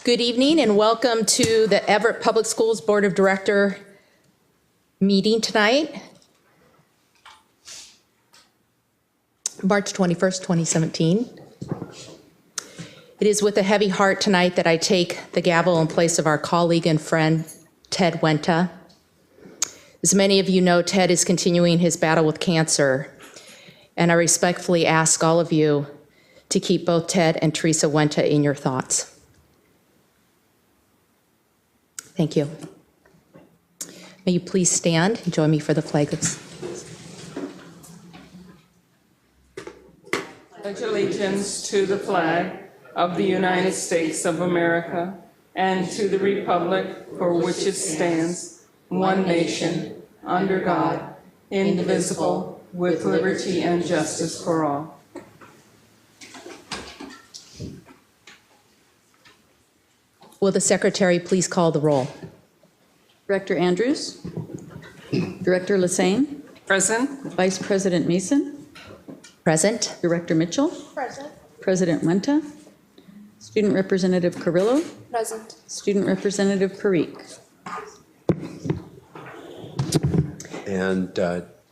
Good evening and welcome to the Everett Public Schools Board of Director meeting tonight, March 21st, 2017. It is with a heavy heart tonight that I take the gavel in place of our colleague and friend, Ted Wenta. As many of you know, Ted is continuing his battle with cancer, and I respectfully ask all of you to keep both Ted and Teresa Wenta in your thoughts. Thank you. May you please stand and join me for the flag. Pledge allegiance to the flag of the United States of America and to the republic for which it stands, one nation, under God, indivisible, with liberty and justice for all. Will the secretary please call the roll? Director Andrews. Director Lassane. Present. Vice President Mason. Present. Director Mitchell. Present. President Wenta. Student Representative Carrillo. Present. Student Representative Parikh. And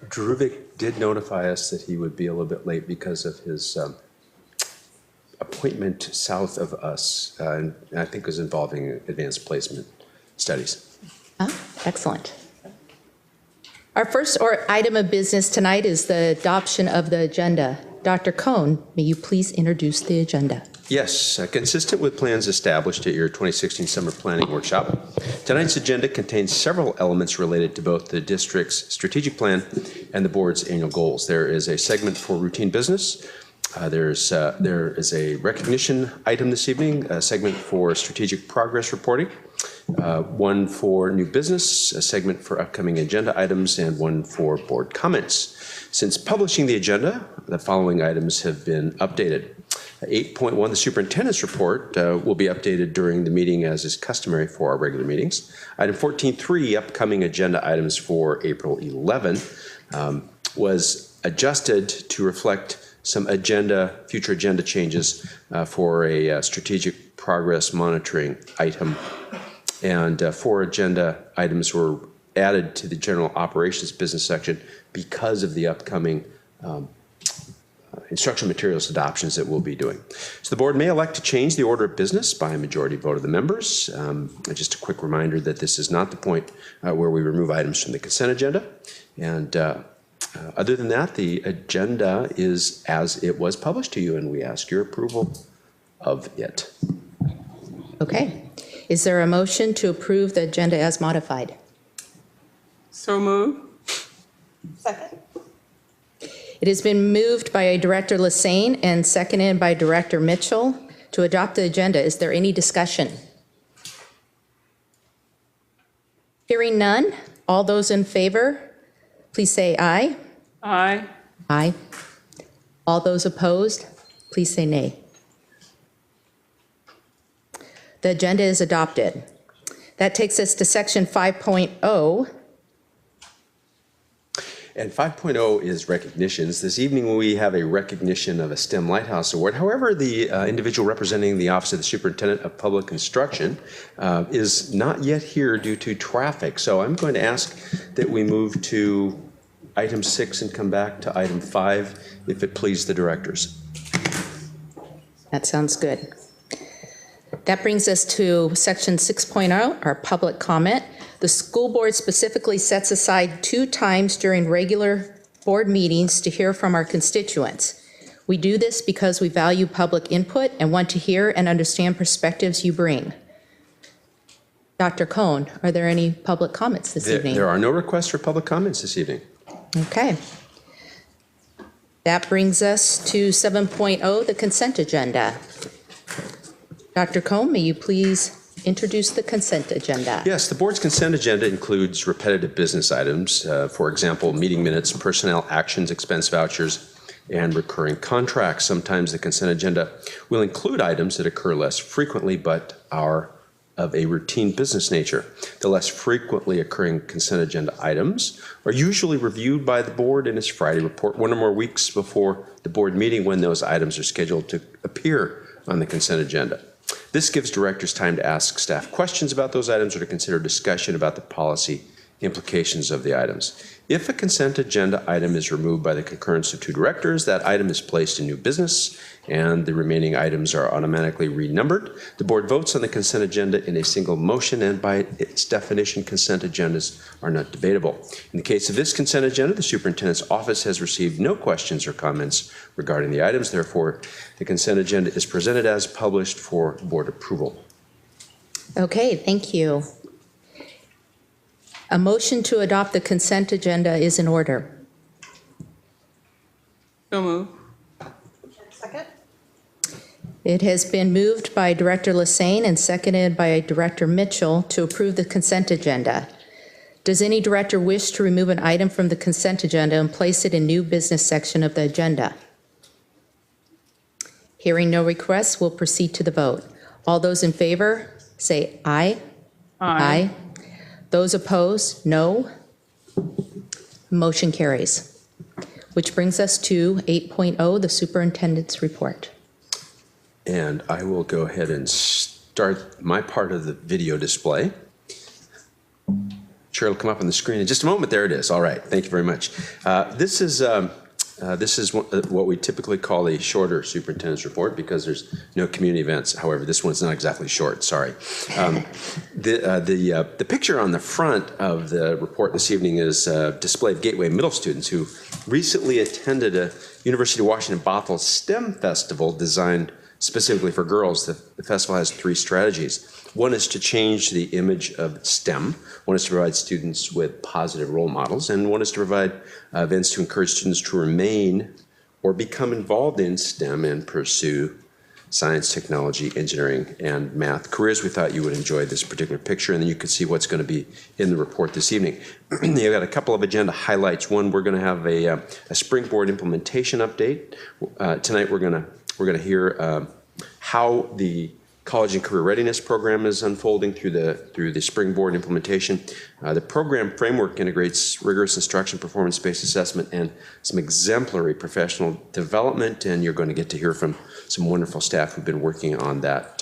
Druvic did notify us that he would be a little bit late because of his appointment south of us, and I think it was involving advanced placement studies. Excellent. Our first item of business tonight is the adoption of the agenda. Dr. Cohn, may you please introduce the agenda? Yes, consistent with plans established at your 2016 Summer Planning Workshop, tonight's agenda contains several elements related to both the district's strategic plan and the board's annual goals. There is a segment for routine business. There is a recognition item this evening, a segment for strategic progress reporting, one for new business, a segment for upcoming agenda items, and one for board comments. Since publishing the agenda, the following items have been updated. 8.1, the Superintendents Report, will be updated during the meeting as is customary for our regular meetings. Item 14.3, upcoming agenda items for April 11, was adjusted to reflect some future agenda changes for a strategic progress monitoring item. And 4 agenda items were added to the general operations business section because of the upcoming instructional materials adoptions that we'll be doing. So the board may elect to change the order of business by a majority vote of the members. Just a quick reminder that this is not the point where we remove items from the consent agenda. And other than that, the agenda is as it was published to you, and we ask your approval of it. Okay. Is there a motion to approve the agenda as modified? So moved. Second. It has been moved by Director Lassane and seconded by Director Mitchell to adopt the agenda. Is there any discussion? Hearing none, all those in favor, please say aye. Aye. Aye. All those opposed, please say nay. The agenda is adopted. That takes us to section 5.0. And 5.0 is recognitions. This evening we have a recognition of a STEM Lighthouse Award. However, the individual representing the Office of the Superintendent of Public Instruction is not yet here due to traffic. So I'm going to ask that we move to item 6 and come back to item 5, if it please the directors. That sounds good. That brings us to section 6.0, our public comment. The school board specifically sets aside 2 times during regular board meetings to hear from our constituents. We do this because we value public input and want to hear and understand perspectives you bring. Dr. Cohn, are there any public comments this evening? There are no requests for public comments this evening. Okay. That brings us to 7.0, the consent agenda. Dr. Cohn, may you please introduce the consent agenda? Yes, the board's consent agenda includes repetitive business items, for example, meeting minutes, personnel actions, expense vouchers, and recurring contracts. Sometimes the consent agenda will include items that occur less frequently but are of a routine business nature. The less frequently occurring consent agenda items are usually reviewed by the board in its Friday report 1 or more weeks before the board meeting when those items are scheduled to appear on the consent agenda. This gives directors time to ask staff questions about those items or to consider discussion about the policy implications of the items. If a consent agenda item is removed by the concurrence of 2 directors, that item is placed in new business and the remaining items are automatically renumbered. The board votes on the consent agenda in a single motion, and by its definition, consent agendas are not debatable. In the case of this consent agenda, the superintendent's office has received no questions or comments regarding the items. Therefore, the consent agenda is presented as published for board approval. Okay, thank you. A motion to adopt the consent agenda is in order. So move. Second. It has been moved by Director Lassane and seconded by Director Mitchell to approve the consent agenda. Does any director wish to remove an item from the consent agenda and place it in new business section of the agenda? Hearing no requests, we'll proceed to the vote. All those in favor, say aye. Aye. Those opposed, no. Motion carries. Which brings us to 8.0, the superintendent's report. And I will go ahead and start my part of the video display. Sure, it'll come up on the screen in just a moment. There it is. All right. Thank you very much. This is what we typically call a shorter superintendent's report because there's no community events. However, this one's not exactly short. Sorry. The picture on the front of the report this evening is a display of Gateway Middle students who recently attended a University of Washington Bothell STEM festival designed specifically for girls. The festival has 3 strategies. One is to change the image of STEM. One is to provide students with positive role models. And one is to provide events to encourage students to remain or become involved in STEM and pursue science, technology, engineering, and math careers. We thought you would enjoy this particular picture, and then you can see what's going to be in the report this evening. You've got a couple of agenda highlights. One, we're going to have a springboard implementation update. Tonight we're going to hear how the College and Career Readiness program is unfolding through the springboard implementation. The program framework integrates rigorous instruction, performance-based assessment, and some exemplary professional development, and you're going to get to hear from some wonderful staff who've been working on that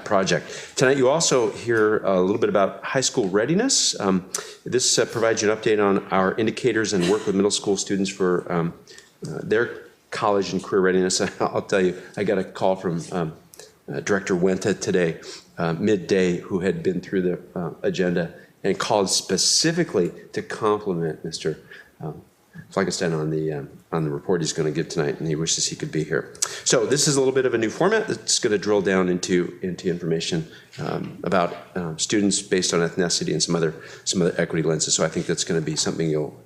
project. Tonight you also hear a little bit about high school readiness. This provides you an update on our indicators and work with middle school students for their college and career readiness. I'll tell you, I got a call from Director Wenta today, midday, who had been through the agenda and called specifically to compliment Mr. Fleckenstein on the report he's going to give tonight, and he wishes he could be here. So this is a little bit of a new format that's going to drill down into information about students based on ethnicity and some other equity lenses. So I think that's going to be something you'll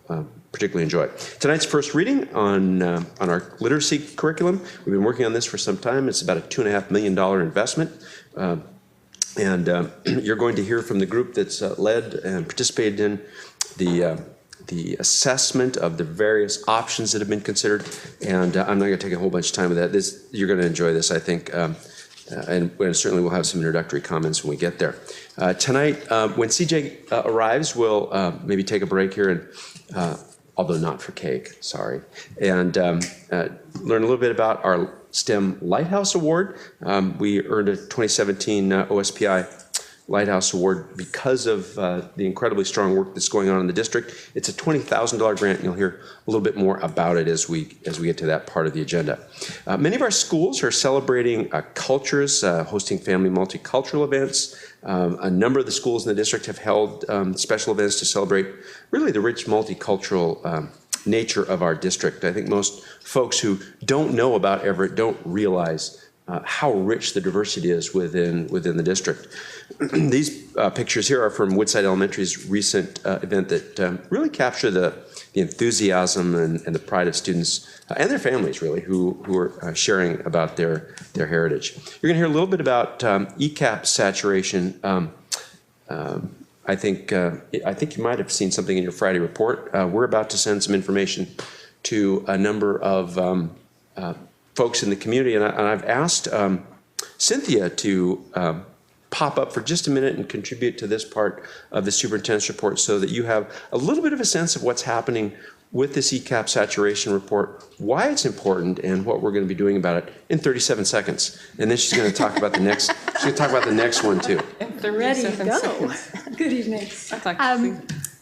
particularly enjoy. Tonight's first reading on our literacy curriculum. We've been working on this for some time. It's about a $2.5 million investment. And you're going to hear from the group that's led and participated in the assessment of the various options that have been considered. And I'm not going to take a whole bunch of time with that. You're going to enjoy this, I think. And certainly we'll have some introductory comments when we get there. Tonight, when CJ arrives, we'll maybe take a break here, and although not for cake, sorry, and learn a little bit about our STEM Lighthouse Award. We earned a 2017 OSPI Lighthouse Award because of the incredibly strong work that's going on in the district. It's a $20,000 grant, and you'll hear a little bit more about it as we get to that part of the agenda. Many of our schools are celebrating cultures, hosting family multicultural events. A number of the schools in the district have held special events to celebrate really the rich multicultural nature of our district. I think most folks who don't know about Everett don't realize how rich the diversity is within the district. These pictures here are from Woodside Elementary's recent event that really capture the enthusiasm and the pride of students and their families, really, who are sharing about their heritage. You're going to hear a little bit about ECAP saturation. I think you might have seen something in your Friday report. We're about to send some information to a number of folks in the community, and I've asked Cynthia to pop up for just a minute and contribute to this part of the superintendent's report so that you have a little bit of a sense of what's happening with this ECAP saturation report, why it's important, and what we're going to be doing about it in 37 seconds. And then she's going to talk about the next. She's going to talk about the next one too. Ready to go. Good evening.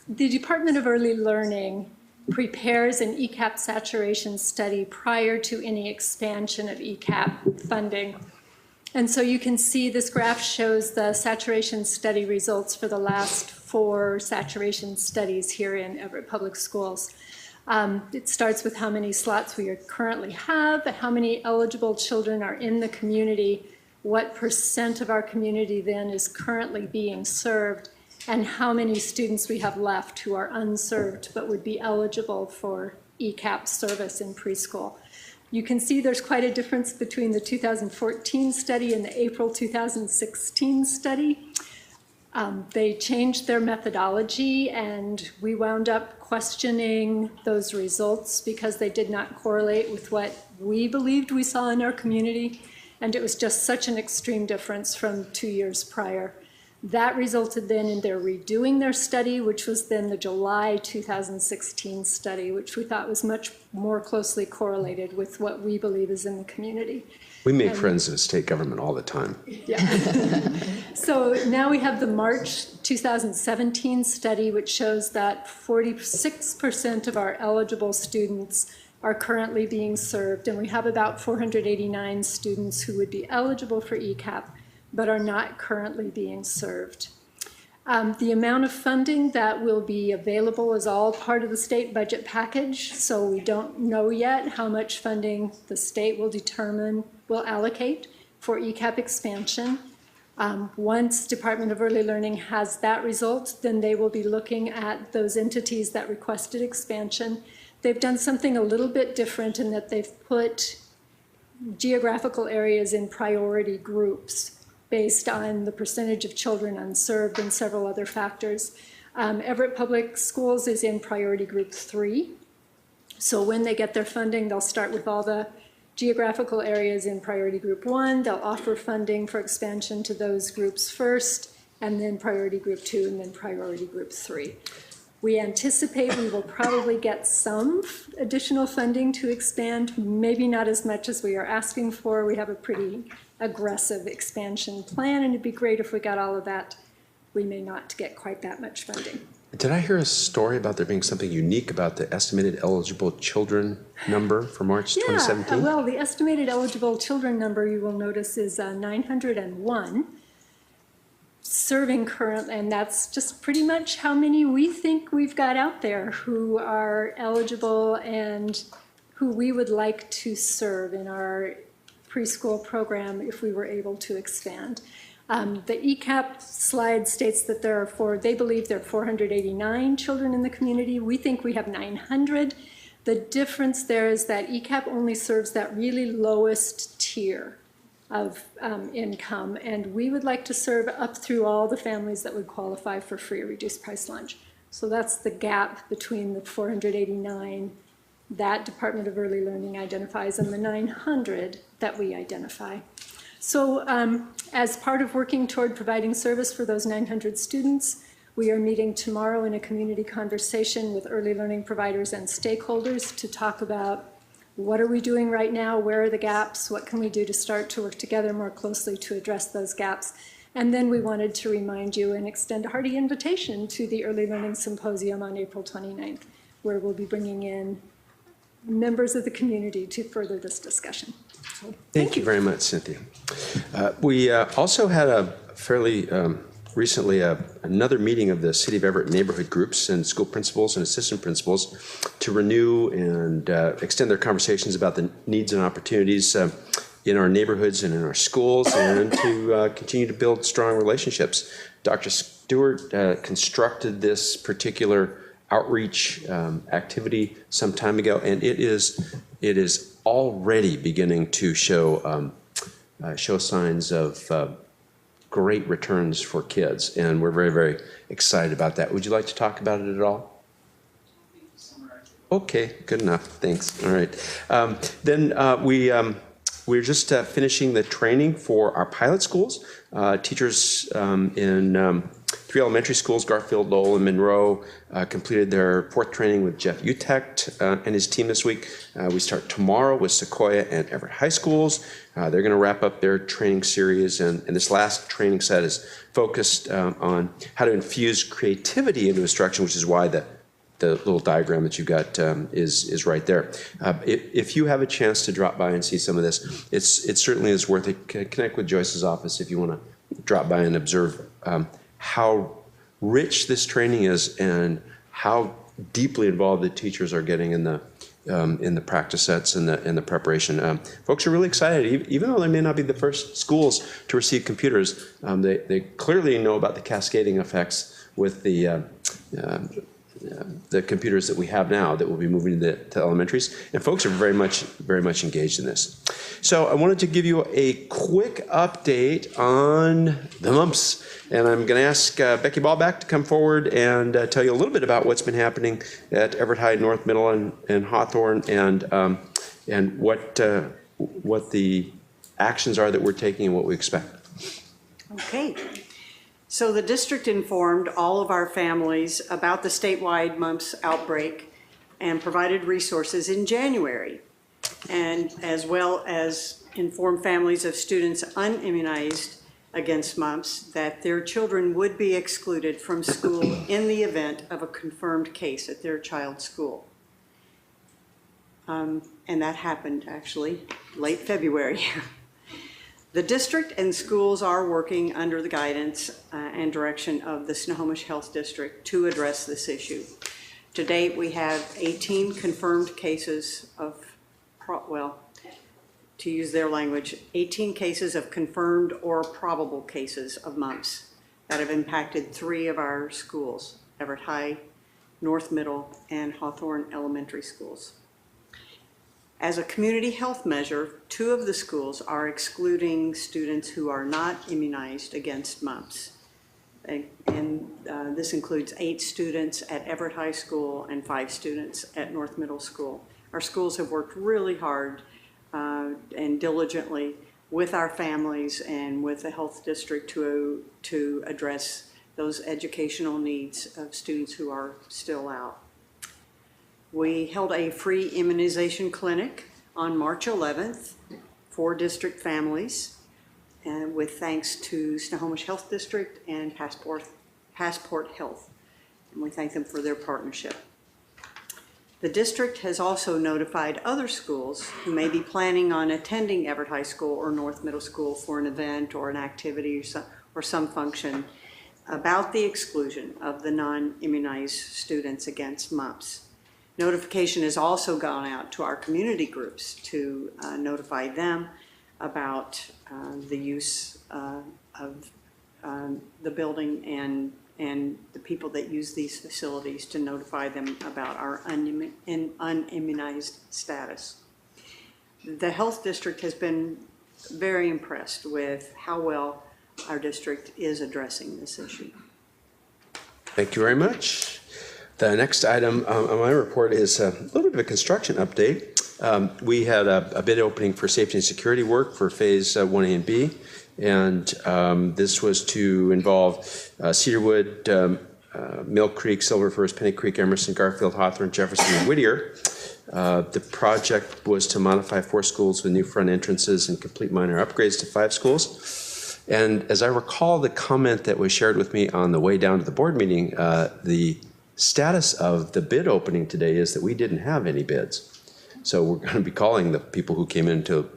The Department of Early Learning prepares an ECAP saturation study prior to any expansion of ECAP funding. And so you can see this graph shows the saturation study results for the last 4 saturation studies here in Everett Public Schools. It starts with how many slots we currently have, how many eligible children are in the community, what % of our community then is currently being served, and how many students we have left who are unserved but would be eligible for ECAP service in preschool. You can see there's quite a difference between the 2014 study and the April 2016 study. They changed their methodology, and we wound up questioning those results because they did not correlate with what we believed we saw in our community, and it was just such an extreme difference from 2 years prior. That resulted then in their redoing their study, which was then the July 2016 study, which we thought was much more closely correlated with what we believe is in the community. We make friends in state government all the time. Yeah. So now we have the March 2017 study, which shows that 46% of our eligible students are currently being served, and we have about 489 students who would be eligible for ECAP, but are not currently being served. The amount of funding that will be available is all part of the state budget package, so we don't know yet how much funding the state will allocate for ECAP expansion. Once Department of Early Learning has that result, then they will be looking at those entities that requested expansion. They've done something a little bit different in that they've put geographical areas in priority groups based on the percentage of children unserved and several other factors. Everett Public Schools is in priority group 3. So when they get their funding, they'll start with all the geographical areas in priority group 1. They'll offer funding for expansion to those groups first, and then priority group 2, and then priority group 3. We anticipate we will probably get some additional funding to expand, maybe not as much as we are asking for. We have a pretty aggressive expansion plan, and it'd be great if we got all of that. We may not get quite that much funding. Did I hear a story about there being something unique about the estimated eligible children number for March 2017? Yeah, well, the estimated eligible children number, you will notice, is 901 serving currently, and that's just pretty much how many we think we've got out there who are eligible and who we would like to serve in our preschool program if we were able to expand. The ECAP slide states that they believe there are 489 children in the community. We think we have 900. The difference there is that ECAP only serves that really lowest tier of income, and we would like to serve up through all the families that would qualify for free or reduced price lunch. So that's the gap between the 489 that Department of Early Learning identifies and the 900 that we identify. So as part of working toward providing service for those 900 students, we are meeting tomorrow in a community conversation with early learning providers and stakeholders to talk about what are we doing right now, where are the gaps, what can we do to start to work together more closely to address those gaps. And then we wanted to remind you and extend a hearty invitation to the Early Learning Symposium on April 29th, where we'll be bringing in members of the community to further this discussion. So, Thank you very much, Cynthia. We also had a fairly recently another meeting of the City of Everett neighborhood groups and school principals and assistant principals to renew and extend their conversations about the needs and opportunities in our neighborhoods and in our schools, and to continue to build strong relationships. Dr. Stewart constructed this particular outreach activity some time ago, and it is already beginning to show signs of great returns for kids, and we're very, very excited about that. Would you like to talk about it at all? Okay, good enough. Thanks. All right. Then we're just finishing the training for our pilot schools. Teachers in 3 elementary schools, Garfield, Lowell, and Monroe, completed their 4th training with Jeff Utecht and his team this week. We start tomorrow with Sequoia and Everett High Schools. They're going to wrap up their training series, and this last training set is focused on how to infuse creativity into instruction, which is why the little diagram that you've got is right there. If you have a chance to drop by and see some of this, it certainly is worth it. Connect with Joyce's office if you want to drop by and observe how rich this training is and how deeply involved the teachers are getting in the practice sets and the preparation. Folks are really excited, even though they may not be the first schools to receive computers. They clearly know about the cascading effects with the computers that we have now that will be moving to elementaries, and folks are very much engaged in this. So I wanted to give you a quick update on the mumps, and I'm going to ask Becky Ballback to come forward and tell you a little bit about what's been happening at Everett High, North Middle, and Hawthorne, and what the actions are that we're taking and what we expect. Okay. So the district informed all of our families about the statewide mumps outbreak and provided resources in January, and as well as informed families of students unimmunized against mumps that their children would be excluded from school in the event of a confirmed case at their child's school. And that happened actually late February. The district and schools are working under the guidance and direction of the Snohomish Health District to address this issue. To date, we have 18 confirmed cases of, to use their language, 18 cases of confirmed or probable cases of mumps that have impacted 3 of our schools, Everett High, North Middle, and Hawthorne Elementary Schools. As a community health measure, 2 of the schools are excluding students who are not immunized against mumps. And this includes 8 students at Everett High School and 5 students at North Middle School. Our schools have worked really hard and diligently with our families and with the health district to address those educational needs of students who are still out. We held a free immunization clinic on March 11th for district families, and with thanks to Snohomish Health District and Passport Health. And we thank them for their partnership. The district has also notified other schools who may be planning on attending Everett High School or North Middle School for an event or an activity or some function about the exclusion of the non-immunized students against mumps. Notification has also gone out to our community groups to notify them about the use of the building and the people that use these facilities, to notify them about our unimmunized status. The health district has been very impressed with how well our district is addressing this issue. Thank you very much. The next item on my report is a little bit of a construction update. We had a bid opening for safety and security work for Phase 1A and B, and this was to involve Cedarwood, Mill Creek, Silver Firs, Penny Creek, Emerson, Garfield, Hawthorne, Jefferson, and Whittier. The project was to modify 4 schools with new front entrances and complete minor upgrades to 5 schools. And as I recall the comment that was shared with me on the way down to the board meeting, the status of the bid opening today is that we didn't have any bids. So we're going to be calling the people who came in to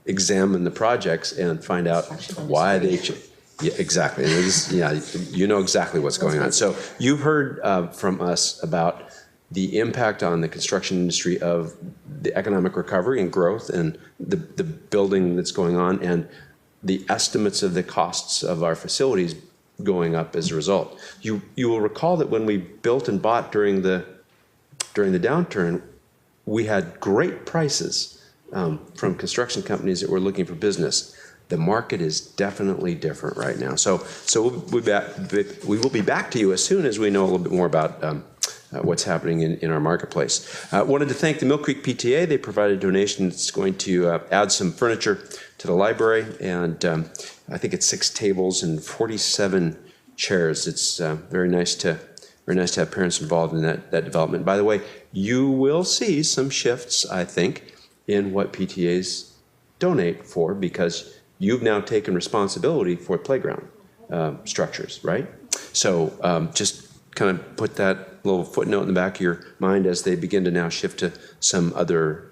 examine the projects and find out why they, yeah, exactly. And it is, yeah, you know exactly what's going on. So you've heard from us about the impact on the construction industry of the economic recovery and growth and the building that's going on, and the estimates of the costs of our facilities going up as a result. You will recall that when we built and bought during the downturn, we had great prices from construction companies that were looking for business. The market is definitely different right now. So we will be back to you as soon as we know a little bit more about what's happening in our marketplace. Wanted to thank the Mill Creek PTA. They provided a donation that's going to add some furniture to the library, and I think it's 6 tables and 47 chairs. It's very nice to have parents involved in that development. By the way, you will see some shifts, I think, in what PTAs donate for, because you've now taken responsibility for playground structures, right? So just kind of put that little footnote in the back of your mind as they begin to now shift to some other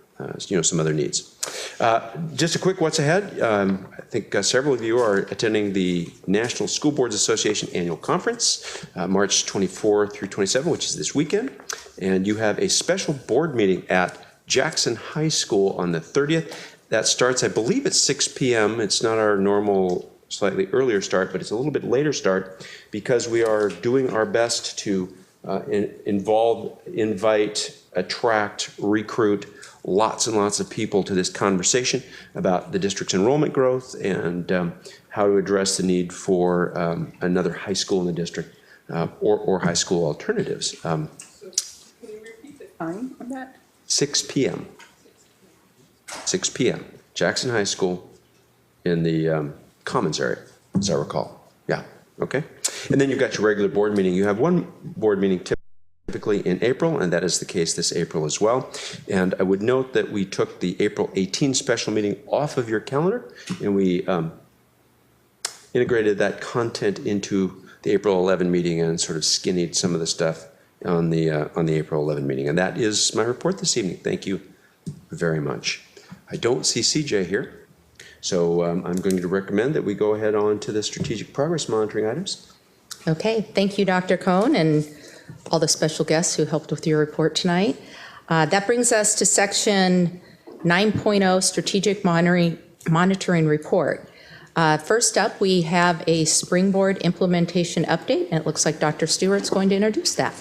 needs. Just a quick what's ahead. I think several of you are attending the National School Boards Association Annual Conference, March 24 through 27, which is this weekend. And you have a special board meeting at Jackson High School on the 30th. That starts, I believe, at 6 p.m. It's not our normal, slightly earlier start, but it's a little bit later start because we are doing our best to invite, attract, recruit lots and lots of people to this conversation about the district's enrollment growth and how to address the need for another high school in the district or high school alternatives. Can you repeat the time on that? 6 p.m. 6 p.m. Jackson High School in the Commons area, as I recall. Yeah, okay. And then you've got your regular board meeting. You have one board meeting typically in April, and that is the case this April as well. And I would note that we took the April 18 special meeting off of your calendar, and we integrated that content into the April 11 meeting and sort of skinnied some of the stuff on the April 11 meeting. And that is my report this evening. Thank you very much. I don't see CJ here, so I'm going to recommend that we go ahead on to the strategic progress monitoring items. Okay, thank you, Dr. Cohn, and all the special guests who helped with your report tonight. That brings us to section 9.0, strategic monitoring report. First up, we have a Springboard implementation update, and it looks like Dr. Stewart's going to introduce that.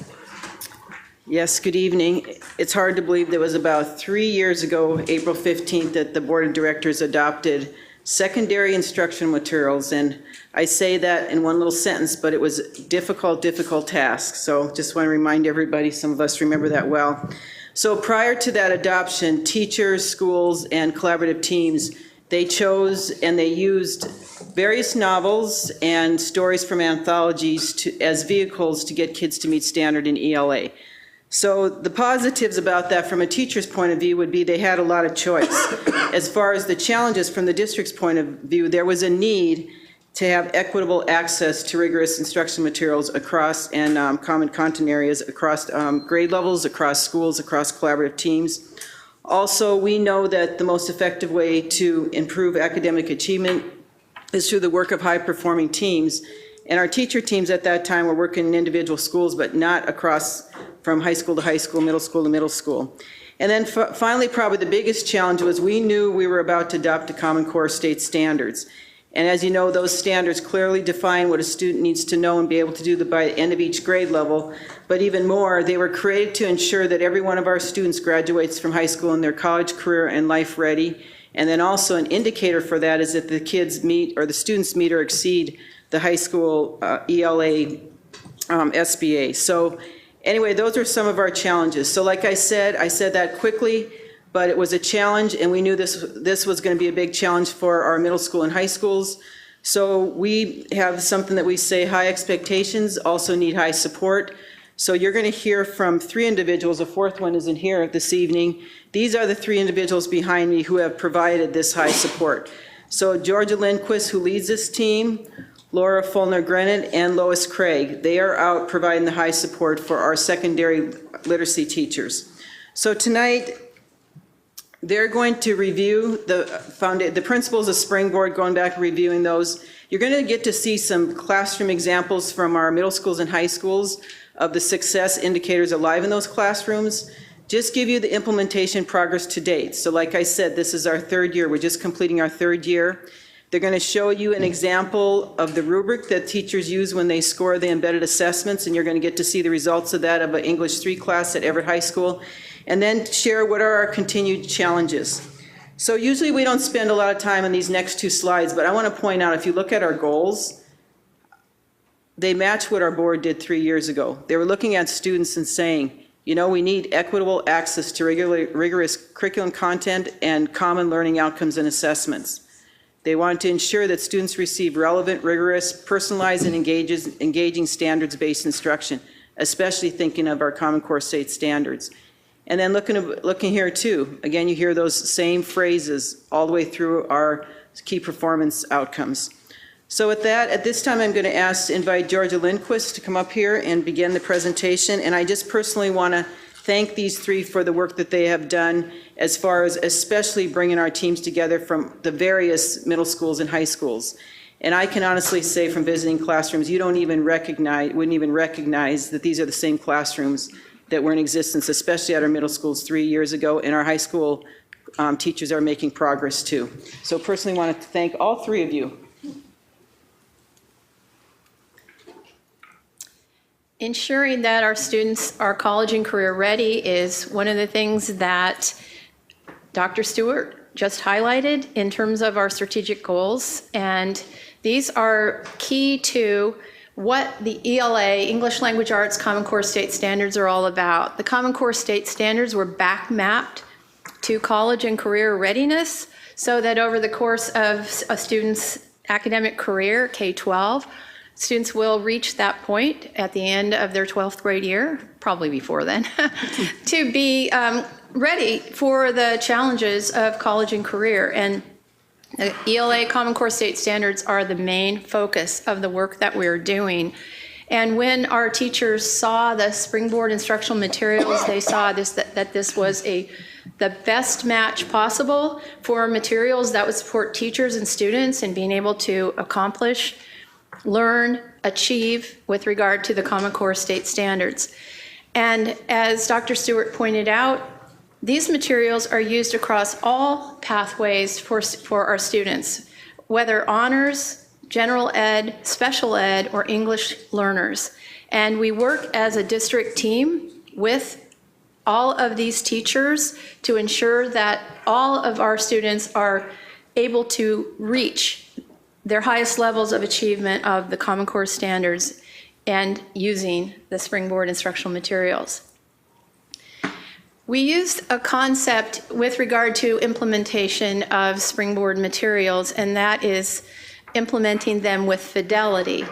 Yes, good evening. It's hard to believe that it was about 3 years ago, April 15th, that the Board of Directors adopted secondary instructional materials. And I say that in one little sentence, but it was a difficult task. So just want to remind everybody, some of us remember that well. So prior to that adoption, teachers, schools, and collaborative teams, they chose and they used various novels and stories from anthologies as vehicles to get kids to meet standard in ELA. So the positives about that from a teacher's point of view would be they had a lot of choice. As far as the challenges from the district's point of view, there was a need to have equitable access to rigorous instruction materials across and common content areas across grade levels, across schools, across collaborative teams. Also, we know that the most effective way to improve academic achievement is through the work of high-performing teams. And our teacher teams at that time were working in individual schools, but not across from high school to high school, middle school to middle school. And then finally, probably the biggest challenge was we knew we were about to adopt the Common Core state standards. And as you know, those standards clearly define what a student needs to know and be able to do by the end of each grade level. But even more, they were created to ensure that every one of our students graduates from high school in their college, career, and life ready. And then also an indicator for that is that the kids meet, or the students meet or exceed the high school ELA SBA. So anyway, those are some of our challenges. So like I said that quickly, but it was a challenge, and we knew this was going to be a big challenge for our middle school and high schools. So we have something that we say high expectations also need high support. So you're going to hear from 3 individuals. A 4th one isn't here this evening. These are the 3 individuals behind me who have provided this high support. So Georgia Lindquist, who leads this team, Laura Fulner-Grennan, and Lois Craig. They are out providing the high support for our secondary literacy teachers. So tonight, they're going to review the principles of Springboard, going back and reviewing those. You're going to get to see some classroom examples from our middle schools and high schools of the success indicators alive in those classrooms. Just give you the implementation progress to date. So like I said, this is our 3rd year. We're just completing our 3rd year. They're going to show you an example of the rubric that teachers use when they score the embedded assessments, and you're going to get to see the results of that of an English 3 class at Everett High School, and then share what are our continued challenges. So usually we don't spend a lot of time on these next 2 slides, but I want to point out, if you look at our goals, they match what our board did 3 years ago. They were looking at students and saying, you know, we need equitable access to rigorous curriculum content and common learning outcomes and assessments. They want to ensure that students receive relevant, rigorous, personalized, and engaging standards-based instruction, especially thinking of our Common Core state standards. And then looking here too, again, you hear those same phrases all the way through our key performance outcomes. So with that, at this time, I'm going to invite Georgia Lindquist to come up here and begin the presentation. And I just personally want to thank these three for the work that they have done, as far as especially bringing our teams together from the various middle schools and high schools. And I can honestly say from visiting classrooms, you wouldn't even recognize that these are the same classrooms that were in existence, especially at our middle schools 3 years ago, and our high school teachers are making progress too. So personally wanted to thank all three of you. Ensuring that our students are college and career ready is one of the things that Dr. Stewart just highlighted in terms of our strategic goals. And these are key to what the ELA, English Language Arts Common Core State Standards, are all about. The Common Core State Standards were back mapped to college and career readiness so that over the course of a student's academic career, K-12, students will reach that point at the end of their 12th grade year, probably before then, to be ready for the challenges of college and career. And the ELA Common Core State Standards are the main focus of the work that we're doing. And when our teachers saw the Springboard instructional materials, they saw that this was the best match possible for materials that would support teachers and students in being able to accomplish, learn, achieve with regard to the Common Core State Standards. And as Dr. Stewart pointed out, these materials are used across all pathways for our students, whether honors, general ed, special ed, or English learners. And we work as a district team with all of these teachers to ensure that all of our students are able to reach their highest levels of achievement of the Common Core standards and using the Springboard instructional materials. We used a concept with regard to implementation of Springboard materials, and that is implementing them with fidelity.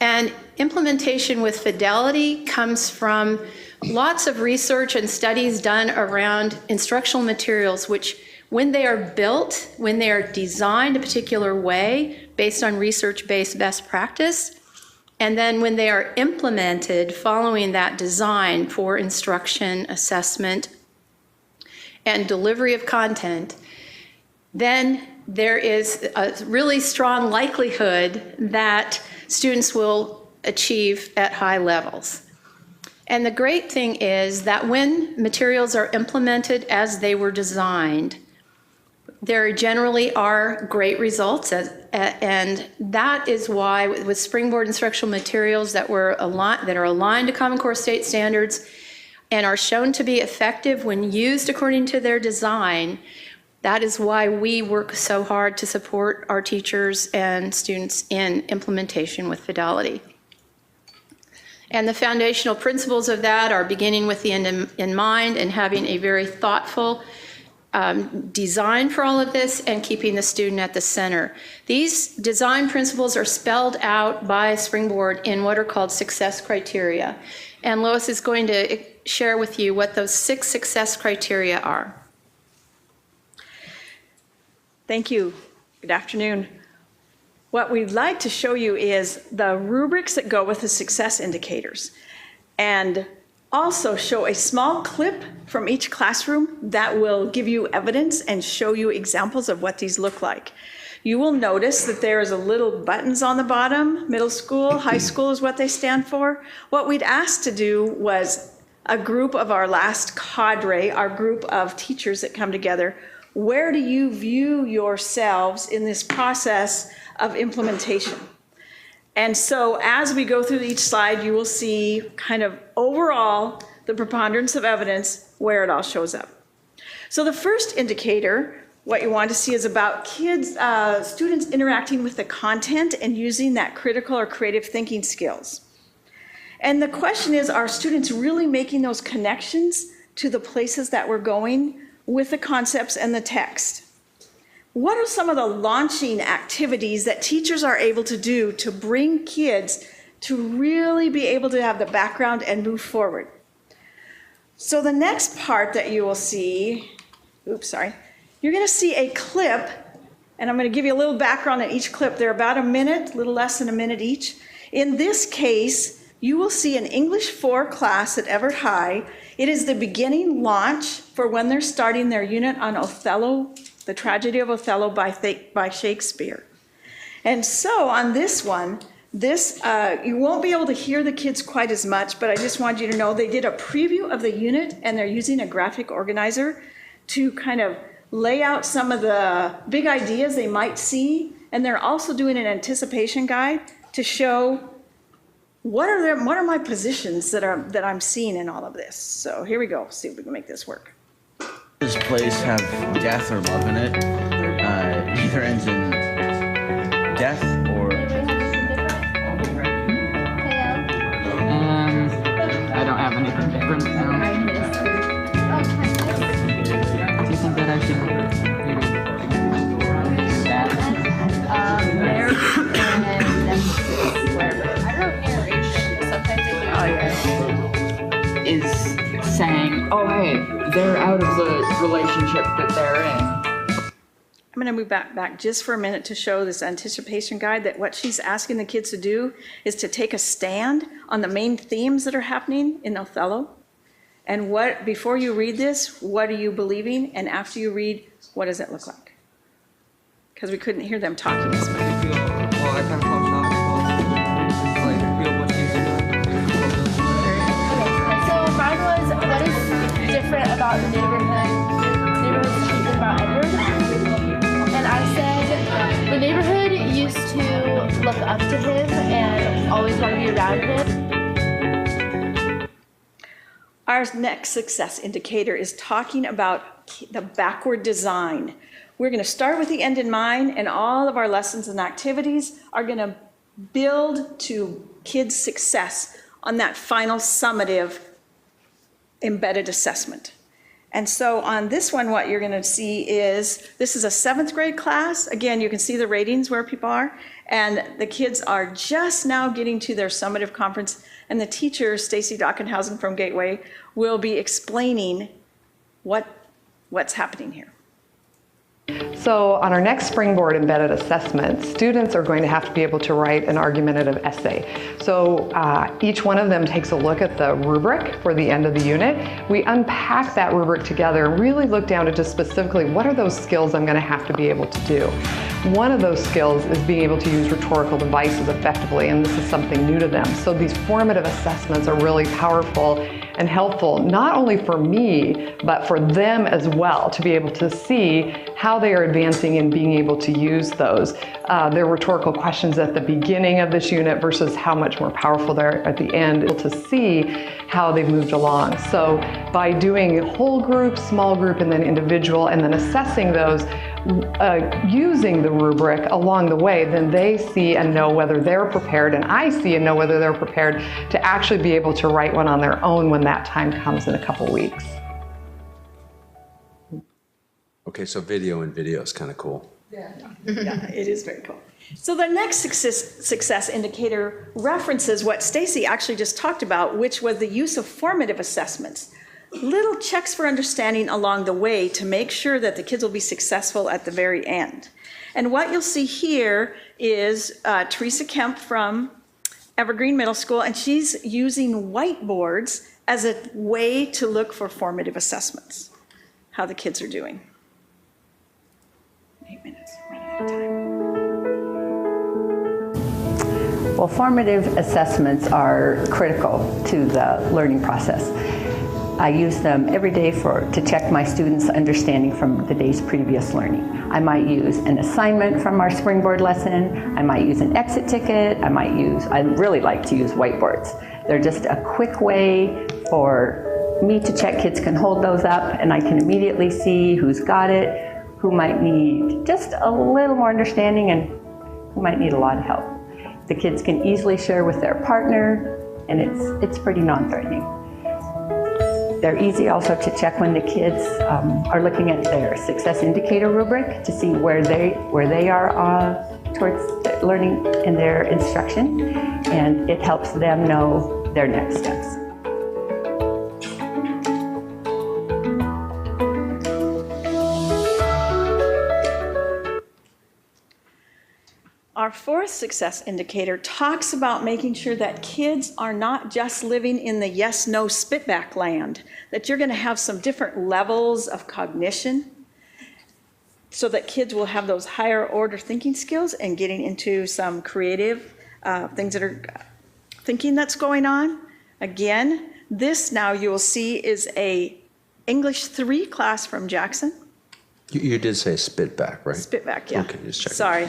And implementation with fidelity comes from lots of research and studies done around instructional materials, which when they are built, when they are designed a particular way based on research-based best practice, and then when they are implemented following that design for instruction, assessment, and delivery of content, then there is a really strong likelihood that students will achieve at high levels. And the great thing is that when materials are implemented as they were designed, there generally are great results, and that is why with Springboard instructional materials that are aligned to Common Core State Standards and are shown to be effective when used according to their design, that is why we work so hard to support our teachers and students in implementation with fidelity. And the foundational principles of that are beginning with the end in mind and having a very thoughtful design for all of this and keeping the student at the center. These design principles are spelled out by Springboard in what are called success criteria. And Lois is going to share with you what those 6 success criteria are. Thank you. Good afternoon. What we'd like to show you is the rubrics that go with the success indicators, and also show a small clip from each classroom that will give you evidence and show you examples of what these look like. You will notice that there is a little buttons on the bottom. Middle school, high school is what they stand for. What we'd asked to do was a group of our last cadre, our group of teachers that come together. Where do you view yourselves in this process of implementation? And so as we go through each slide, you will see kind of overall the preponderance of evidence where it all shows up. So the first indicator, what you want to see, is about kids, students interacting with the content and using that critical or creative thinking skills. And the question is, are students really making those connections to the places that we're going with the concepts and the text? what are some of the launching activities that teachers are able to do to bring kids to really be able to have the background and move forward? So the next part that you will see, you're going to see a clip, and I'm going to give you a little background on each clip. They're about a minute, a little less than a minute each. In this case, you will see an English 4 class at Everett High. It is the beginning launch for when they're starting their unit on Othello, the Tragedy of Othello by Shakespeare. And so on this one, you won't be able to hear the kids quite as much, but I just want you to know they did a preview of the unit, and they're using a graphic organizer to kind of lay out some of the big ideas they might see. And they're also doing an anticipation guide to show what are my positions that I'm seeing in all of this. So here we go, see if we can make this work. This plays have death or love in it. Either ends in death or... I don't have anything different now. Do you think that I should maybe do that? Is saying, oh hey, they're out of the relationship that they're in. I'm going to move back just for a minute to show this anticipation guide that what she's asking the kids to do is to take a stand on the main themes that are happening in Othello. And before you read this, what are you believing? And after you read, what does it look like? Because we couldn't hear them talking this much. What is different about the neighborhood's treatment about Edward? And I said the neighborhood used to look up to him and always want to be around him. Our next success indicator is talking about the backward design. We're going to start with the end in mind, and all of our lessons and activities are going to build to kids' success on that final summative embedded assessment. And so on this one, what you're going to see is, this is a 7th grade class. Again, you can see the ratings where people are, and the kids are just now getting to their summative conference, and the teacher, Stacy Dockenhausen from Gateway, will be explaining what's happening here. So on our next Springboard embedded assessment, students are going to have to be able to write an argumentative essay. So each one of them takes a look at the rubric for the end of the unit. We unpack that rubric together and really look down to just specifically what are those skills I'm going to have to be able to do. One of those skills is being able to use rhetorical devices effectively, and this is something new to them. So these formative assessments are really powerful and helpful, not only for me, but for them as well, to be able to see how they are advancing and being able to use those. Their rhetorical questions at the beginning of this unit versus how much more powerful they're at the end, to see how they've moved along. So by doing whole group, small group, and then individual, and then assessing those, using the rubric along the way, then they see and know whether they're prepared, and I see and know whether they're prepared to actually be able to write one on their own when that time comes in a couple weeks. Okay, so video is kind of cool. Yeah, it is very cool. So the next success indicator references what Stacy actually just talked about, which was the use of formative assessments. Little checks for understanding along the way to make sure that the kids will be successful at the very end. And what you'll see here is Teresa Kemp from Evergreen Middle School, and she's using whiteboards as a way to look for formative assessments, how the kids are doing. 8 minutes, running out of time. Well, formative assessments are critical to the learning process. I use them every day to check my students' understanding from the day's previous learning. I might use an assignment from our Springboard lesson. I might use an exit ticket. I really like to use whiteboards. They're just a quick way for me to check kids can hold those up, and I can immediately see who's got it, who might need just a little more understanding, and who might need a lot of help. The kids can easily share with their partner, and it's pretty non-threatening. They're easy also to check when the kids are looking at their success indicator rubric to see where they are towards learning in their instruction, and it helps them know their next steps. Our fourth success indicator talks about making sure that kids are not just living in the yes, no, spitback land, that you're going to have some different levels of cognition so that kids will have those higher order thinking skills and getting into some creative things that are thinking that's going on. Again, this now you will see is a English 3 class from Jackson. You did say spitback, right? Spitback, yeah. Okay, just checking. Sorry.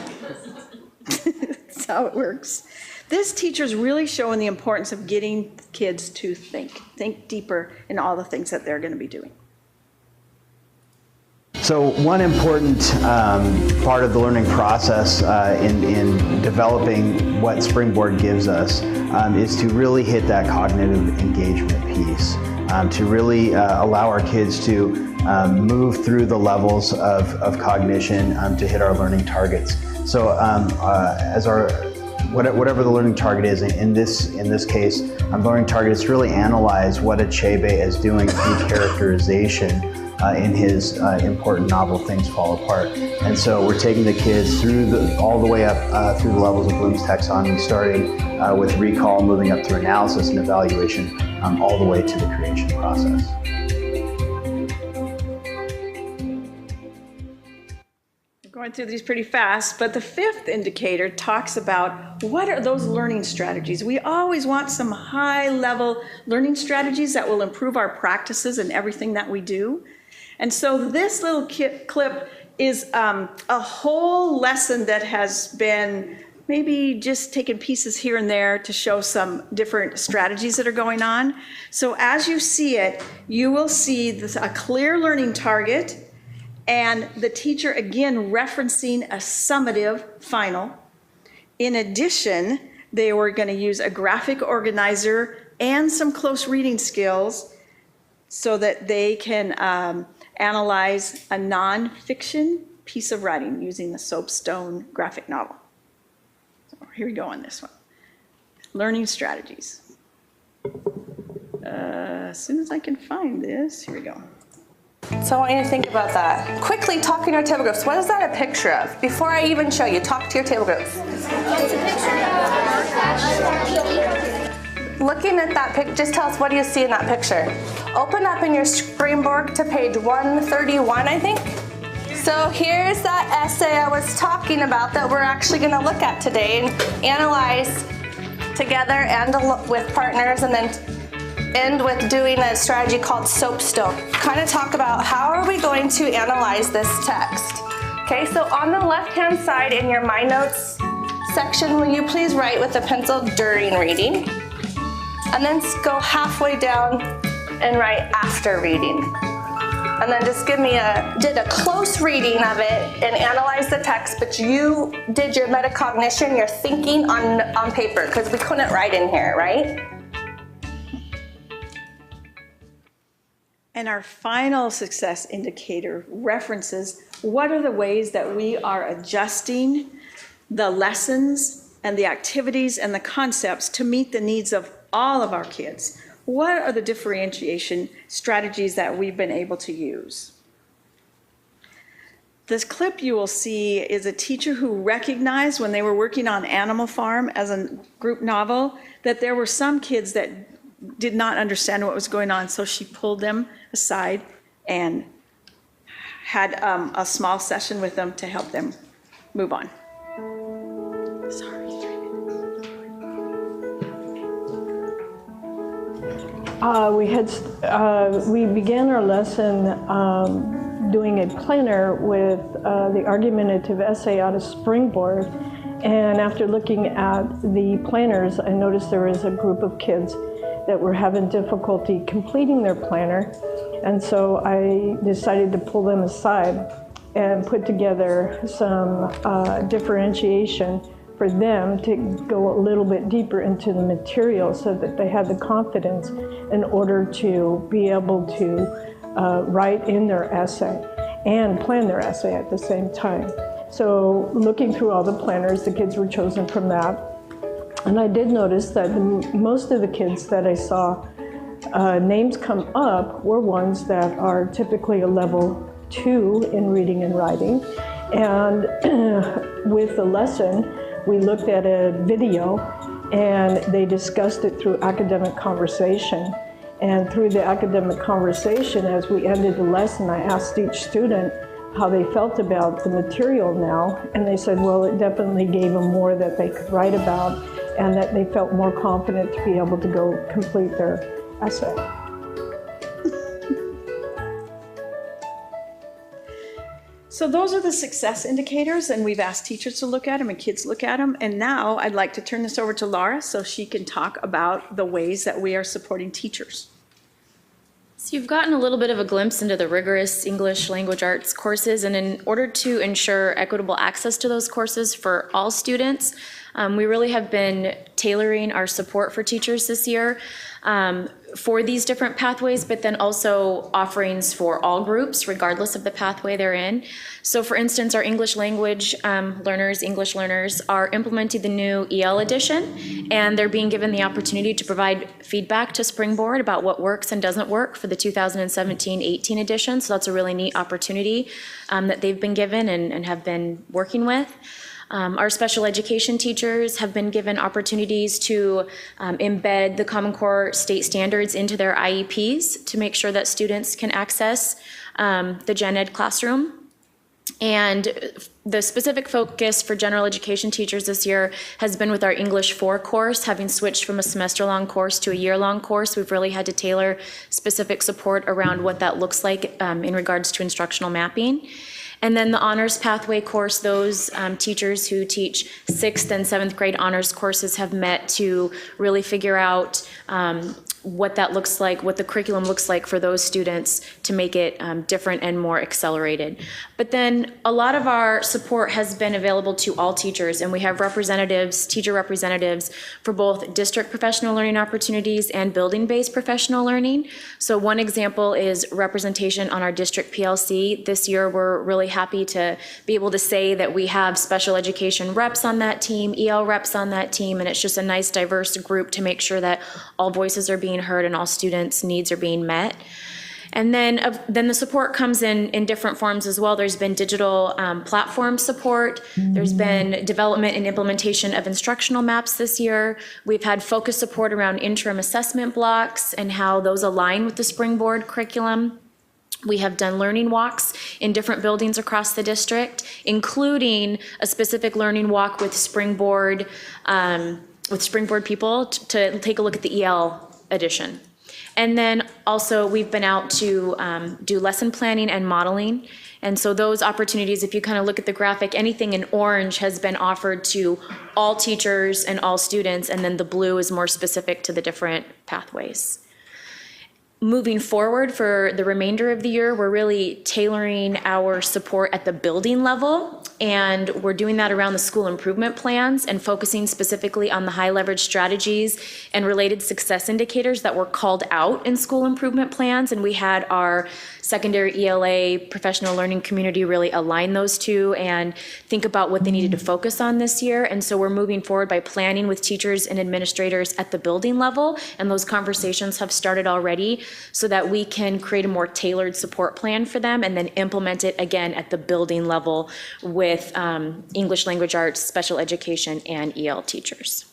That's how it works. This teacher's really showing the importance of getting kids to think deeper in all the things that they're going to be doing. So one important part of the learning process in developing what Springboard gives us is to really hit that cognitive engagement piece, to really allow our kids to move through the levels of cognition to hit our learning targets. So whatever the learning target is, in this case, the learning target is to really analyze what Achebe is doing through characterization in his important novel Things Fall Apart. And so we're taking the kids through all the way up through the levels of Bloom's taxonomy, starting with recall, moving up through analysis and evaluation, all the way to the creation process. Going through these pretty fast, but the fifth indicator talks about what are those learning strategies. We always want some high-level learning strategies that will improve our practices and everything that we do. And so this little clip is a whole lesson that has been maybe just taken pieces here and there to show some different strategies that are going on. So as you see it, you will see a clear learning target, and the teacher again referencing a summative final. In addition, they were going to use a graphic organizer and some close reading skills so that they can analyze a nonfiction piece of writing using the Soapstone graphic novel. So here we go on this one. Learning strategies. As soon as I can find this, here we go. So I want you to think about that. Quickly talk in your table groups. What is that a picture of? Before I even show you, talk to your table groups. It's a picture of Looking at that picture, just tell us, what do you see in that picture? Open up in your Springboard to page 131, I think. So here's that essay I was talking about that we're actually going to look at today and analyze together and with partners, and then end with doing a strategy called Soapstone. Kind of talk about how are we going to analyze this text. Okay, so on the left-hand side in your My Notes section, will you please write with a pencil during reading? And then go halfway down and write after reading. And then just give me did a close reading of it and analyze the text, but you did your metacognition, your thinking on paper, because we couldn't write in here, right? And our final success indicator references what are the ways that we are adjusting the lessons and the activities and the concepts to meet the needs of all of our kids. What are the differentiation strategies that we've been able to use? This clip you will see is a teacher who recognized when they were working on Animal Farm as a group novel that there were some kids that did not understand what was going on, so she pulled them aside and had a small session with them to help them move on. Sorry. We began our lesson doing a planner with the argumentative essay out of Springboard, and after looking at the planners, I noticed there was a group of kids that were having difficulty completing their planner, and so I decided to pull them aside and put together some differentiation for them to go a little bit deeper into the material so that they had the confidence in order to be able to write in their essay and plan their essay at the same time. So looking through all the planners, the kids were chosen from that. And I did notice that most of the kids that I saw names come up were ones that are typically a level 2 in reading and writing. And with the lesson, we looked at a video and they discussed it through academic conversation. And through the academic conversation, as we ended the lesson, I asked each student how they felt about the material now. And they said, well, it definitely gave them more that they could write about and that they felt more confident to be able to go complete their essay. So those are the success indicators, and we've asked teachers to look at them and kids look at them. And now I'd like to turn this over to Laura so she can talk about the ways that we are supporting teachers. So you've gotten a little bit of a glimpse into the rigorous English language arts courses, and in order to ensure equitable access to those courses for all students, we really have been tailoring our support for teachers this year for these different pathways, but then also offerings for all groups, regardless of the pathway they're in. So for instance, our English language English learners are implementing the new EL edition, and they're being given the opportunity to provide feedback to Springboard about what works and doesn't work for the 2017-18 edition. So that's a really neat opportunity that they've been given and have been working with. Our special education teachers have been given opportunities to embed the Common Core state standards into their IEPs to make sure that students can access the Gen Ed classroom. And the specific focus for general education teachers this year has been with our English 4 course. Having switched from a semester-long course to a year-long course, we've really had to tailor specific support around what that looks like in regards to instructional mapping. And then the honors pathway course, those teachers who teach 6th and 7th grade honors courses have met to really figure out what that looks like, what the curriculum looks like for those students to make it different and more accelerated. But then a lot of our support has been available to all teachers, and we have representatives, teacher representatives for both district professional learning opportunities and building-based professional learning. So one example is representation on our district PLC. This year we're really happy to be able to say that we have special education reps on that team, EL reps on that team, and it's just a nice diverse group to make sure that all voices are being heard and all students' needs are being met. And then the support comes in different forms as well. There's been digital platform support. There's been development and implementation of instructional maps this year. We've had focus support around interim assessment blocks and how those align with the Springboard curriculum. We have done learning walks in different buildings across the district, including a specific learning walk with Springboard people to take a look at the EL edition. And then also we've been out to do lesson planning and modeling. And so those opportunities, if you kind of look at the graphic, anything in orange has been offered to all teachers and all students, and then the blue is more specific to the different pathways. Moving forward for the remainder of the year, we're really tailoring our support at the building level, and we're doing that around the school improvement plans and focusing specifically on the high leverage strategies and related success indicators that were called out in school improvement plans. And we had our secondary ELA professional learning community really align those two and think about what they needed to focus on this year. And so we're moving forward by planning with teachers and administrators at the building level, and those conversations have started already so that we can create a more tailored support plan for them and then implement it again at the building level with English language arts, special education, and EL teachers.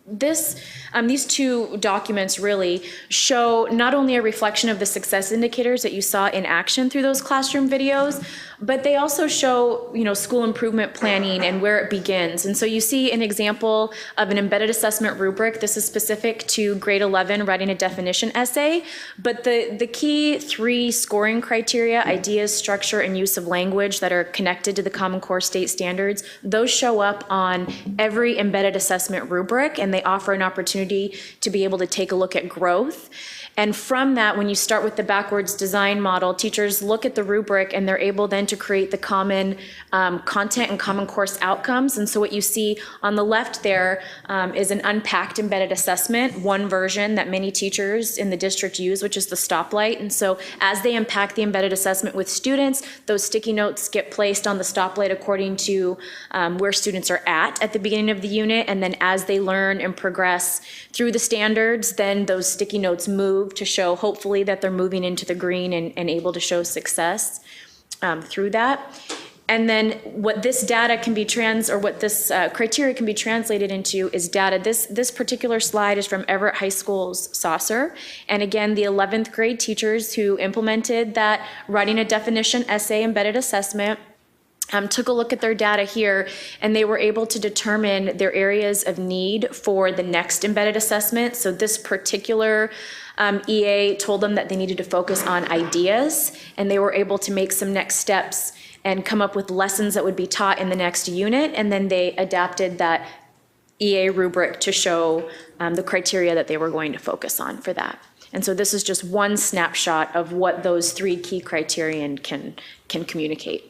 These two documents really show not only a reflection of the success indicators that you saw in action through those classroom videos, but they also show, school improvement planning and where it begins. And so you see an example of an embedded assessment rubric. This is specific to grade 11 writing a definition essay, but the key 3 scoring criteria, ideas, structure, and use of language that are connected to the Common Core state standards, those show up on every embedded assessment rubric, and and they offer an opportunity to be able to take a look at growth. And from that, when you start with the backwards design model, teachers look at the rubric and they're able then to create the common content and common course outcomes. And so what you see on the left there is an unpacked embedded assessment, one version that many teachers in the district use, which is the stoplight. And so as they unpack the embedded assessment with students, those sticky notes get placed on the stoplight according to where students are at the beginning of the unit. And then as they learn and progress through the standards, then those sticky notes move to show hopefully that they're moving into the green and able to show success through that. And then what this data can be what this criteria can be translated into is data. This particular slide is from Everett High School's saucer. And again, the 11th grade teachers who implemented that writing a definition essay embedded assessment took a look at their data here, and they were able to determine their areas of need for the next embedded assessment. So this particular EA told them that they needed to focus on ideas, and they were able to make some next steps and come up with lessons that would be taught in the next unit, and then they adapted that EA rubric to show the criteria that they were going to focus on for that. And so this is just one snapshot of what those 3 key criterion can communicate.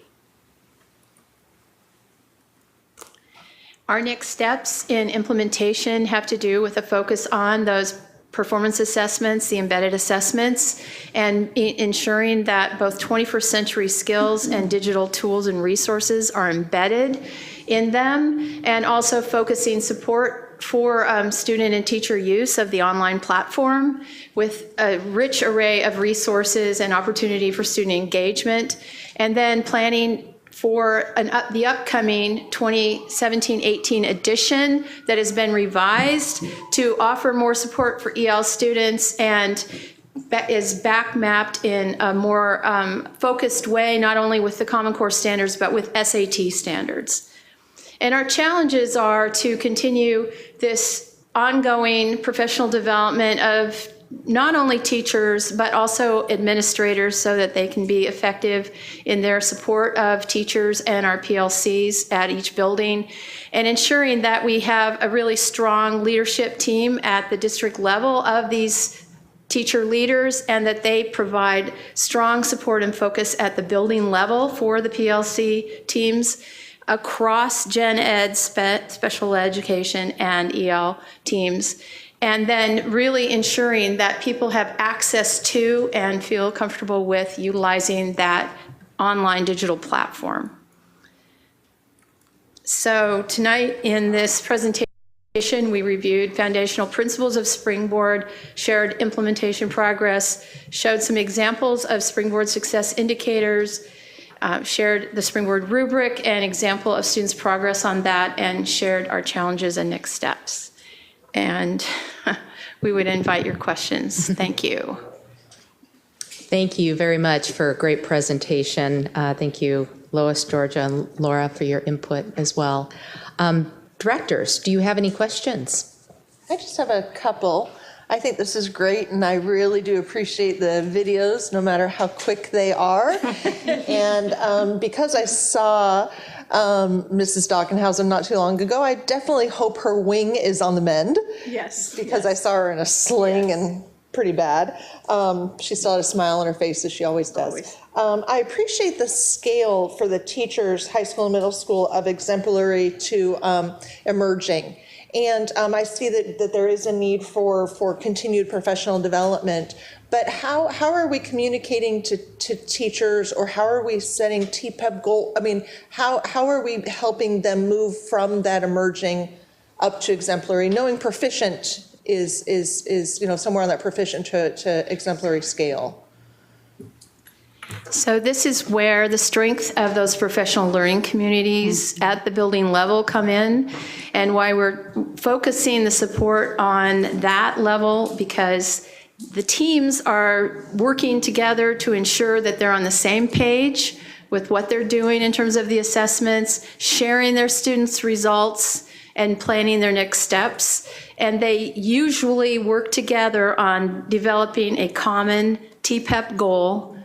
Our next steps in implementation have to do with a focus on those performance assessments, the embedded assessments, and ensuring that both 21st century skills and digital tools and resources are embedded in them, and also focusing support for student and teacher use of the online platform with a rich array of resources and opportunity for student engagement, and then planning for the upcoming 2017-18 edition that has been revised to offer more support for EL students and is back mapped in a more focused way, not only with the Common Core standards, but with SAT standards. And our challenges are to continue this ongoing professional development of not only teachers, but also administrators so that they can be effective in their support of teachers and our PLCs at each building, and ensuring that we have a really strong leadership team at the district level of these teacher leaders, and that they provide strong support and focus at the building level for the PLC teams across gen ed, special education, and EL teams. And then really ensuring that people have access to and feel comfortable with utilizing that online digital platform. So tonight in this presentation, we reviewed foundational principles of Springboard, shared implementation progress, showed some examples of Springboard success indicators, shared the Springboard rubric, an example of students' progress on that, and shared our challenges and next steps. And we would invite your questions. Thank you. Thank you very much for a great presentation. Thank you, Lois, Georgia, and Laura, for your input as well. Directors, do you have any questions? I just have a couple. I think this is great, and I really do appreciate the videos, no matter how quick they are. And because I saw Mrs. Dockenhausen not too long ago, I definitely hope her wing is on the mend. Yes. Because I saw her in a sling and pretty bad. She still had a smile on her face, as she always does. I appreciate the scale for the teachers, high school and middle school, of exemplary to emerging. And I see that there is a need for continued professional development. But how are we communicating to teachers, or how are we setting TPEP goal? I mean, how are we helping them move from that emerging up to exemplary, knowing proficient is somewhere on that proficient to exemplary scale? So this is where the strength of those professional learning communities at the building level come in, and why we're focusing the support on that level, because the teams are working together to ensure that they're on the same page with what they're doing in terms of the assessments, sharing their students' results, and planning their next steps. And they usually work together on developing a common TPEP goal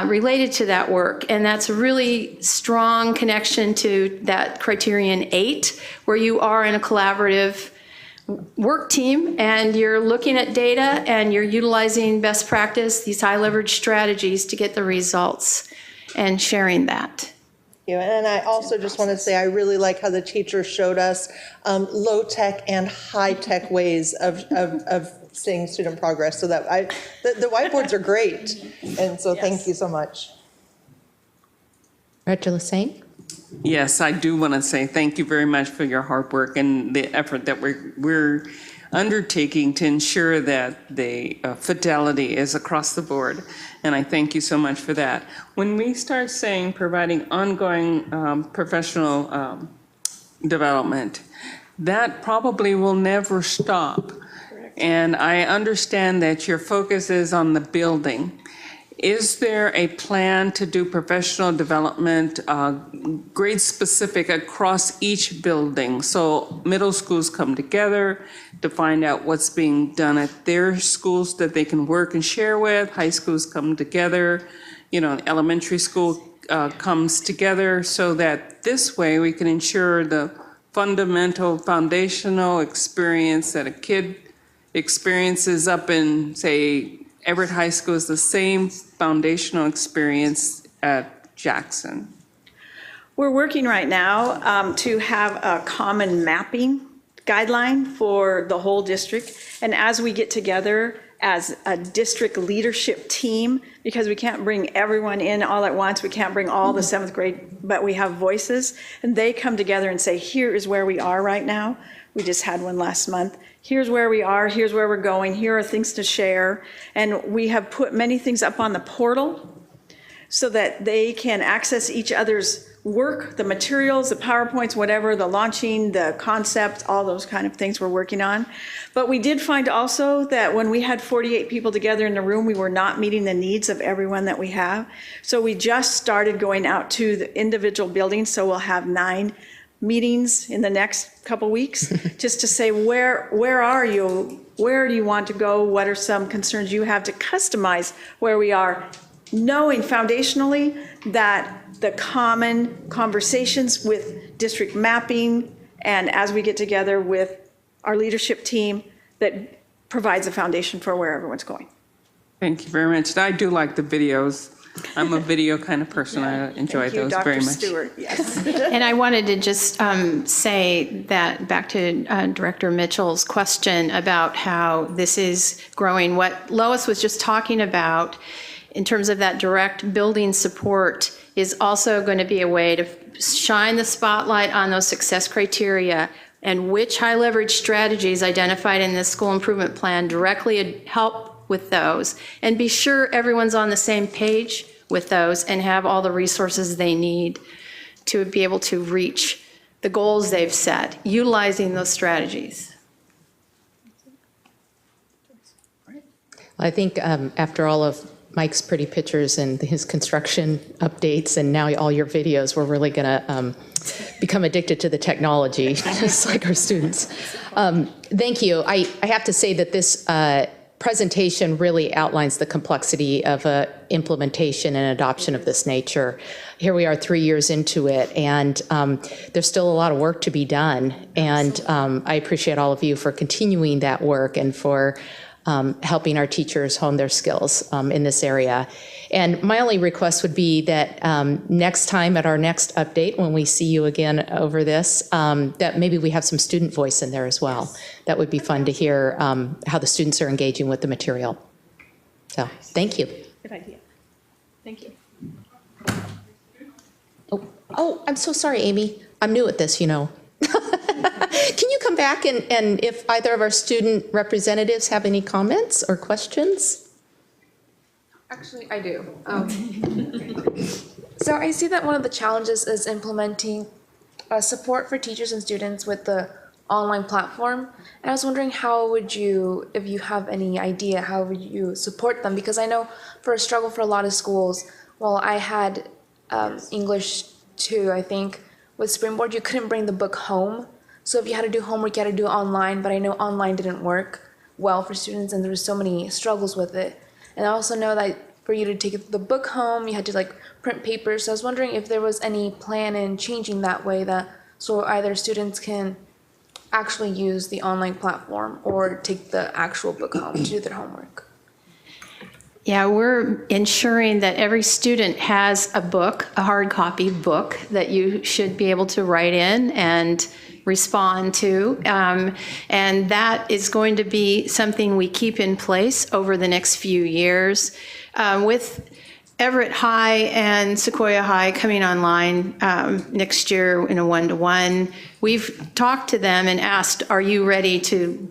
related to that work. And that's a really strong connection to that criterion 8, where you are in a collaborative work team, and you're looking at data and you're utilizing best practice, these high leverage strategies to get the results and sharing that. And I also just want to say I really like how the teachers showed us low-tech and high-tech ways of seeing student progress. So that the whiteboards are great, and so thank you so much. Director Lassane? Yes, I do want to say thank you very much for your hard work and the effort that we're undertaking to ensure that the fidelity is across the board. And I thank you so much for that. When we start saying providing ongoing professional development, that probably will never stop. And I understand that your focus is on the building. Is there a plan to do professional development, grade specific across each building? So middle schools come together to find out what's being done at their schools that they can work and share with. High schools come together, elementary school comes together, so that this way we can ensure the foundational experience that a kid experiences up in, say, Everett High School is the same foundational experience at Jackson. We're working right now to have a common mapping guideline for the whole district. And as we get together as a district leadership team, because we can't bring everyone in all at once, we can't bring all the seventh grade, but we have voices, and they come together and say, here is where we are right now. We just had one last month. Here's where we are, here's where we're going, here are things to share. And we have put many things up on the portal so that they can access each other's work, the materials, the PowerPoints, whatever, the launching, the concept, all those kind of things we're working on. But we did find also that when we had 48 people together in the room, we were not meeting the needs of everyone that we have. So we just started going out to the individual buildings, so we'll have 9 meetings in the next couple weeks, just to say, where are you? Where do you want to go? What are some concerns you have to customize where we are, knowing foundationally that the common conversations with district mapping, and as we get together with our leadership team, that provides a foundation for where everyone's going. Thank you very much. I do like the videos. I'm a video kind of person. I enjoy Thank you, those Dr. very much. Stewart. Yes. And I wanted to just say that back to Director Mitchell's question about how this is growing, what Lois was just talking about in terms of that direct building support is also going to be a way to shine the spotlight on those success criteria and which high leverage strategies identified in this school improvement plan directly help with those, and be sure everyone's on the same page with those and have all the resources they need to be able to reach the goals they've set, utilizing those strategies. I think after all of Mike's pretty pictures and his construction updates and now all your videos, we're really going to become addicted to the technology, just like our students. Thank you. I have to say that this presentation really outlines the complexity of implementation and adoption of this nature. Here we are 3 years into it, and there's still a lot of work to be done. And I appreciate all of you for continuing that work and for helping our teachers hone their skills in this area. And my only request would be that next time at our next update, when we see you again over this, that maybe we have some student voice in there as well. That would be fun to hear how the students are engaging with the material. So, thank you. Good idea. Thank you. Oh, I'm so sorry, Amy. I'm new at this, you know. Can you come back and if either of our student representatives have any comments or questions? Actually, I do. So I see that one of the challenges is implementing support for teachers and students with the online platform. And I was wondering how would you, if you have any idea, how would you support them? Because I know for a struggle for a lot of schools, well, I had English 2, I think, with Springboard, you couldn't bring the book home. So if you had to do homework, you had to do it online, but I know online didn't work well for students and there were so many struggles with it. And I also know that for you to take the book home, you had to like print papers. So I was wondering if there was any plan in changing that way, that so either students can actually use the online platform or take the actual book home to do their homework? Yeah, we're ensuring that every student has a book, a hard copy book that you should be able to write in and respond to. And that is going to be something we keep in place over the next few years. With Everett High and Sequoia High coming online next year in a one-to-one, we've talked to them and asked, are you ready to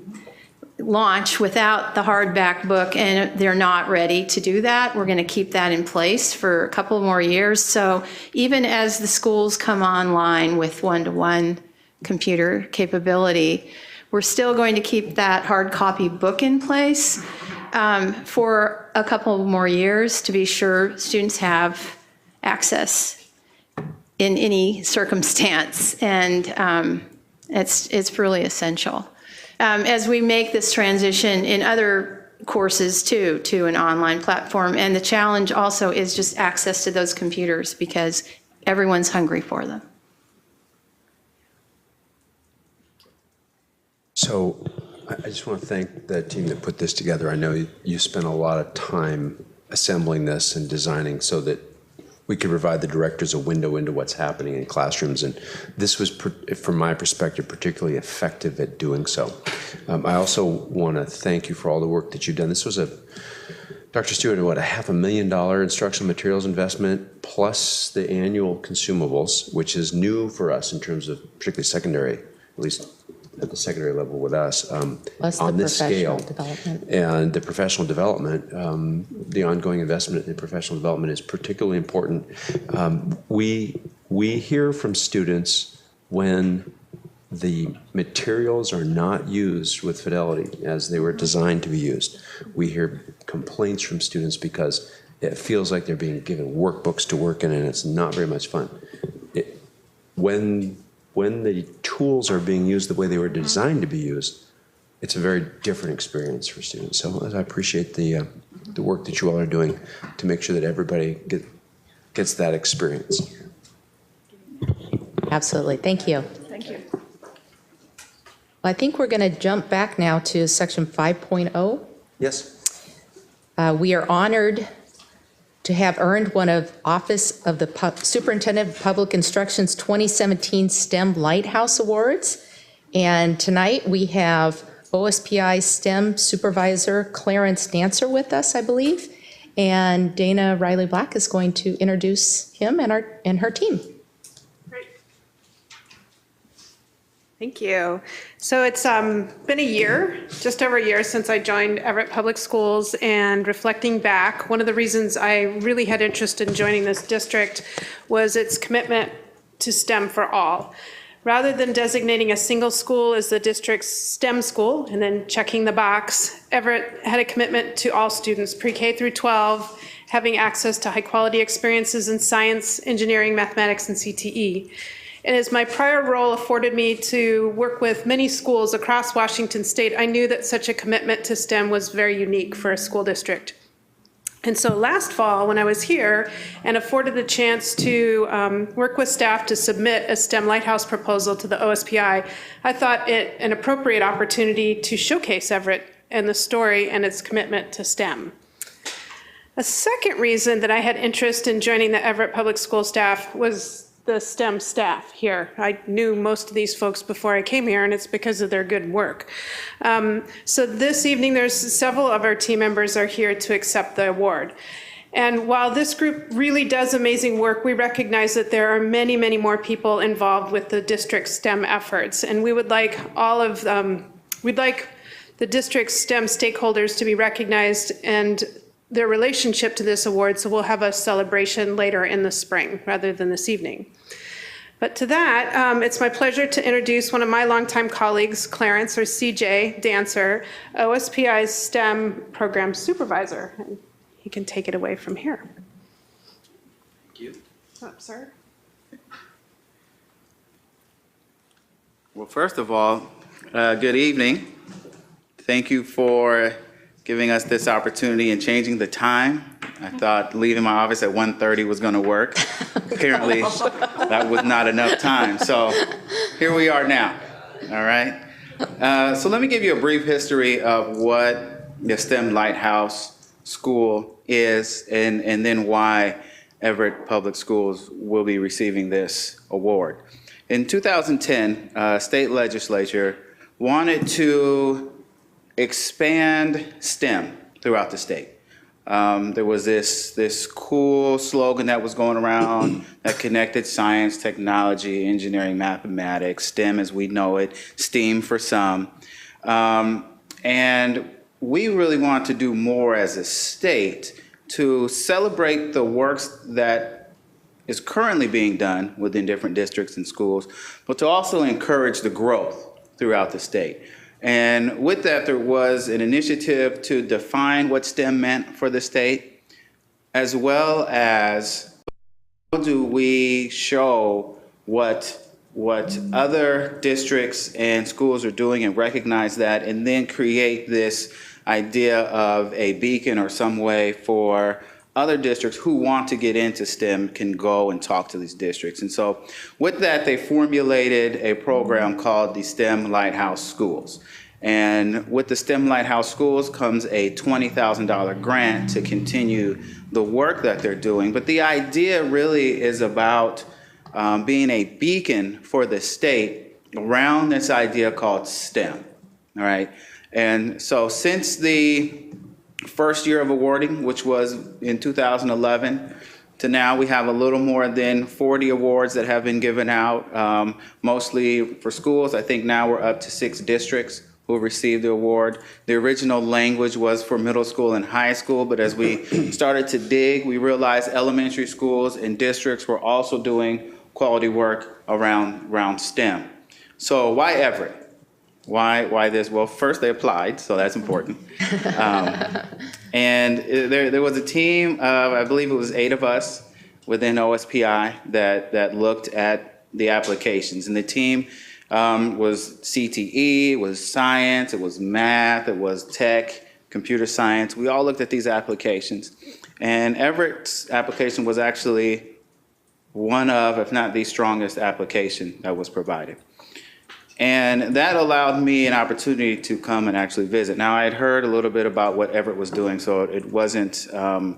launch without the hardback book? And they're not ready to do that. We're going to keep that in place for a couple more years. So even as the schools come online with one-to-one computer capability, we're still going to keep that hard copy book in place for a couple more years to be sure students have access in any circumstance. And it's really essential. As we make this transition in other courses too, to an online platform. And the challenge also is just access to those computers because everyone's hungry for them. So I just want to thank the team that put this together. I know you spent a lot of time assembling this and designing so that we could provide the directors a window into what's happening in classrooms. And this was, from my perspective, particularly effective at doing so. I also want to thank you for all the work that you've done. This was Dr. Stewart, what, a $500,000 instructional materials investment plus the annual consumables, which is new for us in terms of particularly secondary, at least at the secondary level with us, on this scale. And the professional development, the ongoing investment in professional development is particularly important. We hear from students when the materials are not used with fidelity as they were designed to be used. We hear complaints from students because it feels like they're being given workbooks to work in and it's not very much fun. When the tools are being used the way they were designed to be used, it's a very different experience for students. So I appreciate the work that you all are doing to make sure that everybody gets that experience. Absolutely. Thank you. Thank you. Well, I think we're going to jump back now to section 5.0. Yes. We are honored to have earned one of Office of the Superintendent of Public Instruction's 2017 STEM Lighthouse Awards. And tonight we have OSPI STEM Supervisor Clarence Dancer with us, I believe. And Dana Riley Black is going to introduce him and her team. Thank you. So it's been a year, just over a year since I joined Everett Public Schools, and reflecting back, one of the reasons I really had interest in joining this district was its commitment to STEM for all. Rather than designating a single school as the district's STEM school and then checking the box, Everett had a commitment to all students, pre-K through 12, having access to high-quality experiences in science, engineering, mathematics, and CTE. And as my prior role afforded me to work with many schools across Washington State, I knew that such a commitment to STEM was very unique for a school district. And so last fall, when I was here and afforded the chance to work with staff to submit a STEM Lighthouse proposal to the OSPI, I thought it an appropriate opportunity to showcase Everett and the story and its commitment to STEM. A second reason that I had interest in joining the Everett Public School staff was the STEM staff here. I knew most of these folks before I came here, and it's because of their good work. So this evening, there's several of our team members are here to accept the award. And while this group really does amazing work, we recognize that there are many, many more people involved with the district's STEM efforts. And we would like we'd like the district's STEM stakeholders to be recognized and their relationship to this award, so we'll have a celebration later in the spring rather than this evening. But to that, it's my pleasure to introduce one of my longtime colleagues, Clarence, or CJ Dancer, OSPI's STEM program supervisor. And he can take it away from here. Thank you. Oh, sir. Well, first of all, good evening. Thank you for giving us this opportunity and changing the time. I thought leaving my office at 1:30 was going to work. Apparently, that was not enough time. So here we are now. All right. So let me give you a brief history of what the STEM Lighthouse School is and then why Everett Public Schools will be receiving this award. In 2010, state legislature wanted to expand STEM throughout the state. There was this cool slogan that was going around that connected science, technology, engineering, mathematics, STEM as we know it, STEAM for some. And we really want to do more as a state to celebrate the works that is currently being done within different districts and schools, but to also encourage the growth throughout the state. And with that, there was an initiative to define what STEM meant for the state, as well as how do we show what other districts and schools are doing and recognize that, and then create this idea of a beacon or some way for other districts who want to get into STEM can go and talk to these districts. And so with that, they formulated a program called the STEM Lighthouse Schools. And with the STEM Lighthouse Schools comes a $20,000 grant to continue the work that they're doing. But the idea really is about being a beacon for the state around this idea called STEM, all right? And so since the first year of awarding, which was in 2011, to now we have a little more than 40 awards that have been given out, mostly for schools. I think now we're up to 6 districts who received the award. The original language was for middle school and high school, but as we started to dig, we realized elementary schools and districts were also doing quality work around STEM. So why Everett? Why this? Well, first they applied, so that's important. And there was a team of, I believe it was 8 of us within OSPI that looked at the applications. And the team was CTE, it was science, it was math, it was tech, computer science. We all looked at these applications. And Everett's application was actually one of, if not the strongest application that was provided. And that allowed me an opportunity to come and actually visit. Now, I had heard a little bit about what Everett was doing, so it wasn't a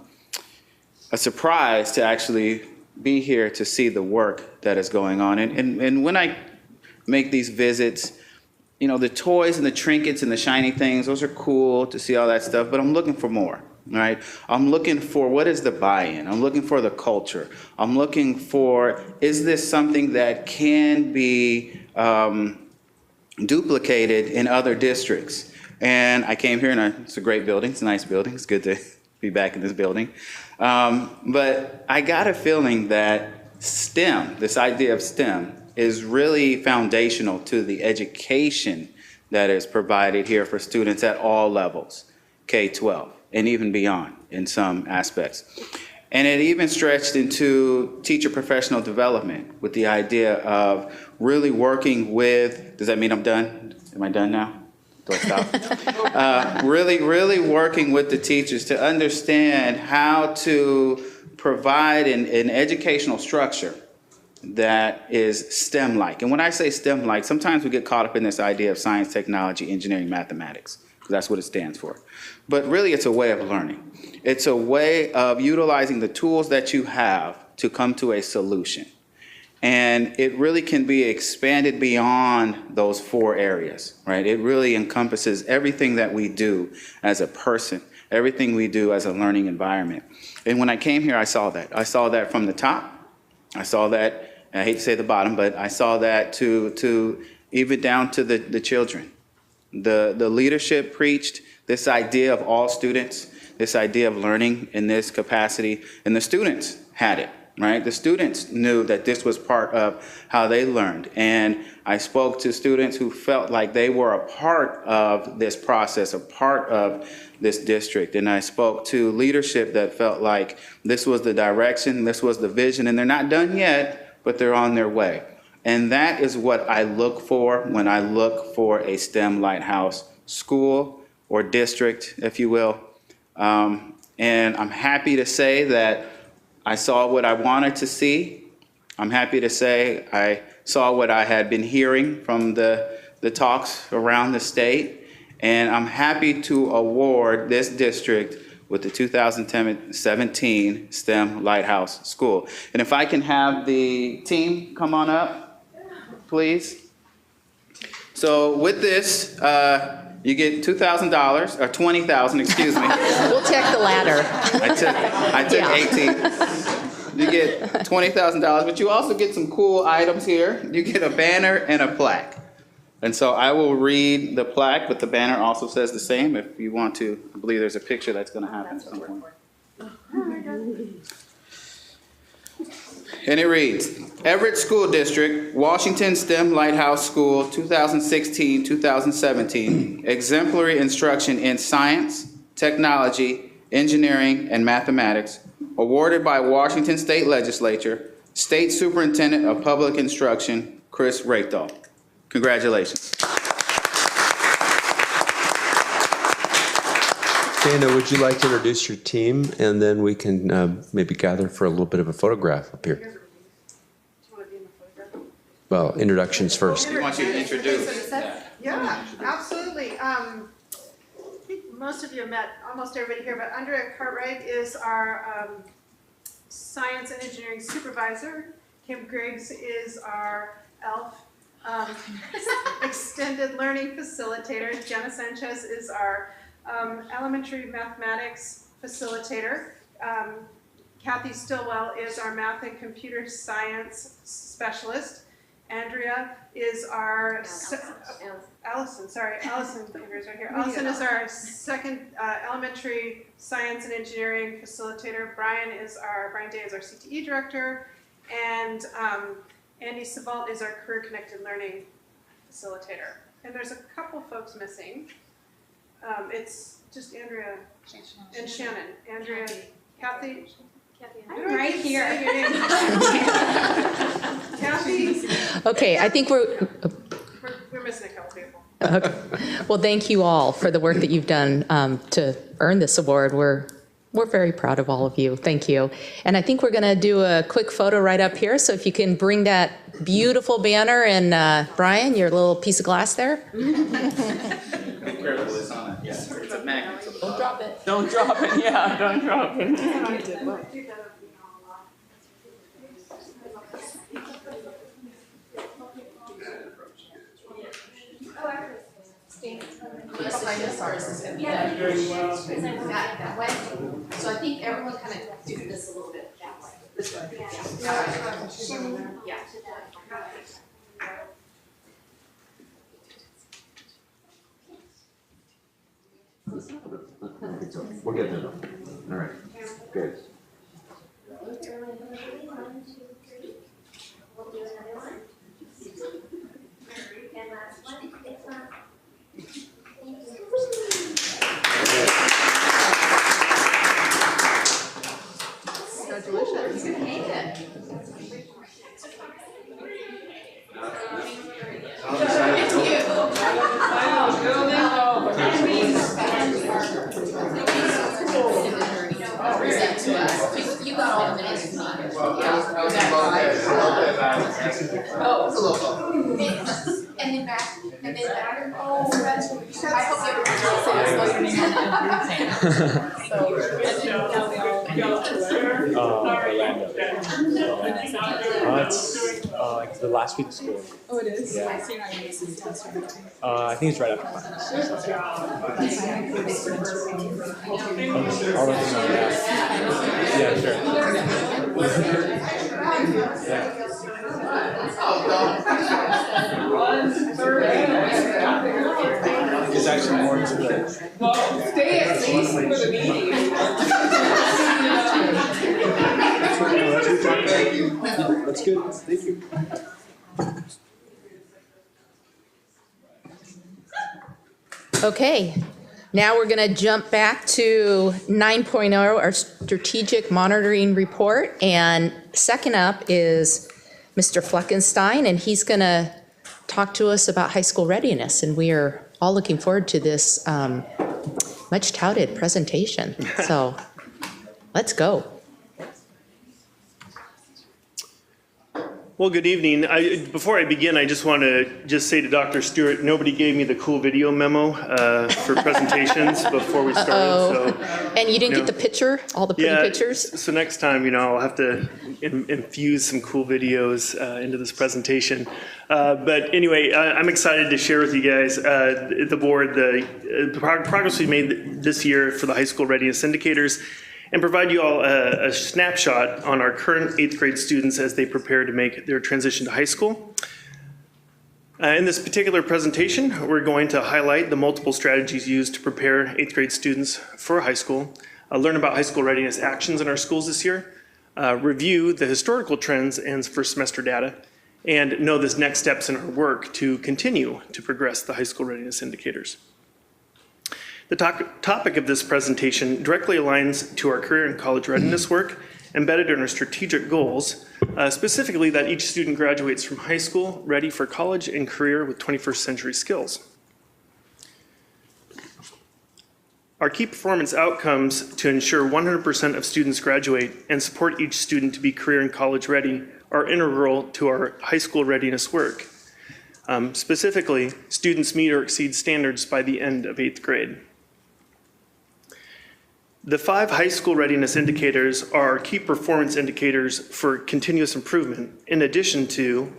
surprise to actually be here to see the work that is going on. And when I make these visits, you know, the toys and the trinkets and the shiny things, those are cool to see all that stuff, but I'm looking for more, right? I'm looking for what is the buy-in? I'm looking for the culture. I'm looking for, is this something that can be duplicated in other districts? And I came here, and it's a great building. It's a nice building. It's good to be back in this building. But I got a feeling that STEM, this idea of STEM, is really foundational to the education that is provided here for students at all levels, K-12, and even beyond in some aspects. And it even stretched into teacher professional development with the idea of really working with, does that mean I'm done? Am I done now? Do I stop? Really working with the teachers to understand how to provide an educational structure that is STEM-like. And when I say STEM-like, sometimes we get caught up in this idea of science, technology, engineering, mathematics, because that's what it stands for. But really, it's a way of learning. It's a way of utilizing the tools that you have to come to a solution. And it really can be expanded beyond those 4 areas, right? It really encompasses everything that we do as a person, everything we do as a learning environment. And when I came here, I saw that. I saw that from the top. I saw that, I hate to say the bottom, but I saw that to even down to the children. The leadership preached this idea of all students, this idea of learning in this capacity, and the students had it, right? The students knew that this was part of how they learned. And I spoke to students who felt like they were a part of this process, a part of this district. And I spoke to leadership that felt like this was the direction, this was the vision, and they're not done yet, but they're on their way. And that is what I look for when I look for a STEM Lighthouse school or district, if you will. And I'm happy to say that I saw what I wanted to see. I'm happy to say I saw what I had been hearing from the the talks around the state, and I'm happy to award this district with the 2017 STEM Lighthouse School. And if I can have the team come on up, please. So with this, you get $2,000, or $20,000, excuse me. We'll check the ladder. I took 18. You get $20,000, but you also get some cool items here. You get a banner and a plaque. And so I will read the plaque, but the banner also says the same if you want to. I believe there's a picture that's going to happen at some point. And it reads, Everett School District, Washington STEM Lighthouse School, 2016-2017, exemplary instruction in science, technology, engineering, and mathematics, awarded by Washington State Legislature, State Superintendent of Public Instruction, Chris Raythal. Congratulations. Dana, would you like to introduce your team, and then we can maybe gather for a little bit of a photograph up here? Well, introductions first. We want you to introduce. Yeah, absolutely. I think most of you have met almost everybody here, but Andrea Cartwright is our science and engineering supervisor. Kim Griggs is our ELF extended learning facilitator. Jenna Sanchez is our elementary mathematics facilitator. Kathy Stillwell is our math and computer science specialist. Andrea is our, Allison fingers right here. Allison is our second elementary science and engineering facilitator. Brian Day is our CTE director. And Andy Savalt is our career connected learning facilitator. And there's a couple folks missing. It's just Andrea and Shannon. Andrea, Kathy. I'm right here. Kathy. Okay, I think we're missing a couple people. Okay. Well, thank you all for the work that you've done to earn this award. We're very proud of all of you. Thank you. And I think we're going to do a quick photo right up here. So if you can bring that beautiful banner and Brian, your little piece of glass there. Be careful, it's on it. Yes, it's a magnet. Don't drop it. Don't drop it, yeah, don't drop it. Behind us, ours is going to be that way. So I think everyone kind of do this a little bit that way. This way. Yeah. We'll get there. All right. Good. One, two, three. We'll do another one. And last one. It's not. Thank you. You got all the minutes. And then back. And then back. Oh, that's what you. I hope you It's the last week of school. Oh, it is? Yeah. I see how you listen to test or anything. I think it's right after finals. I'll let them know, yeah, sure. It's actually more experience. Well, stay at least for the meeting. That's good. Thank you. Okay, now we're going to jump back to 9.0, our strategic monitoring report. And second up is Mr. Fleckenstein, and he's going to talk to us about high school readiness. And we are all looking forward to this much touted presentation. So let's go. Well, good evening. Before I begin, I just want to say to Dr. Stewart, nobody gave me the cool video memo for presentations before we started. So, and you didn't get the picture, all the pretty pictures? So next time, I'll have to infuse some cool videos into this presentation. But anyway, I'm excited to share with you guys, the board, the progress we made this year for the high school readiness indicators, and provide you all a snapshot on our current 8th grade students as they prepare to make their transition to high school. In this particular presentation, we're going to highlight the multiple strategies used to prepare 8th grade students for high school, learn about high school readiness actions in our schools this year, review the historical trends and first semester data, and know the next steps in our work to continue to progress the high school readiness indicators. The topic of this presentation directly aligns to our career and college readiness work embedded in our strategic goals, specifically that each student graduates from high school ready for college and career with 21st century skills. Our key performance outcomes to ensure 100% of students graduate and support each student to be career and college ready are integral to our high school readiness work. Specifically, students meet or exceed standards by the end of 8th grade. The 5 high school readiness indicators are key performance indicators for continuous improvement, in addition to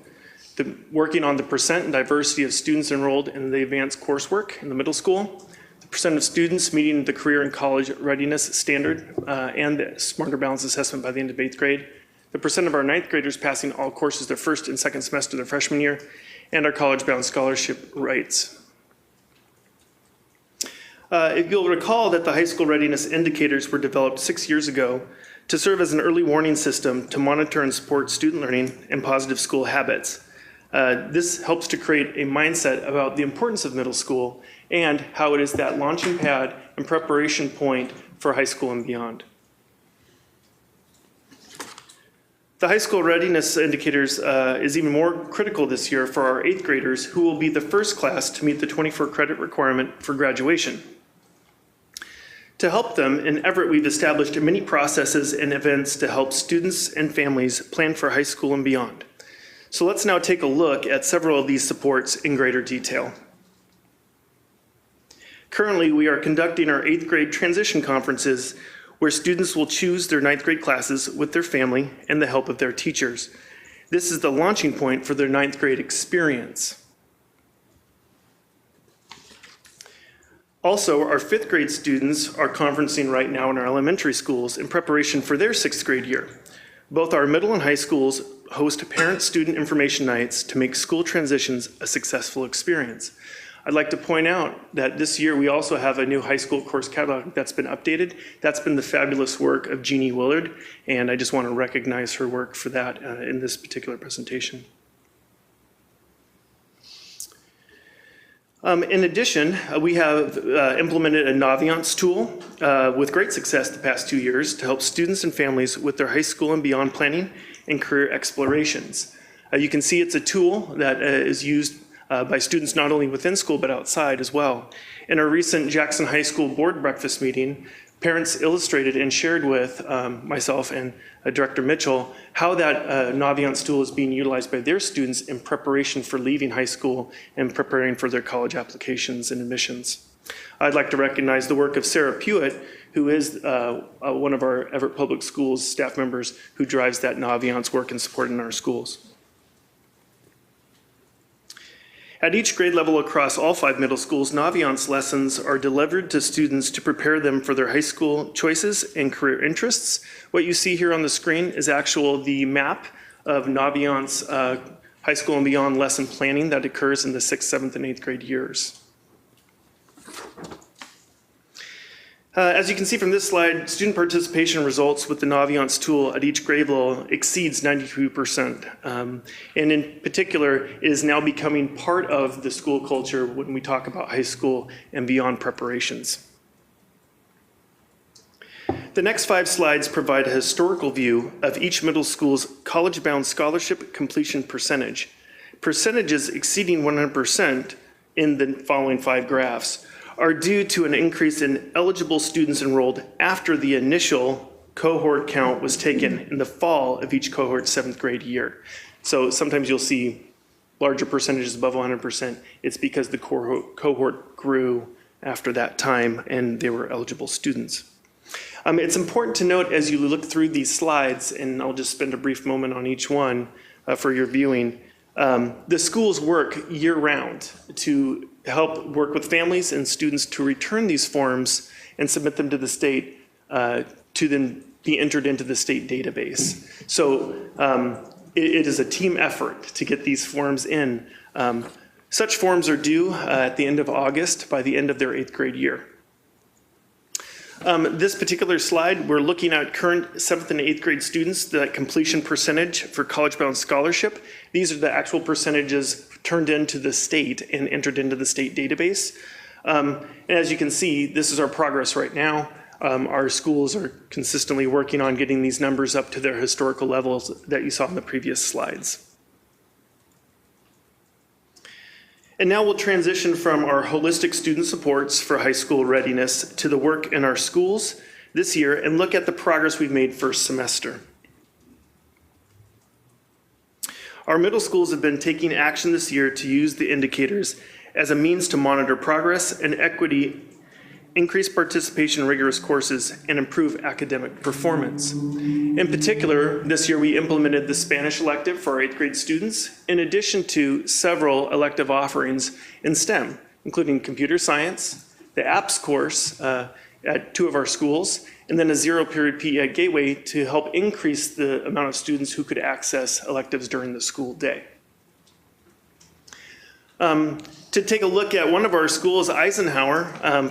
working on the percent and diversity of students enrolled in the advanced coursework in the middle school, the percent of students meeting the career and college readiness standard, and the Smarter Balance assessment by the end of 8th grade, the percent of our 9th graders passing all courses their first and second semester of their freshman year, and our college-bound scholarship rates. If you'll recall that the high school readiness indicators were developed 6 years ago to serve as an early warning system to monitor and support student learning and positive school habits. This helps to create a mindset about the importance of middle school and how it is that launching pad and preparation point for high school and beyond. The high school readiness indicators is even more critical this year for our 8th graders, who will be the first class to meet the 24 credit requirement for graduation. To help them, in Everett, we've established many processes and events to help students and families plan for high school and beyond. So let's now take a look at several of these supports in greater detail. Currently, we are conducting our 8th grade transition conferences where students will choose their 9th grade classes with their family and the help of their teachers. This is the launching point for their 9th grade experience. Also, our 5th grade students are conferencing right now in our elementary schools in preparation for their 6th grade year. Both our middle and high schools host parent-student information nights to make school transitions a successful experience. I'd like to point out that this year we also have a new high school course catalog that's been updated. That's been the fabulous work of Jeannie Willard, and I just want to recognize her work for that in this particular presentation. In addition, we have implemented a Naviance tool with great success the past 2 years to help students and families with their high school and beyond planning and career explorations. You can see it's a tool that is used by students not only within school but outside as well. In our recent Jackson High School board breakfast meeting, parents illustrated and shared with myself and Director Mitchell how that Naviance tool is being utilized by their students in preparation for leaving high school and preparing for their college applications and admissions. I'd like to recognize the work of Sarah Pewitt, who is one of our Everett Public Schools staff members who drives that Naviance work and support in our schools. At each grade level across all 5 middle schools, Naviance lessons are delivered to students to prepare them for their high school choices and career interests. What you see here on the screen is the map of Naviance high school and beyond lesson planning that occurs in the 6th, 7th, and 8th grade years. As you can see from this slide, student participation results with the Naviance tool at each grade level exceeds 92%. And in particular, it is now becoming part of the school culture when we talk about high school and beyond preparations. The next 5 slides provide a historical view of each middle school's college-bound scholarship completion percentage. Percentages exceeding 100% in the following 5 graphs are due to an increase in eligible students enrolled after the initial cohort count was taken in the fall of each cohort's 7th grade year. So sometimes you'll see larger percentages above 100%. It's because the cohort grew after that time and they were eligible students. It's important to note as you look through these slides, and I'll just spend a brief moment on each one for your viewing, the schools work year-round to help work with families and students to return these forms and submit them to the state to then be entered into the state database. So it is a team effort to get these forms in. Such forms are due at the end of August by the end of their 8th grade year. This particular slide, we're looking at current 7th and 8th grade students, the completion percentage for College Bound Scholarship. These are the actual percentages turned into the state and entered into the state database. And as you can see, this is our progress right now. Our schools are consistently working on getting these numbers up to their historical levels that you saw in the previous slides. And now we'll transition from our holistic student supports for high school readiness to the work in our schools this year and look at the progress we've made first semester. Our middle schools have been taking action this year to use the indicators as a means to monitor progress and equity, increase participation in rigorous courses, and improve academic performance. In particular, this year we implemented the Spanish elective for our 8th grade students, in addition to several elective offerings in STEM, including computer science, the apps course at 2 of our schools, and then a zero-period PE gateway to help increase the amount of students who could access electives during the school day. To take a look at one of our schools, Eisenhower,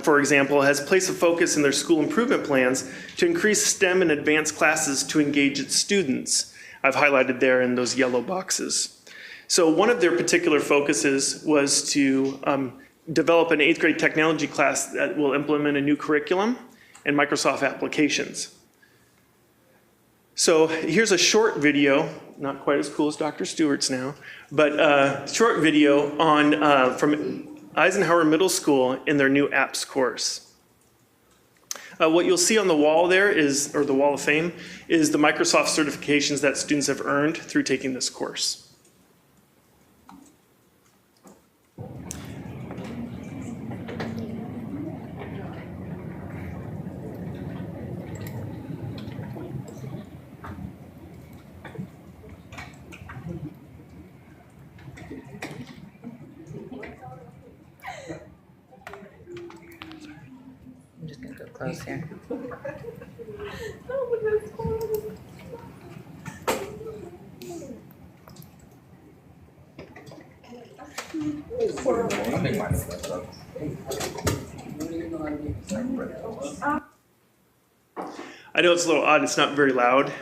for example, has placed a focus in their school improvement plans to increase STEM and advanced classes to engage its students. I've highlighted there in those yellow boxes. So one of their particular focuses was to develop an 8th grade technology class that will implement a new curriculum and Microsoft applications. So here's a short video, not quite as cool as Dr. Stewart's now, but a short video on, from Eisenhower Middle School in their new apps course. What you'll see on the wall there is, or the wall of fame, is the Microsoft certifications that students have earned through taking this course. I'm just gonna go close here. I know it's a little odd, it's not very loud.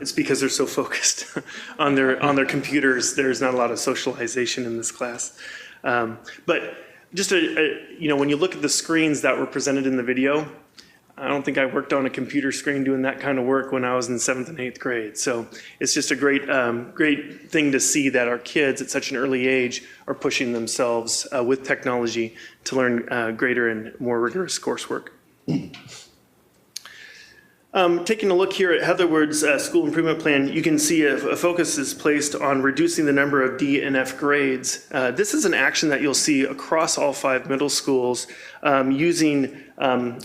It's because they're so focused on their computers. There's not a lot of socialization in this class. But just when you look at the screens that were presented in the video, I don't think I worked on a computer screen doing that kind of work when I was in 7th and 8th grade. So it's just a great thing to see that our kids at such an early age are pushing themselves with technology to learn greater and more rigorous coursework. Taking a look here at Heatherwood's school improvement plan, you can see a focus is placed on reducing the number of D and F grades. This is an action that you'll see across all 5 middle schools using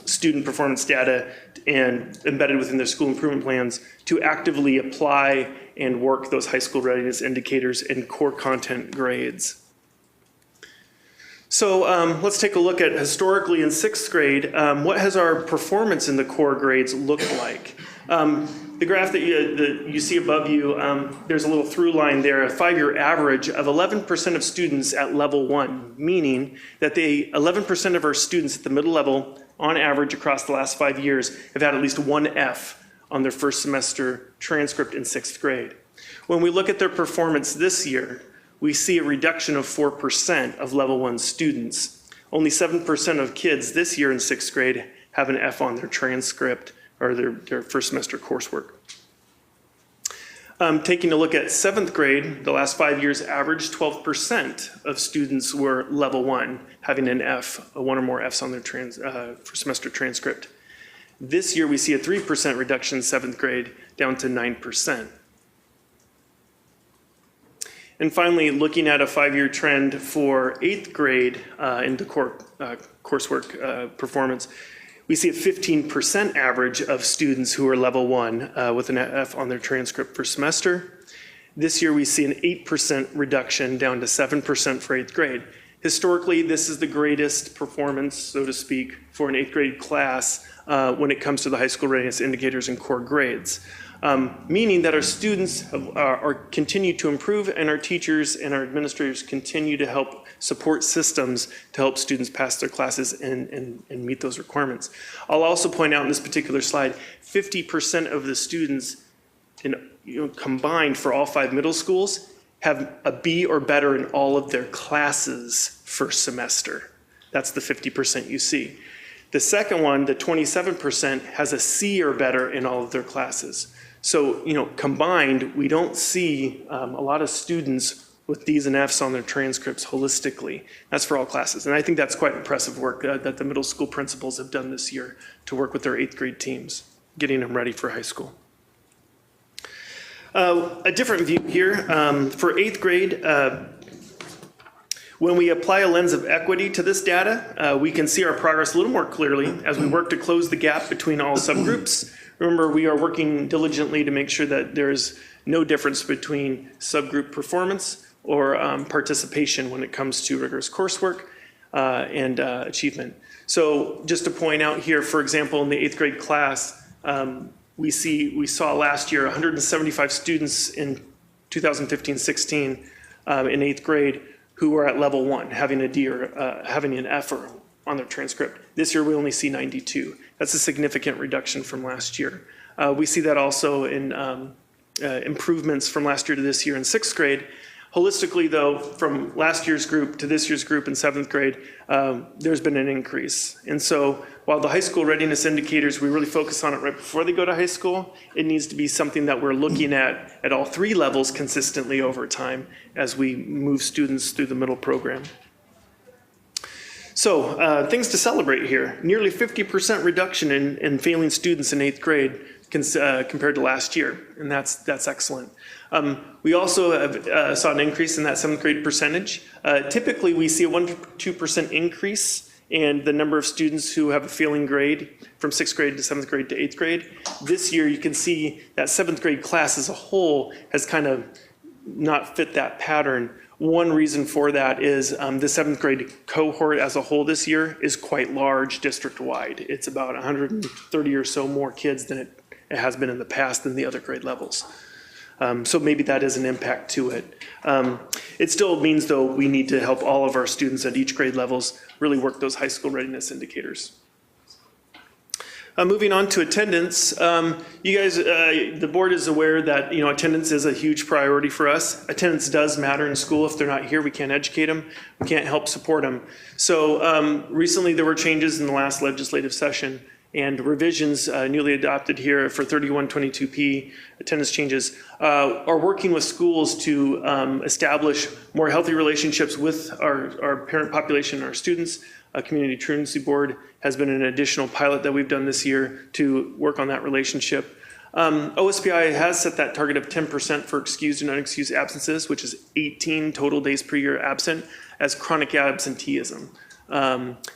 student performance data and embedded within their school improvement plans to actively apply and work those high school readiness indicators in core content grades. So let's take a look at historically in 6th grade, what has our performance in the core grades looked like? The graph that you see above you, there's a little through line there, a 5-year average of 11% of students at level 1, meaning that 11% of our students at the middle level, on average across the last 5 years, have had at least 1 F on their first semester transcript in 6th grade. When we look at their performance this year, we see a reduction of 4% of level 1 students. Only 7% of kids this year in 6th grade have an F on their transcript or their first semester coursework. Taking a look at 7th grade, the last 5 years average 12% of students were level 1, having an F, 1 or more Fs on their first semester transcript. This year we see a 3% reduction in 7th grade down to 9%. And finally, looking at a 5-year trend for 8th grade in the coursework performance, we see a 15% average of students who are level 1 with an F on their transcript per semester. This year, we see an 8% reduction down to 7% for 8th grade. Historically, this is the greatest performance, so to speak, for an 8th grade class when it comes to the high school readiness indicators and core grades. Meaning that our students continue to improve, and our teachers and our administrators continue to help support systems to help students pass their classes and meet those requirements. I'll also point out in this particular slide, 50% of the students combined for all 5 middle schools have a B or better in all of their classes first semester. That's the 50% you see. The second one, the 27%, has a C or better in all of their classes. So, combined, we don't see a lot of students with D's and F's on their transcripts holistically. That's for all classes. And I think that's quite impressive work that the middle school principals have done this year to work with their 8th grade teams, getting them ready for high school. A different view here. For 8th grade, when we apply a lens of equity to this data, we can see our progress a little more clearly as we work to close the gap between all subgroups. Remember, we are working diligently to make sure that there's no difference between subgroup performance or participation when it comes to rigorous coursework and achievement. So just to point out here, for example, in the 8th grade class, we saw last year 175 students in 2015-16 in 8th grade who were at level 1, having a D or having an F on their transcript. This year we only see 92. That's a significant reduction from last year. We see that also in improvements from last year to this year in 6th grade. Holistically, though, from last year's group to this year's group in 7th grade, there's been an increase. And so while the high school readiness indicators, we really focus on it right before they go to high school, it needs to be something that we're looking at all 3 levels consistently over time as we move students through the middle program. So things to celebrate here. Nearly 50% reduction in failing students in 8th grade compared to last year, and that's excellent. We also saw an increase in that 7th grade percentage. Typically, we see a 1-2% increase in the number of students who have a failing grade from 6th grade to 7th grade to 8th grade. This year, you can see that 7th grade class as a whole has kind of not fit that pattern. One reason for that is the 7th grade cohort as a whole this year is quite large district-wide. It's about 130 or so more kids than it has been in the past in the other grade levels. So maybe that is an impact to it. It still means, though, we need to help all of our students at each grade levels really work those high school readiness indicators. Moving on to attendance, you guys, the board is aware that attendance is a huge priority for us. Attendance does matter in school. If they're not here, we can't educate them. We can't help support them. So recently there were changes in the last legislative session and revisions newly adopted here for 3122P attendance changes are working with schools to establish more healthy relationships with our parent population and our students. A community truancy board has been an additional pilot that we've done this year to work on that relationship. OSPI has set that target of 10% for excused and unexcused absences, which is 18 total days per year absent, as chronic absenteeism.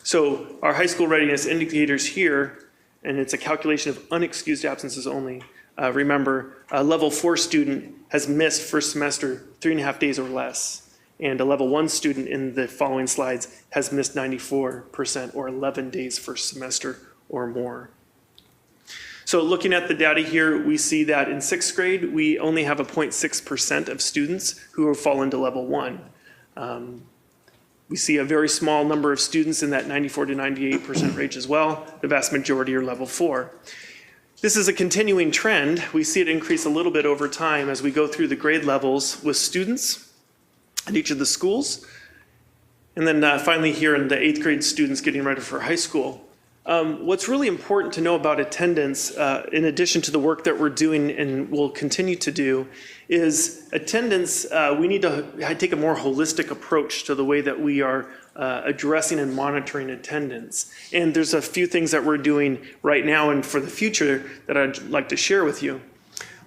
So our high school readiness indicators here, and it's a calculation of unexcused absences only. Remember, a level 4 student has missed first semester 3.5 days or less. And a level 1 student in the following slides has missed 94% or 11 days first semester or more. So looking at the data here, we see that in 6th grade, we only have a 0.6% of students who fall into level 1. We see a very small number of students in that 94 to 98% range as well. The vast majority are level 4. This is a continuing trend. We see it increase a little bit over time as we go through the grade levels with students at each of the schools. And then finally here in the 8th grade students getting ready for high school. What's really important to know about attendance, in addition to the work that we're doing and will continue to do, is attendance, we need to take a more holistic approach to the way that we are addressing and monitoring attendance. And there's a few things that we're doing right now and for the future that I'd like to share with you.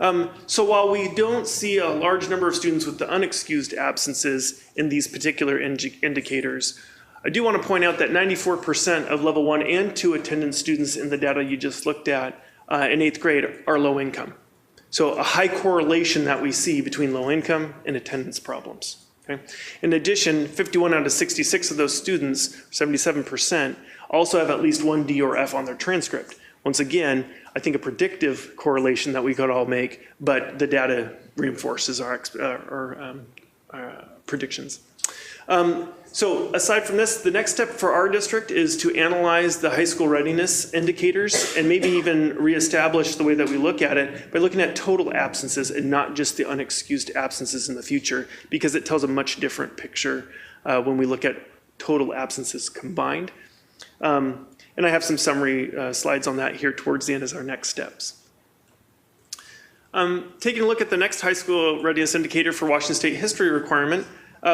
So while we don't see a large number of students with the unexcused absences in these particular indicators, I do want to point out that 94% of level 1 and 2 attendance students in the data you just looked at in 8th grade are low income. So a high correlation that we see between low income and attendance problems. Okay? In addition, 51 out of 66 of those students, 77%, also have at least one D or F on their transcript. Once again, I think a predictive correlation that we could all make, but the data reinforces our predictions. So aside from this, the next step for our district is to analyze the high school readiness indicators and maybe even reestablish the way that we look at it by looking at total absences and not just the unexcused absences in the future, because it tells a much different picture when we look at total absences combined. And I have some summary slides on that here towards the end as our next steps. Taking a look at the next high school readiness indicator for Washington State history requirement,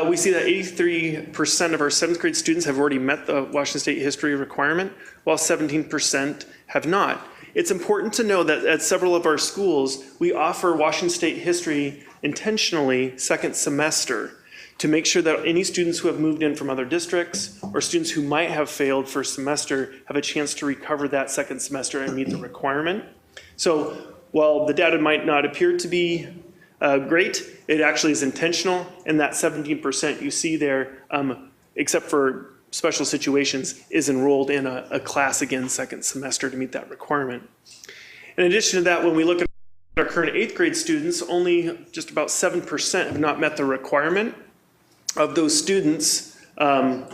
we see that 83% of our 7th grade students have already met the Washington State history requirement, while 17% have not. It's important to know that at several of our schools, we offer Washington State history intentionally second semester to make sure that any students who have moved in from other districts or students who might have failed first semester have a chance to recover that second semester and meet the requirement. So while the data might not appear to be great, it actually is intentional, and that 17% you see there, except for special situations, is enrolled in a class again second semester to meet that requirement. In addition to that, when we look at our current 8th grade students, only just about 7% have not met the requirement. Of those students, let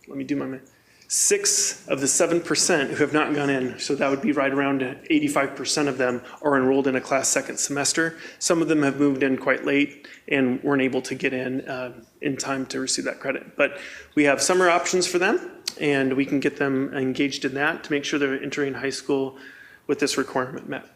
me do my math. 6 of the 7% who have not gone in, so that would be right around 85% of them are enrolled in a class second semester. Some of them have moved in quite late and weren't able to get in time to receive that credit. But we have summer options for them, and we can get them engaged in that to make sure they're entering high school with this requirement met.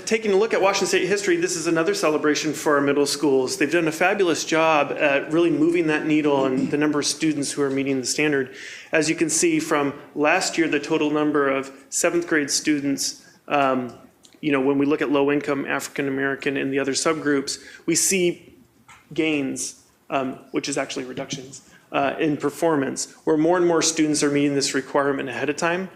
Taking a look at Washington State history, this is another celebration for our middle schools. They've done a fabulous job at really moving that needle and the number of students who are meeting the standard. As you can see from last year, the total number of 7th grade students, when we look at low income, African American, and the other subgroups, we see gains, which is actually reductions, in performance, where more and more students are meeting this requirement ahead of time.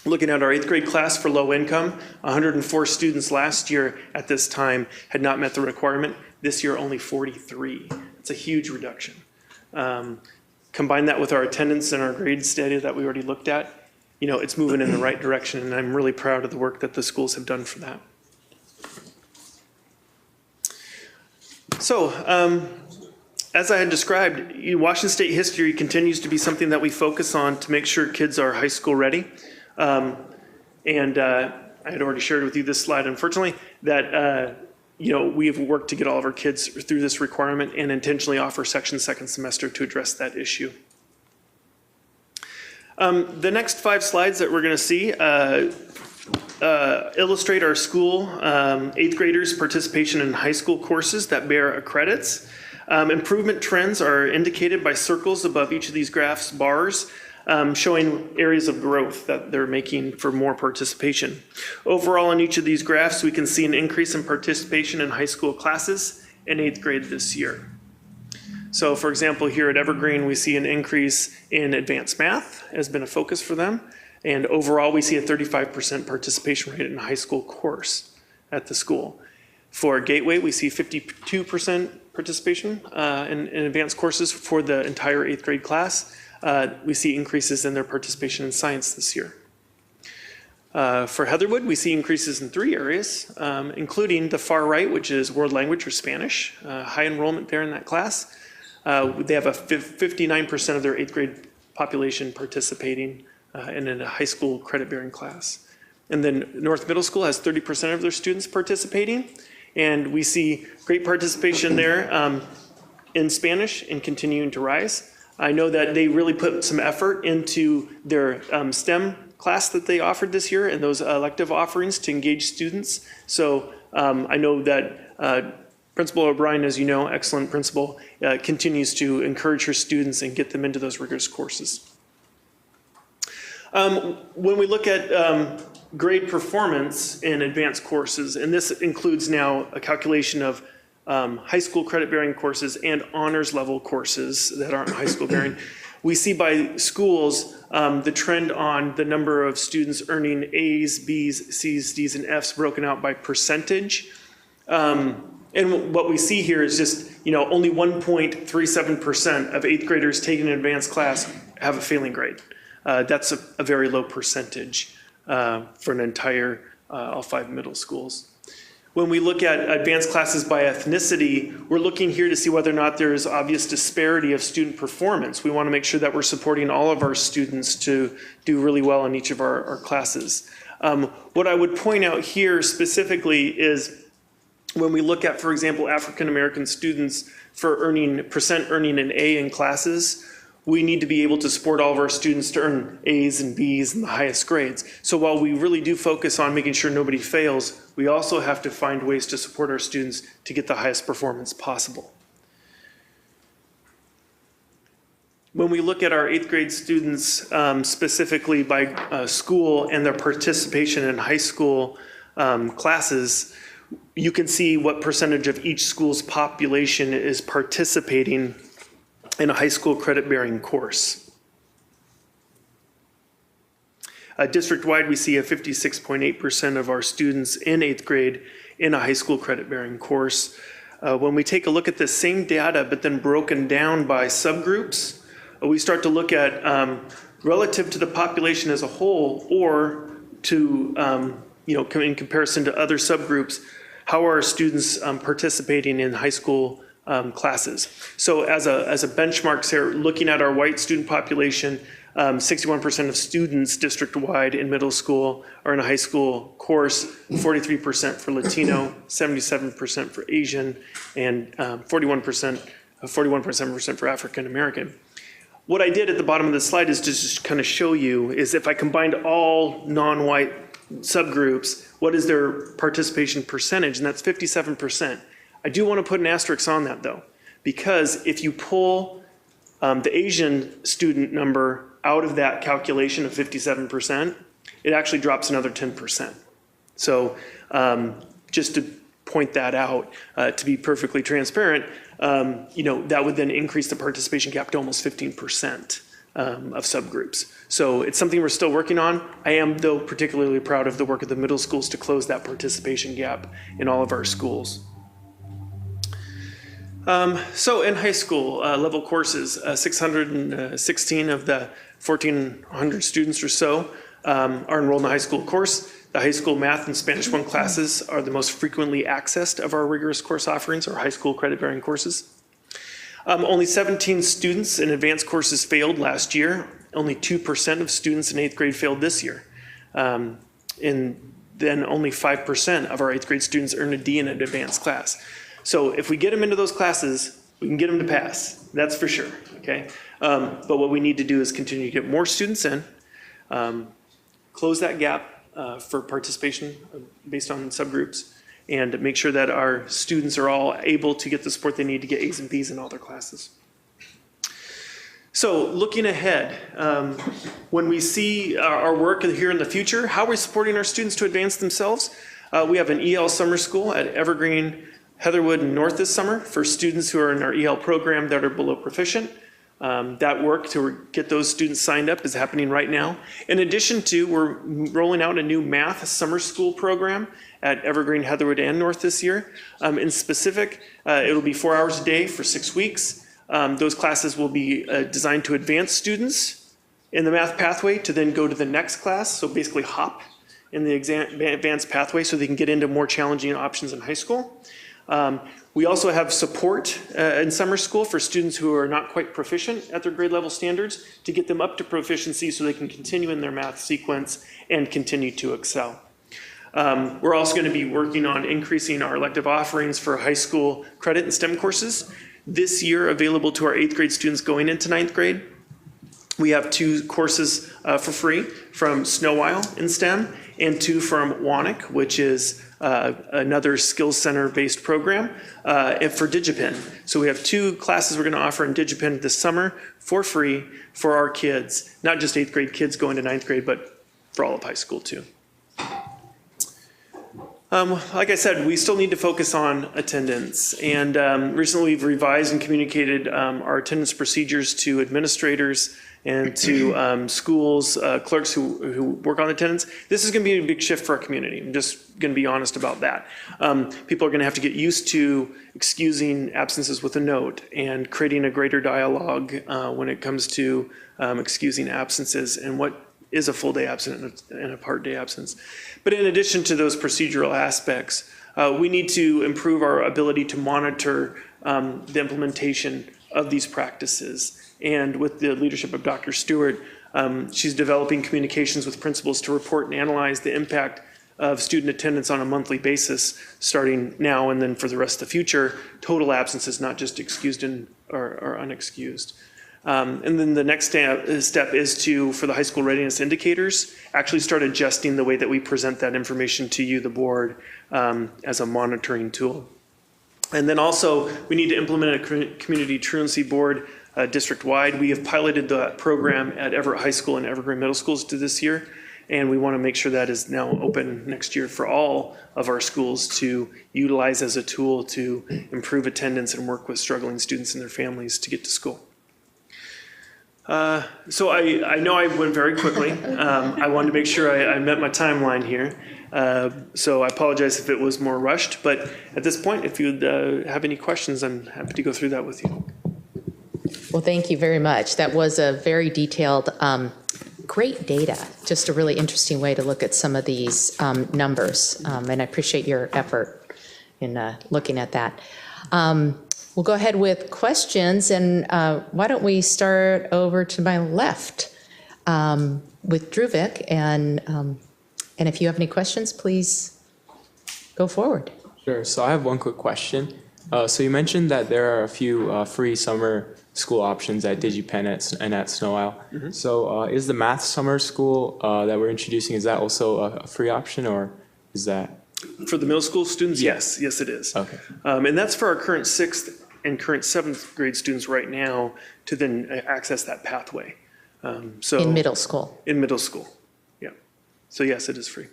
Looking at our 8th grade class for low income, 104 students last year at this time had not met the requirement. This year, only 43. It's a huge reduction. Combine that with our attendance and our grades data that we already looked at, it's moving in the right direction, and I'm really proud of the work that the schools have done for that. So, as I had described, Washington State history continues to be something that we focus on to make sure kids are high school ready. I had already shared with you this slide, unfortunately, that we have worked to get all of our kids through this requirement and intentionally offer section second semester to address that issue. The next 5 slides that we're going to see illustrate our school 8th graders' participation in high school courses that bear credits. Improvement trends are indicated by circles above each of these graphs, bars, showing areas of growth that they're making for more participation. Overall, in each of these graphs, we can see an increase in participation in high school classes in 8th grade this year. So for example, here at Evergreen, we see an increase in advanced math has been a focus for them. And overall, we see a 35% participation rate in a high school course at the school. For Gateway, we see 52% participation in advanced courses for the entire 8th grade class. We see increases in their participation in science this year. For Heatherwood, we see increases in 3 areas, including the far right, which is world language or Spanish, high enrollment there in that class. They have a 59% of their 8th grade population participating in a high school credit-bearing class. And then North Middle School has 30% of their students participating, and we see great participation there in Spanish and continuing to rise. I know that they really put some effort into their STEM class that they offered this year and those elective offerings to engage students. So I know that Principal O'Brien, as you know, excellent principal, continues to encourage her students and get them into those rigorous courses. When we look at grade performance in advanced courses, and this includes now a calculation of high school credit-bearing courses and honors level courses that aren't high school bearing. We see by schools the trend on the number of students earning A's, B's, C's, D's, and F's broken out by percentage. And what we see here is just, only 1.37% of 8th graders taking an advanced class have a failing grade. That's a very low percentage for an entire all 5 middle schools. When we look at advanced classes by ethnicity, we're looking here to see whether or not there is obvious disparity of student performance. We want to make sure that we're supporting all of our students to do really well in each of our classes. What I would point out here specifically is when we look at, for example, African American students for earning an A in classes, we need to be able to support all of our students to earn A's and B's and the highest grades. So while we really do focus on making sure nobody fails, we also have to find ways to support our students to get the highest performance possible. When we look at our 8th grade students specifically by school and their participation in high school classes, you can see what percentage of each school's population is participating in a high school credit-bearing course. District-wide, we see a 56.8% of our students in 8th grade in a high school credit-bearing course. When we take a look at the same data, but then broken down by subgroups, we start to look at relative to the population as a whole, or to, in comparison to other subgroups, how are our students participating in high school classes. So as a benchmark here, looking at our white student population, 61% of students district-wide in middle school are in a high school course, 43% for Latino, 77% for Asian, and 41% for African American. What I did at the bottom of the slide is just kind of show you is if I combined all non-white subgroups, what is their participation percentage, and that's 57%. I do want to put an asterisk on that though, because if you pull the Asian student number out of that calculation of 57%, it actually drops another 10%. So just to point that out, to be perfectly transparent, that would then increase the participation gap to almost 15% of subgroups. So it's something we're still working on. I am though particularly proud of the work of the middle schools to close that participation gap in all of our schools. So in high school level courses, 616 of the 1,400 students or so are enrolled in a high school course. The high school math and Spanish 1 classes are the most frequently accessed of our rigorous course offerings, or high school credit-bearing courses. Only 17 students in advanced courses failed last year. Only 2% of students in 8th grade failed this year. And then only 5% of our 8th grade students earned a D in an advanced class. So if we get them into those classes, we can get them to pass, that's for sure, okay? But what we need to do is continue to get more students in, close that gap for participation based on subgroups, and make sure that our students are all able to get the support they need to get A's and B's in all their classes. So looking ahead, when we see our work here in the future, how are we supporting our students to advance themselves? We have an EL summer school at Evergreen, Heatherwood, and North this summer for students who are in our EL program that are below proficient. That work to get those students signed up is happening right now. In addition to, we're rolling out a new math summer school program at Evergreen, Heatherwood, and North this year. In specific, it'll be 4 hours a day for 6 weeks. Those classes will be designed to advance students in the math pathway to then go to the next class, so basically hop in the advanced pathway so they can get into more challenging options in high school. We also have support in summer school for students who are not quite proficient at their grade level standards to get them up to proficiency so they can continue in their math sequence and continue to excel. We're also going to be working on increasing our elective offerings for high school credit and STEM courses. This year available to our 8th grade students going into 9th grade. We have 2 courses for free from Snowile in STEM and 2 from WANIC, which is another skills center based program and for DigiPen. So we have 2 classes we're going to offer in DigiPen this summer for free for our kids, not just 8th grade kids going to 9th grade, but for all of high school too. Like I said, we still need to focus on attendance. And recently we've revised and communicated our attendance procedures to administrators and to schools, clerks who work on attendance. This is going to be a big shift for our community. I'm just going to be honest about that. People are going to have to get used to excusing absences with a note and creating a greater dialogue when it comes to excusing absences and what is a full day absence and a part day absence. But in addition to those procedural aspects, we need to improve our ability to monitor the implementation of these practices. And with the leadership of Dr. Stewart, she's developing communications with principals to report and analyze the impact of student attendance on a monthly basis, starting now and then for the rest of the future, total absences, not just excused or unexcused. And then the next step is to, for the high school readiness indicators, actually start adjusting the way that we present that information to you, the board, as a monitoring tool. And then also, we need to implement a community truancy board district-wide. We have piloted the program at Everett High School and Evergreen Middle Schools to this year, and we want to make sure that is now open next year for all of our schools to utilize as a tool to improve attendance and work with struggling students and their families to get to school. So I know I went very quickly. I wanted to make sure I met my timeline here. So I apologize if it was more rushed, but at this point, if you have any questions, I'm happy to go through that with you. Well, thank you very much. That was a very detailed, great data, just a really interesting way to look at some of these numbers, and I appreciate your effort in looking at that. We'll go ahead with questions, and why don't we start over to my left with Druvik, and if you have any questions, please go forward. Sure. So I have one quick question. So you mentioned that there are a few free summer school options at DigiPen and at Snow Isle. Mm-hmm. So is the math summer school that we're introducing, is that also a free option, or is that? For the middle school students, yes. Yes, it is. Okay. And that's for our current 6th and current 7th grade students right now to then access that pathway. So in middle school? In middle school, yeah. So yes, it is free.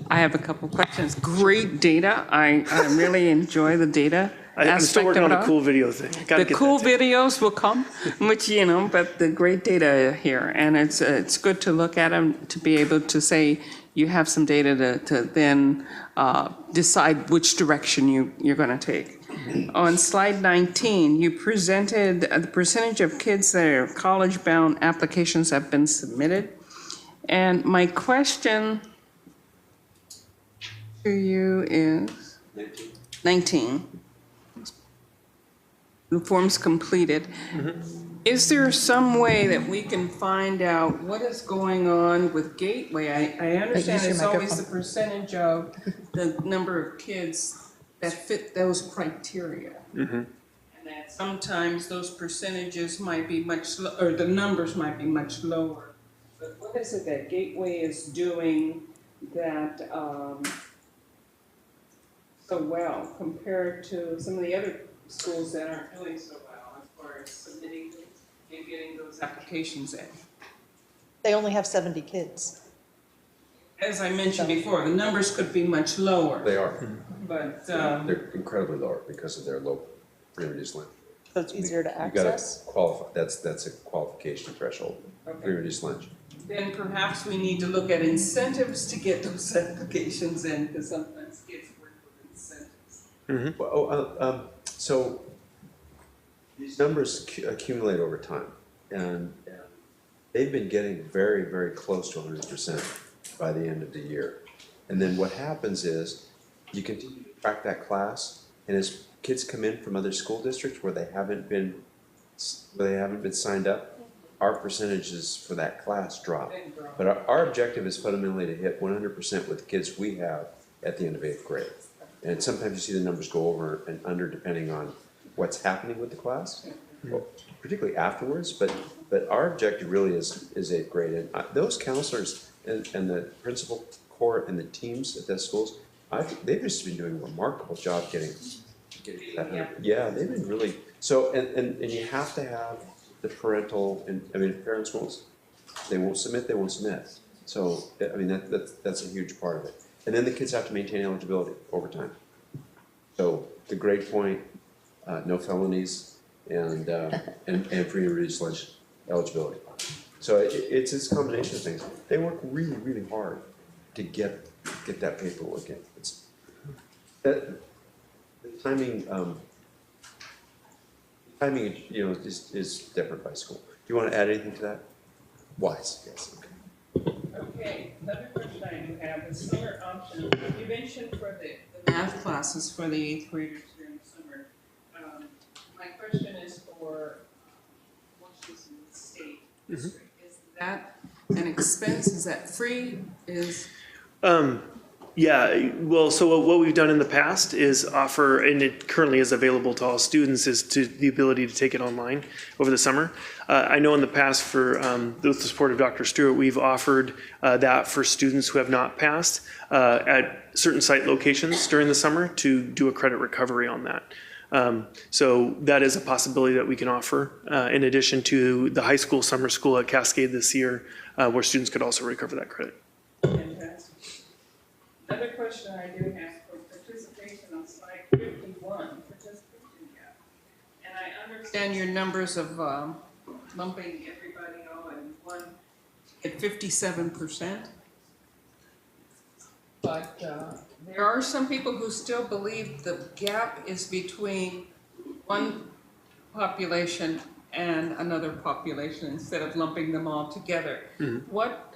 I have a couple questions. Great data. I really enjoy the data. I'm still working on a cool video thing. The cool videos will come, which, but the great data here. And it's good to look at them, to be able to say you have some data to then decide which direction you're going to take. On slide 19, you presented the percentage of kids that are college-bound applications have been submitted. And my question to you is 19. The form's completed. Mm-hmm. Is there some way that we can find out what is going on with Gateway? I understand it's always the percentage of the number of kids that fit those criteria. Mm-hmm. And that sometimes those percentages might be much, or the numbers might be much lower. But what is it that Gateway is doing that so well compared to some of the other schools that aren't doing so well as far as submitting and getting those applications in? They only have 70 kids. As I mentioned before, the numbers could be much lower. They are. But they're incredibly lower because of their low pre-reduced lunch. So it's easier to You access? gotta qualify, that's a qualification threshold, pre-reduced lunch. then perhaps we need to look at incentives to get those applications in, because sometimes kids work with incentives. Mm-hmm. Well, so these numbers accumulate over time, and they've been getting very, very close to 100% by the end of the year. And then what happens is you continue to track that class, and as kids come in from other school districts where they haven't been signed up, our percentages for that class drop. But our objective is fundamentally to hit 100% with the kids we have at the end of 8th grade. And sometimes you see the numbers go over and under depending on what's happening with the class, particularly afterwards. But our objective really is 8th grade. And those counselors and the principal core and the teams at those schools, they've just been doing a remarkable job getting that. Yeah, they've been really, so, and you have to have the parental, and I mean, if parents won't, they won't submit, they won't submit. So, I mean, that's a huge part of it. And then the kids have to maintain eligibility over time. So the grade point, no felonies, and free and reduced lunch eligibility. So it's this combination of things. They work really, really hard to get that paperwork in. The timing, you know, is different by school. Do you want to add anything to that? Wise, yes. Okay, another question I do have is summer option. You mentioned for the math classes for the 8th graders during the summer. My question is for Washington State District. Is that an expense? Is that free? Yeah, well, so what we've done in the past is offer, and it currently is available to all students, is to the ability to take it online over the summer. I know in the past for, with the support of Dr. Stewart, we've offered that for students who have not passed at certain site locations during the summer to do a credit recovery on that. So that is a possibility that we can offer in addition to the high school summer school at Cascade this year, where students could also recover that credit. Fantastic. Another question I do have for participation on slide 51, participation gap. And I understand your numbers of lumping everybody all in one at 57%. But there are some people who still believe the gap is between one population and another population instead of lumping them all together. Mm-hmm. What,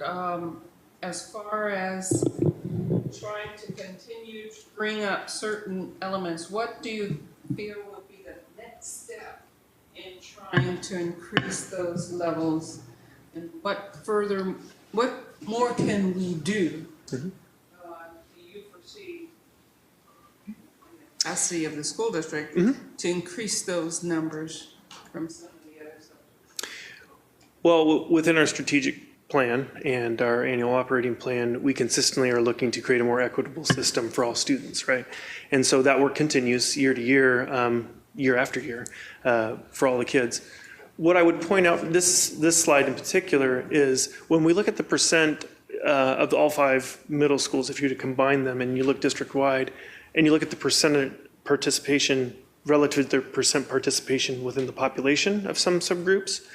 as far as trying to continue to bring up certain elements, what do you feel will be the next step in trying to increase those levels? And what more can we do? Mm-hmm. Do you foresee the capacity of the school district to increase those numbers from some of the other subjects? Well, within our strategic plan and our annual operating plan, we consistently are looking to create a more equitable system for all students, right? And so that work continues year to year, year after year, for all the kids. What I would point out, this slide in particular, is when we look at the percent of all 5 middle schools, if you were to combine them and you look district-wide, and you look at the percent participation relative to their percent participation within the population of some subgroups,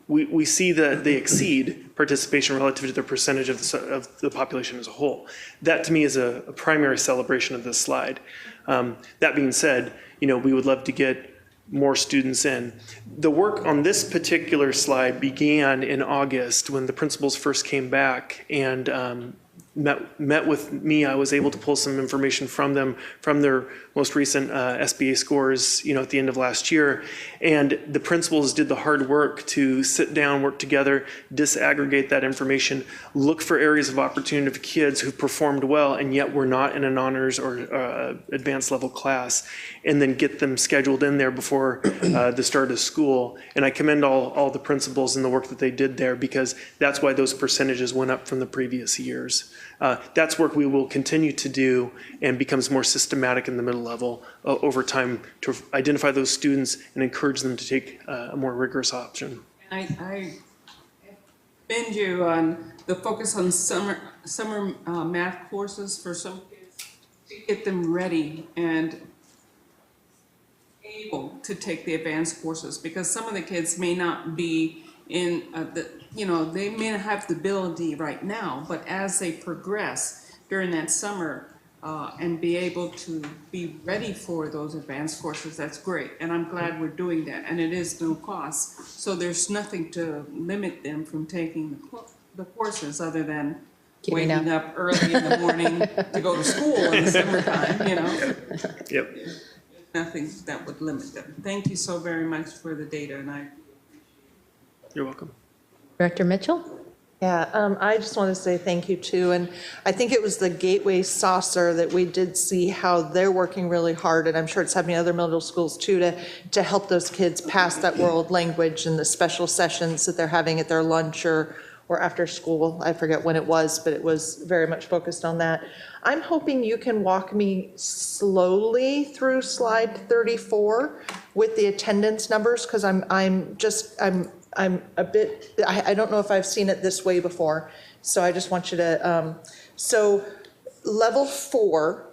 we see that they exceed participation relative to their percentage of the population as a whole. That to me is a primary celebration of this slide. That being said, you know, we would love to get more students in. The work on this particular slide began in August when the principals first came back and met with me. I was able to pull some information from them from their most recent SBA scores, you know, at the end of last year. And the principals did the hard work to sit down, work together, disaggregate that information, look for areas of opportunity of kids who performed well and yet were not in an honors or advanced level class, and then get them scheduled in there before the start of school. And I commend all the principals and the work that they did there, because that's why those percentages went up from the previous years. That's work we will continue to do and becomes more systematic in the middle level over time to identify those students and encourage them to take a more rigorous option. I commend you on the focus on summer math courses for some kids to get them ready and able to take the advanced courses, because some of the kids may not be in they may not have the ability right now, but as they progress during that summer and be able to be ready for those advanced courses, that's great. And I'm glad we're doing that. And it is no cost. So there's nothing to limit them from taking the courses other than waking up early in the morning to go to school in the summertime, you know. Yep. Nothing that would limit them. Thank you so very much for the data, and You're welcome. Director Mitchell? Yeah, I just want to say thank you too. And I think it was the Gateway Saucer that we did see how they're working really hard, and I'm sure it's happening in other middle schools too, to help those kids pass that world language and the special sessions that they're having at their lunch or after school. I forget when it was, but it was very much focused on that. I'm hoping you can walk me slowly through slide 34 with the attendance numbers, because I'm I'm a bit, I don't know if I've seen it this way before, so I just want you to, so level 4,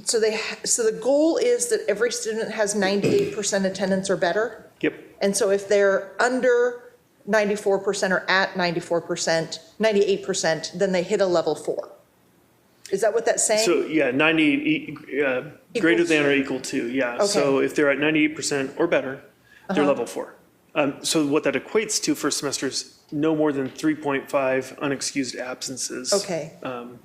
so the goal is that every student has 98% attendance or better? Yep. And so if they're under 94% or at 94%, 98%, then they hit a level 4. Is that what that's saying? So yeah, 90, greater than or equal to, yeah. Okay. So if they're at 98% or better, they're level 4. So what that equates to for semesters, no more than 3.5 unexcused absences. Okay. And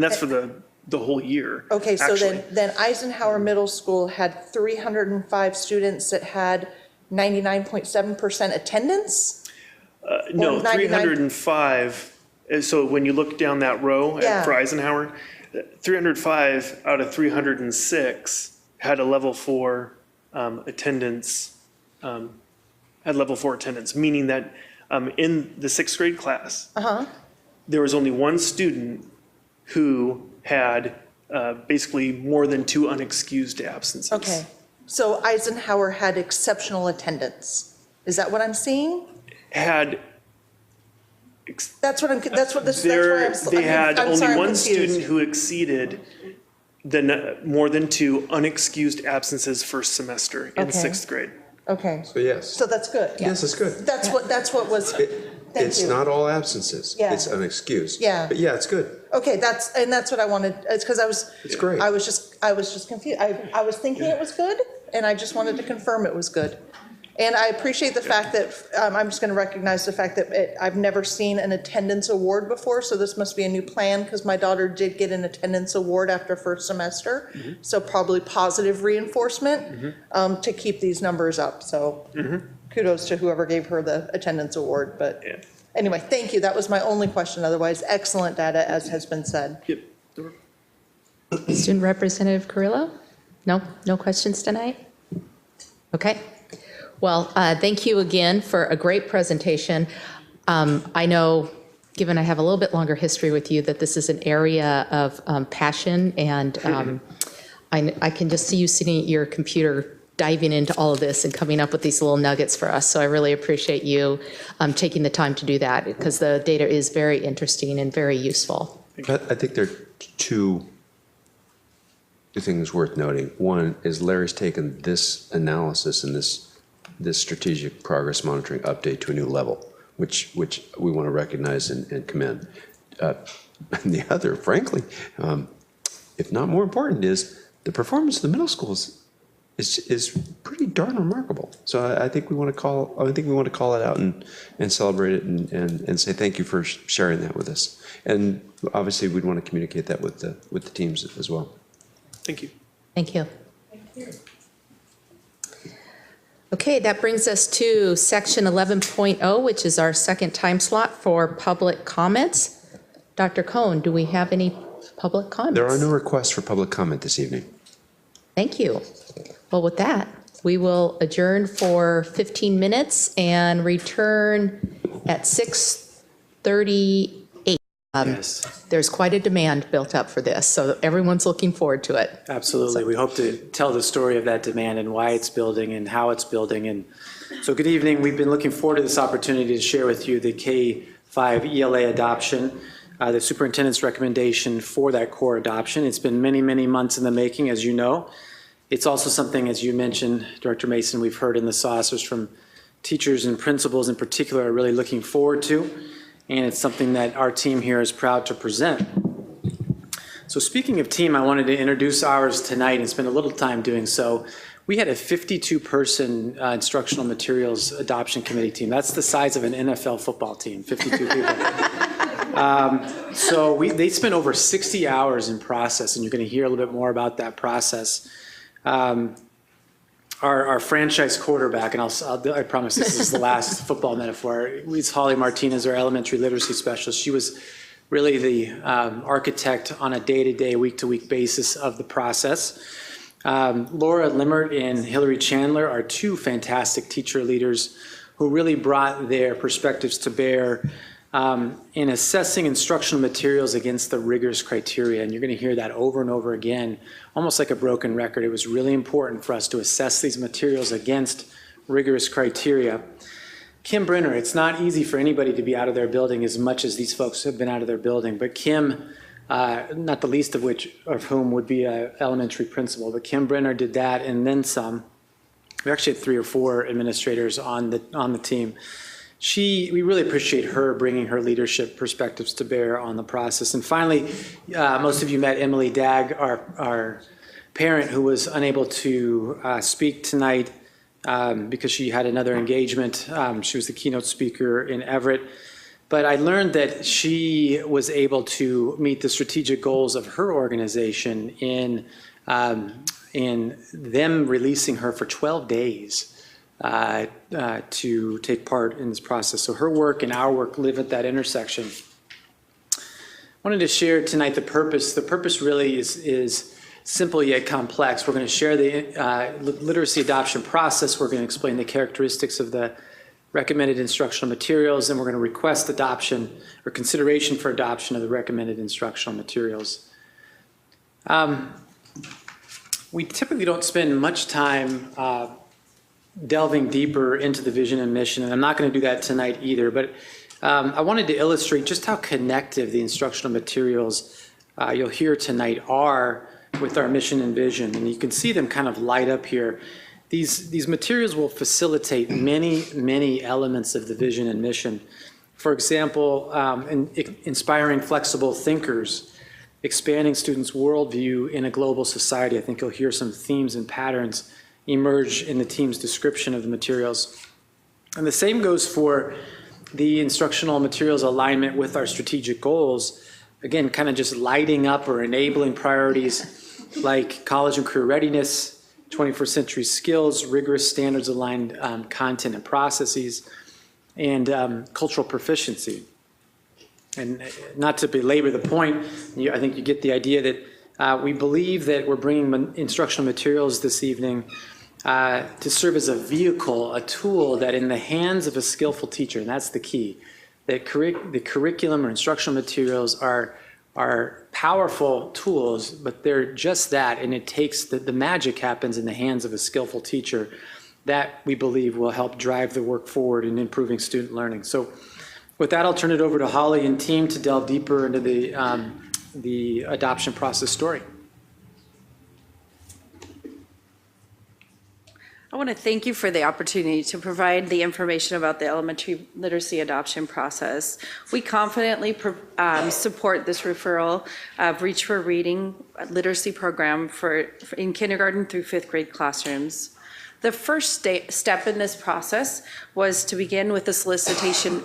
that's for the whole year. Okay, so actually. then Eisenhower Middle School had 305 students that had 99.7% attendance? No, 99 305. So when you look down that row Yeah. for Eisenhower, 305 out of 306 had a level 4 attendance, had level 4 attendance, meaning that in the 6th grade class, there was only one student who had basically more than 2 unexcused absences. Okay, so Eisenhower had exceptional attendance. Is that what I'm seeing? Had That's what I'm, that's what this, that's There, where I'm. they had I'm only sorry, I'm one confused. student who exceeded more than 2 unexcused absences first semester in Okay. 6th grade. Okay, So yes. so that's good. Yes, it's good. That's what was, thank It's you. not all absences. Yeah. It's unexcused. Yeah. But yeah, it's good. Okay, that's what I wanted, it's because It's great. I was just confused. I was thinking it was good, and I just wanted to confirm it was good. And I appreciate the fact that, I'm just gonna recognize the fact that I've never seen an attendance award before, so this must be a new plan, because my daughter did get an attendance award after first semester. So probably positive reinforcement, to keep these numbers up, so kudos to whoever gave her the attendance award, but anyway, thank you, that was my only question, otherwise excellent data, as has been said. Student Representative Carrillo? No questions tonight? Okay. Well, thank you again for a great presentation. I know, given I have a little bit longer history with you, that this is an area of passion, and I can just see you sitting at your computer diving into all of this and coming up with these little nuggets for us. So I really appreciate you taking the time to do that, because the data is very interesting and very useful. I think there are two things worth noting. One is Larry's taken this analysis and this strategic progress monitoring update to a new level, which we want to recognize and commend. And the other, frankly, if not more important, is the performance of the middle schools is pretty darn remarkable. So I think we want to call it out and celebrate it and say thank you for sharing that with us. And obviously we'd want to communicate that with the teams as well. Thank you. Thank you. Okay, that brings us to section 11.0, which is our second time slot for public comments. Dr. Cohn, do we have any public comments? There are no requests for public comment this evening. Thank you. Well, with that, we will adjourn for 15 minutes and return at 6:38. Yes. There's quite a demand built up for this, so everyone's looking forward to it. Absolutely. We hope to tell the story of that demand and why it's building and how it's building. And so good evening. We've been looking forward to this opportunity to share with you the K-5 ELA adoption, the superintendent's recommendation for that core adoption. It's been many, many months in the making, as you know. It's also something, as you mentioned, Director Mason, we've heard in the saucers from teachers and principals in particular are really looking forward to. And it's something that our team here is proud to present. So speaking of team, I wanted to introduce ours tonight and spend a little time doing so. We had a 52-person instructional materials adoption committee team. That's the size of an NFL football team, 52 people. So they spent over 60 hours in process, and you're going to hear a little bit more about that process. Our franchise quarterback, and I promise this is the last football metaphor, is Holly Martinez, our elementary literacy specialist. She was really the architect on a day-to-day, week-to-week basis of the process. Laura Limmert and Hillary Chandler are two fantastic teacher leaders who really brought their perspectives to bear in assessing instructional materials against the rigorous criteria. And you're going to hear that over and over again, almost like a broken record. It was really important for us to assess these materials against rigorous criteria. Kim Brenner, it's not easy for anybody to be out of their building as much as these folks have been out of their building, but Kim, not the least of whom would be an elementary principal, but Kim Brenner did that and then some. We actually had 3 or 4 administrators on the team. We really appreciate her bringing her leadership perspectives to bear on the process. And finally, most of you met Emily Dagg, our parent who was unable to speak tonight because she had another engagement. She was the keynote speaker in Everett. But I learned that she was able to meet the strategic goals of her organization in them releasing her for 12 days to take part in this process. So her work and our work live at that intersection. I wanted to share tonight the purpose. The purpose really is simple yet complex. We're going to share the literacy adoption process. We're going to explain the characteristics of the recommended instructional materials, and we're going to request adoption or consideration for adoption of the recommended instructional materials. We typically don't spend much time delving deeper into the vision and mission, and I'm not going to do that tonight either, but I wanted to illustrate just how connective the instructional materials you'll hear tonight are with our mission and vision, and you can see them kind of light up here. These materials will facilitate many elements of the vision and mission. For example, inspiring flexible thinkers, expanding students' worldview in a global society. I think you'll hear some themes and patterns emerge in the team's description of the materials. And the same goes for the instructional materials alignment with our strategic goals. Again, kind of just lighting up or enabling priorities like college and career readiness, 21st century skills, rigorous standards aligned content and processes, and cultural proficiency. And not to belabor the point, I think you get the idea that we believe that we're bringing instructional materials this evening to serve as a vehicle, a tool that in the hands of a skillful teacher, and that's the key, that the curriculum or instructional materials are powerful tools, but they're just that, and it takes, the magic happens in the hands of a skillful teacher that we believe will help drive the work forward in improving student learning. So with that, I'll turn it over to Holly and team to delve deeper into the adoption process story. I want to thank you for the opportunity to provide the information about the elementary literacy adoption process. We confidently support this referral of Reach for Reading literacy program in kindergarten through 5th grade classrooms. The first step in this process was to begin with the solicitation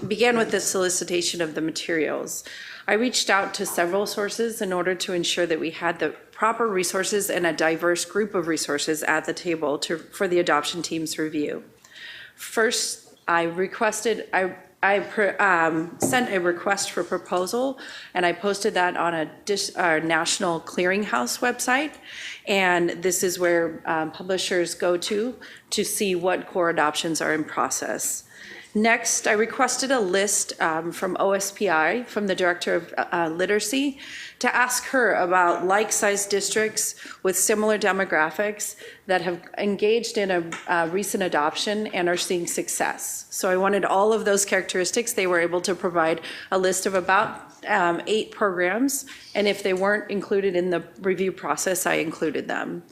of the materials. I reached out to several sources in order to ensure that we had the proper resources and a diverse group of resources at the table for the adoption team's review. First, I sent a request for proposal, and I posted that on our National Clearinghouse website. And this is where publishers go to see what core adoptions are in process. Next, I requested a list from OSPI, from the Director of Literacy, to ask her about like-sized districts with similar demographics that have engaged in a recent adoption and are seeing success. So I wanted all of those characteristics. They were able to provide a list of about 8 programs, and if they weren't included in the review process, I included them.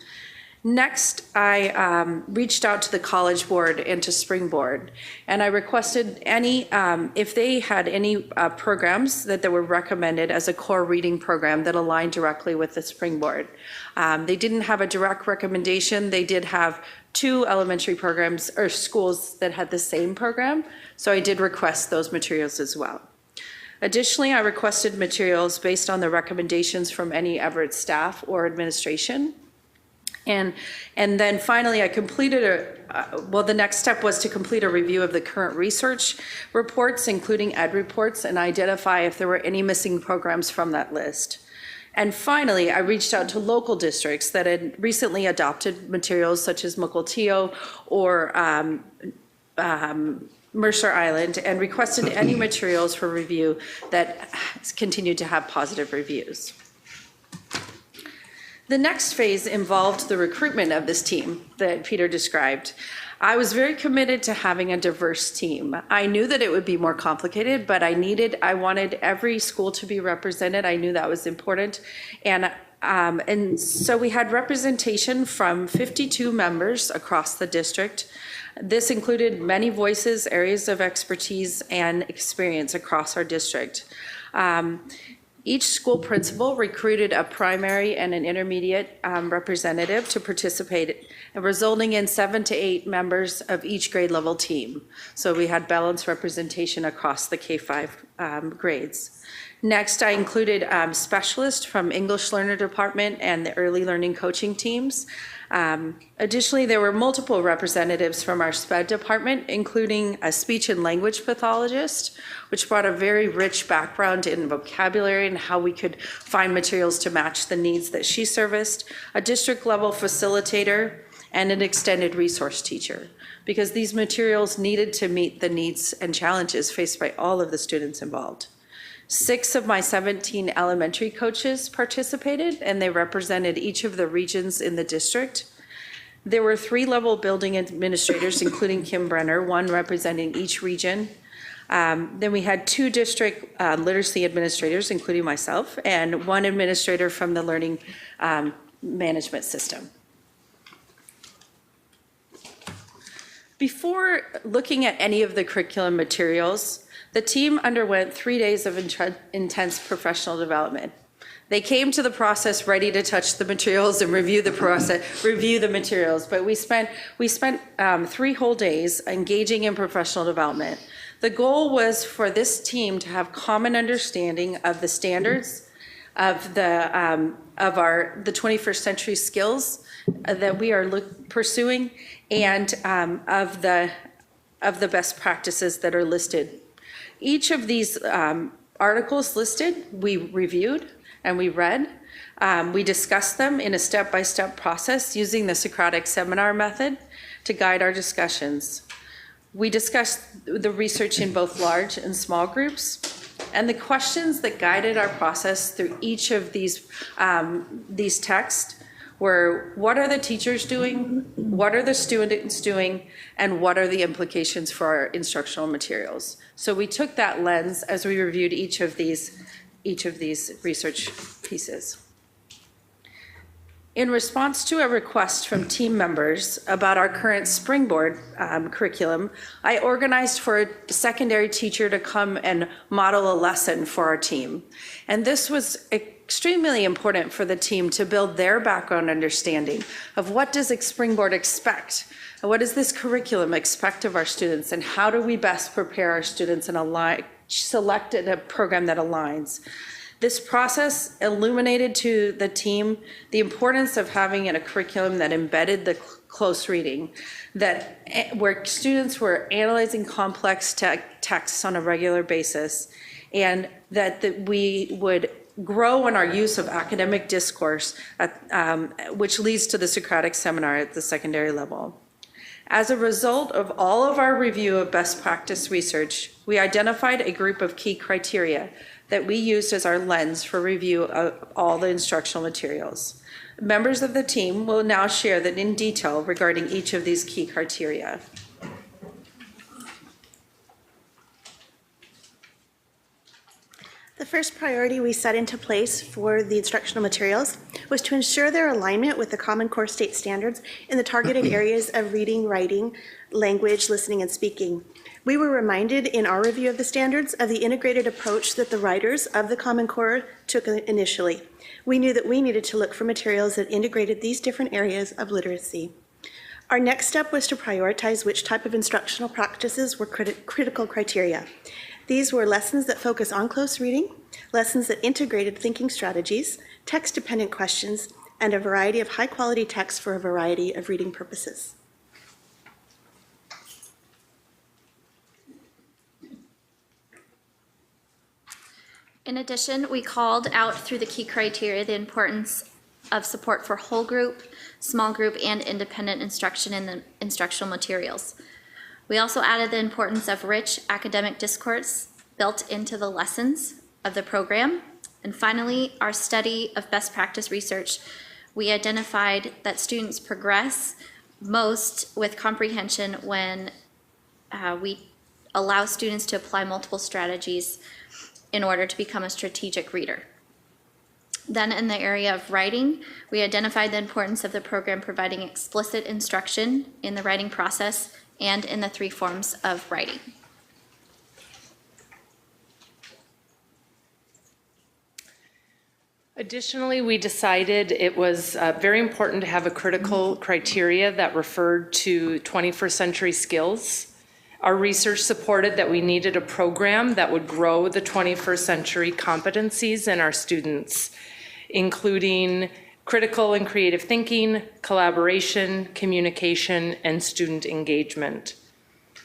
Next, I reached out to the College Board and to Springboard, and I requested if they had any programs that were recommended as a core reading program that aligned directly with the Springboard. They didn't have a direct recommendation. They did have 2 elementary programs or schools that had the same program, so I did request those materials as well. Additionally, I requested materials based on the recommendations from any Everett staff or administration. And then finally, I completed the next step was to complete a review of the current research reports, including ed reports, and identify if there were any missing programs from that list. And finally, I reached out to local districts that had recently adopted materials such as Mukilteo or Mercer Island, and requested any materials for review that continued to have positive reviews. The next phase involved the recruitment of this team that Peter described. I was very committed to having a diverse team. I knew that it would be more complicated, but I wanted every school to be represented. I knew that was important. And so we had representation from 52 members across the district. This included many voices, areas of expertise, and experience across our district. Each school principal recruited a primary and an intermediate representative to participate, resulting in 7 to 8 members of each grade level team. So we had balanced representation across the K-5 grades. Next, I included specialists from English Learner Department and the early learning coaching teams. Additionally, there were multiple representatives from our SPED department, including a speech and language pathologist, which brought a very rich background in vocabulary and how we could find materials to match the needs that she serviced, a district level facilitator, and an extended resource teacher, because these materials needed to meet the needs and challenges faced by all of the students involved. 6 of my 17 elementary coaches participated, and they represented each of the regions in the district. There were 3 level building administrators, including Kim Brenner, 1 representing each region. Then we had 2 district literacy administrators, including myself, and 1 administrator from the learning management system. Before looking at any of the curriculum materials, the team underwent 3 days of intense professional development. They came to the process ready to touch the materials and review the materials, but we spent 3 whole days engaging in professional development. The goal was for this team to have common understanding of the standards of the 21st century skills that we are pursuing, and of the best practices that are listed. Each of these articles listed, we reviewed and we read. We discussed them in a step-by-step process using the Socratic seminar method to guide our discussions. We discussed the research in both large and small groups, and the questions that guided our process through each of these texts were: what are the teachers doing, what are the students doing, and what are the implications for our instructional materials? So we took that lens as we reviewed each of these research pieces. In response to a request from team members about our current Springboard curriculum, I organized for a secondary teacher to come and model a lesson for our team. And this was extremely important for the team to build their background understanding of what does Springboard expect, and what does this curriculum expect of our students, and how do we best prepare our students and select a program that aligns. This process illuminated to the team the importance of having a curriculum that embedded the close reading, where students were analyzing complex texts on a regular basis, and that we would grow in our use of academic discourse, which leads to the Socratic seminar at the secondary level. As a result of all of our review of best practice research, we identified a group of key criteria that we used as our lens for review of all the instructional materials. Members of the team will now share that in detail regarding each of these key criteria. The first priority we set into place for the instructional materials was to ensure their alignment with the Common Core state standards in the targeted areas of reading, writing, language, listening, and speaking. We were reminded in our review of the standards of the integrated approach that the writers of the Common Core took initially. We knew that we needed to look for materials that integrated these different areas of literacy. Our next step was to prioritize which type of instructional practices were critical criteria. These were lessons that focus on close reading, lessons that integrated thinking strategies, text-dependent questions, and a variety of high-quality texts for a variety of reading purposes. In addition, we called out through the key criteria the importance of support for whole group, small group, and independent instruction in the instructional materials. We also added the importance of rich academic discourse built into the lessons of the program. And finally, our study of best practice research, we identified that students progress most with comprehension when we allow students to apply multiple strategies in order to become a strategic reader. Then in the area of writing, we identified the importance of the program providing explicit instruction in the writing process and in the 3 forms of writing. Additionally, we decided it was very important to have a critical criteria that referred to 21st century skills. Our research supported that we needed a program that would grow the 21st century competencies in our students, including critical and creative thinking, collaboration, communication, and student engagement.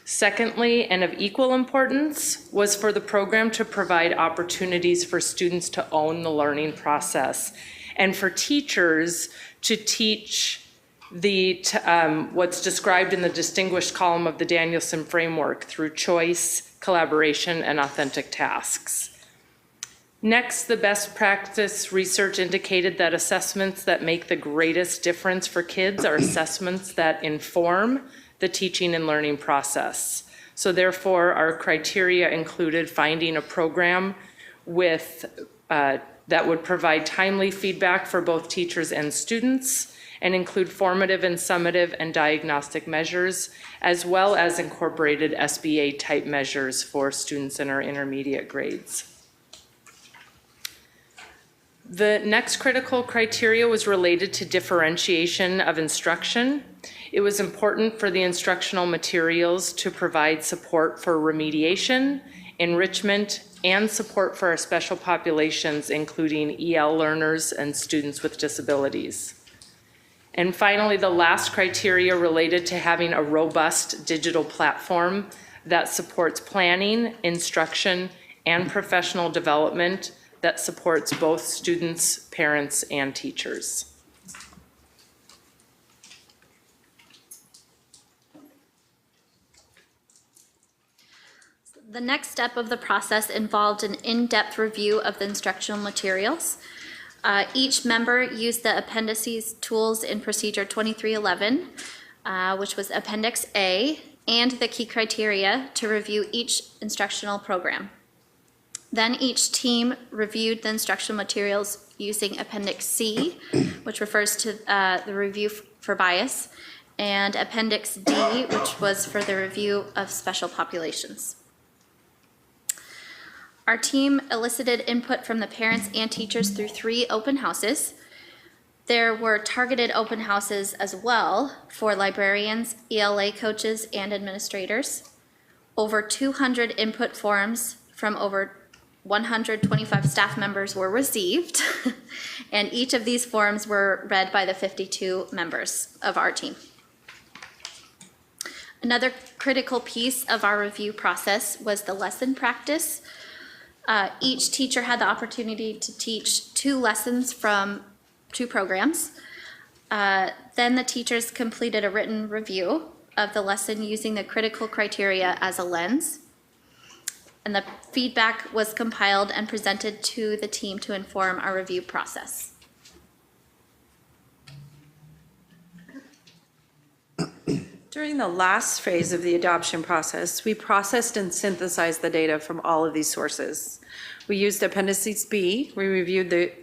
Secondly, and of equal importance, was for the program to provide opportunities for students to own the learning process and for teachers to teach what's described in the distinguished column of the Danielson framework through choice, collaboration, and authentic tasks. Next, the best practice research indicated that assessments that make the greatest difference for kids are assessments that inform the teaching and learning process. So therefore, our criteria included finding a program with that would provide timely feedback for both teachers and students, and include formative and summative and diagnostic measures, as well as incorporated SBA type measures for students in our intermediate grades. The next critical criteria was related to differentiation of instruction. It was important for the instructional materials to provide support for remediation, enrichment, and support for our special populations, including EL learners and students with disabilities. And finally, the last criteria related to having a robust digital platform that supports planning, instruction, and professional development that supports both students, parents, and teachers. The next step of the process involved an in-depth review of the instructional materials. Each member used the appendices tools in Procedure 2311, which was Appendix A, and the key criteria to review each instructional program. Then each team reviewed the instructional materials using Appendix C, which refers to the review for bias, and Appendix D, which was for the review of special populations. Our team elicited input from the parents and teachers through 3 open houses. There were targeted open houses as well for librarians, ELA coaches, and administrators. Over 200 input forms from over 125 staff members were received, and each of these forms were read by the 52 members of our team. Another critical piece of our review process was the lesson practice. Each teacher had the opportunity to teach 2 lessons from 2 programs. Then the teachers completed a written review of the lesson using the critical criteria as a lens. And the feedback was compiled and presented to the team to inform our review process. During the last phase of the adoption process, we processed and synthesized the data from all of these sources. We used Appendix B. We reviewed the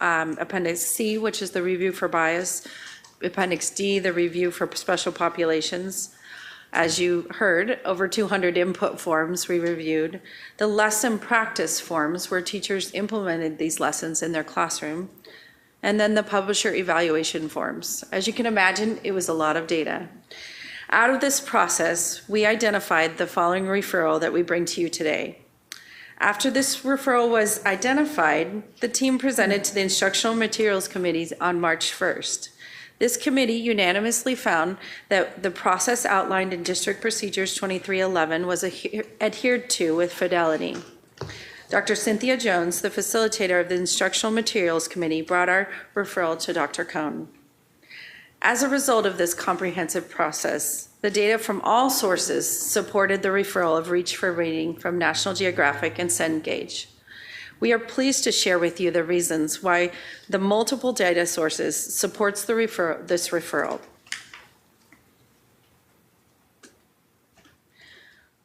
Appendix C, which is the review for bias. Appendix D, the review for special populations. As you heard, over 200 input forms we reviewed. The lesson practice forms where teachers implemented these lessons in their classroom. And then the publisher evaluation forms. As you can imagine, it was a lot of data. Out of this process, we identified the following referral that we bring to you today. After this referral was identified, the team presented to the Instructional Materials Committee on March 1st. This committee unanimously found that the process outlined in District Procedures 2311 was adhered to with fidelity. Dr. Cynthia Jones, the facilitator of the Instructional Materials Committee, brought our referral to Dr. Cohn. As a result of this comprehensive process, the data from all sources supported the referral of Reach for Reading from National Geographic and Cengage. We are pleased to share with you the reasons why the multiple data sources supports this referral.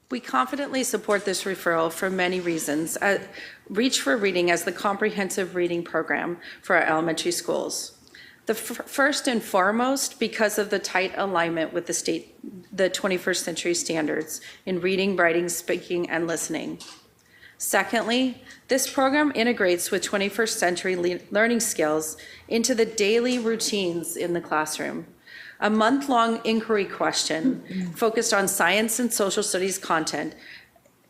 We confidently support this referral for many reasons. Reach for Reading as the comprehensive reading program for our elementary schools. The first and foremost, because of the tight alignment with the 21st century standards in reading, writing, speaking, and listening. Secondly, this program integrates with 21st century learning skills into the daily routines in the classroom. A month-long inquiry question focused on science and social studies content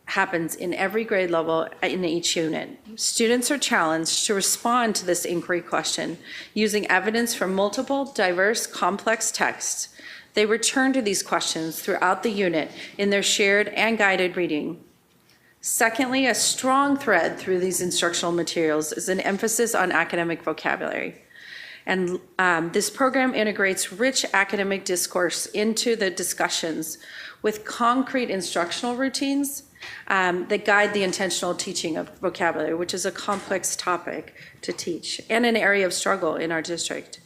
happens in every grade level in each unit. Students are challenged to respond to this inquiry question using evidence from multiple, diverse, complex texts. They return to these questions throughout the unit in their shared and guided reading. Secondly, a strong thread through these instructional materials is an emphasis on academic vocabulary. And this program integrates rich academic discourse into the discussions with concrete instructional routines that guide the intentional teaching of vocabulary, which is a complex topic to teach and an area of struggle in our district.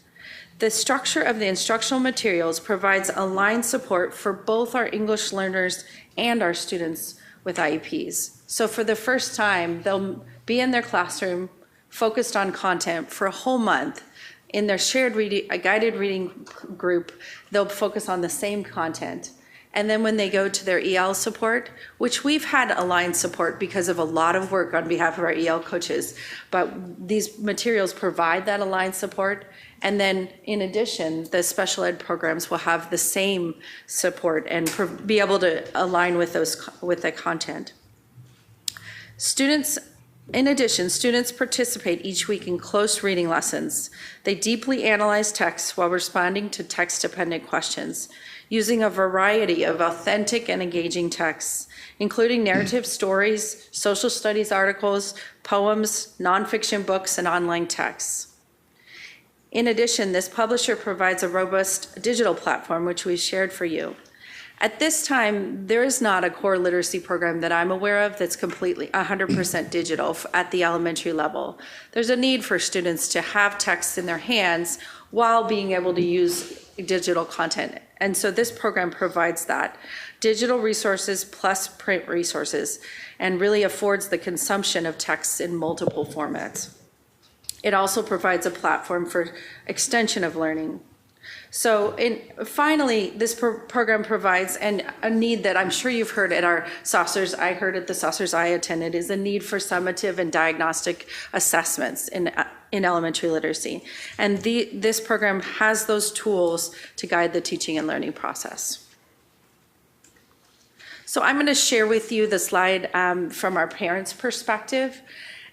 The structure of the instructional materials provides aligned support for both our English learners and our students with IEPs. So for the first time, they'll be in their classroom focused on content for a whole month. In their shared reading, a guided reading group, they'll focus on the same content. And then when they go to their EL support, which we've had aligned support because of a lot of work on behalf of our EL coaches, but these materials provide that aligned support. And then in addition, the special ed programs will have the same support and be able to align with the content. In addition, students participate each week in close reading lessons. They deeply analyze texts while responding to text-dependent questions, using a variety of authentic and engaging texts, including narrative stories, social studies articles, poems, nonfiction books, and online texts. In addition, this publisher provides a robust digital platform, which we shared for you. At this time, there is not a core literacy program that I'm aware of that's completely 100% digital at the elementary level. There's a need for students to have texts in their hands while being able to use digital content. And so this program provides that. Digital resources plus print resources, and really affords the consumption of texts in multiple formats. It also provides a platform for extension of learning. So finally, this program provides a need that I'm sure you've heard at our saucers. I heard at the saucers I attended is a need for summative and diagnostic assessments in elementary literacy. And this program has those tools to guide the teaching and learning process. So I'm going to share with you the slide from our parents' perspective.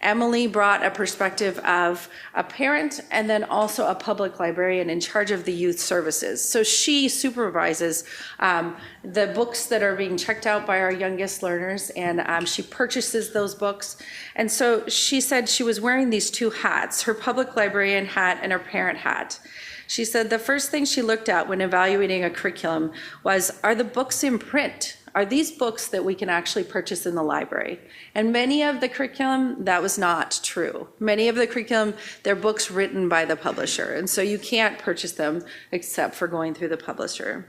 Emily brought a perspective of a parent and then also a public librarian in charge of the youth services. So she supervises the books that are being checked out by our youngest learners, and she purchases those books. And so she said she was wearing these two hats, her public librarian hat and her parent hat. She said the first thing she looked at when evaluating a curriculum was, are the books in print? Are these books that we can actually purchase in the library? And many of the curriculum, that was not true. Many of the curriculum, they're books written by the publisher, and so you can't purchase them except for going through the publisher.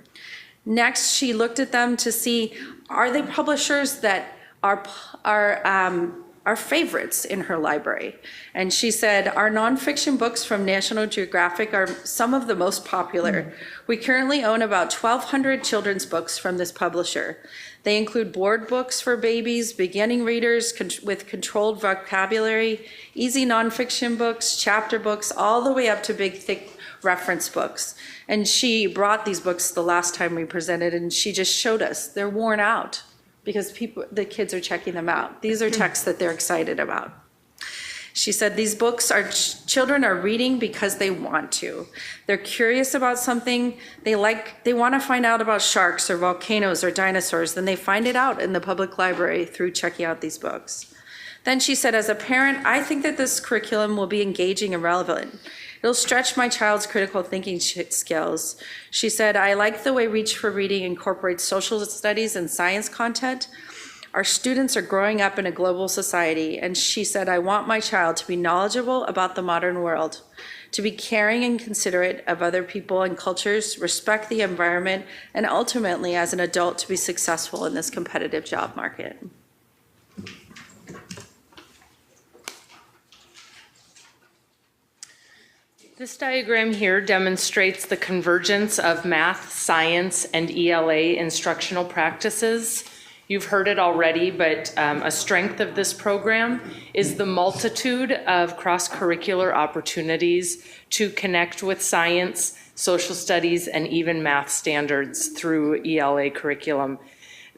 Next, she looked at them to see, are they publishers that are favorites in her library? And she said, our nonfiction books from National Geographic are some of the most popular. We currently own about 1,200 children's books from this publisher. They include board books for babies, beginning readers with controlled vocabulary, easy nonfiction books, chapter books, all the way up to big, thick reference books. And she brought these books the last time we presented, and she just showed us. They're worn out because the kids are checking them out. These are texts that they're excited about. She said these books children are reading because they want to. They're curious about something. They want to find out about sharks or volcanoes or dinosaurs, then they find it out in the public library through checking out these books. Then she said, as a parent, I think that this curriculum will be engaging and relevant. It'll stretch my child's critical thinking skills. She said, I like the way Reach for Reading incorporates social studies and science content. Our students are growing up in a global society, and she said, I want my child to be knowledgeable about the modern world, to be caring and considerate of other people and cultures, respect the environment, and ultimately, as an adult, to be successful in this competitive job market. This diagram here demonstrates the convergence of math, science, and ELA instructional practices. You've heard it already, but a strength of this program is the multitude of cross-curricular opportunities to connect with science, social studies, and even math standards through ELA curriculum.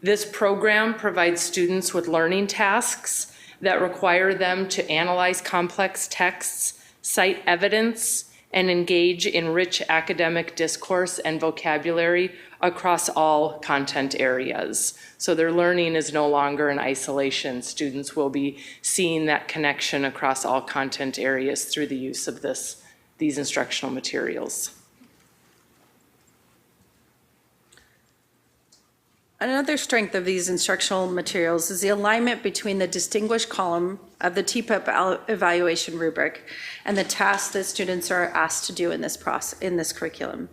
This program provides students with learning tasks that require them to analyze complex texts, cite evidence, and engage in rich academic discourse and vocabulary across all content areas. So their learning is no longer in isolation. Students will be seeing that connection across all content areas through the use of these instructional materials. Another strength of these instructional materials is the alignment between the distinguished column of the TPEP evaluation rubric and the tasks that students are asked to do in this curriculum.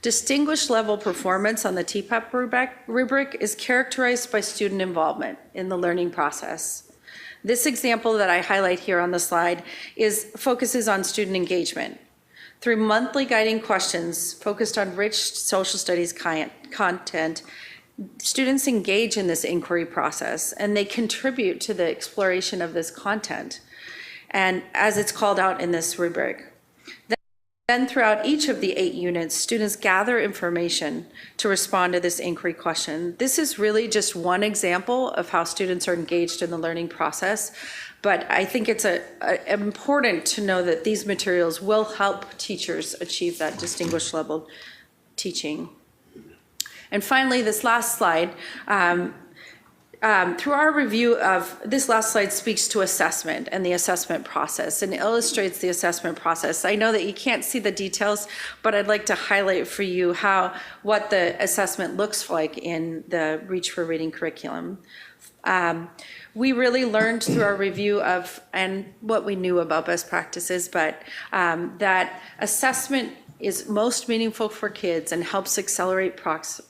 Distinguished level performance on the TPEP rubric is characterized by student involvement in the learning process. This example that I highlight here on the slide focuses on student engagement. Through monthly guiding questions focused on rich social studies content, students engage in this inquiry process and they contribute to the exploration of this content, and as it's called out in this rubric. Then throughout each of the 8 units, students gather information to respond to this inquiry question. This is really just one example of how students are engaged in the learning process, but I think it's important to know that these materials will help teachers achieve that distinguished level teaching. And finally, this last slide, through our review of, this last slide speaks to assessment and the assessment process and illustrates the assessment process. I know that you can't see the details, but I'd like to highlight for you what the assessment looks like in the Reach for Reading curriculum. We really learned through our review of, and what we knew about best practices, but that assessment is most meaningful for kids and helps accelerate progress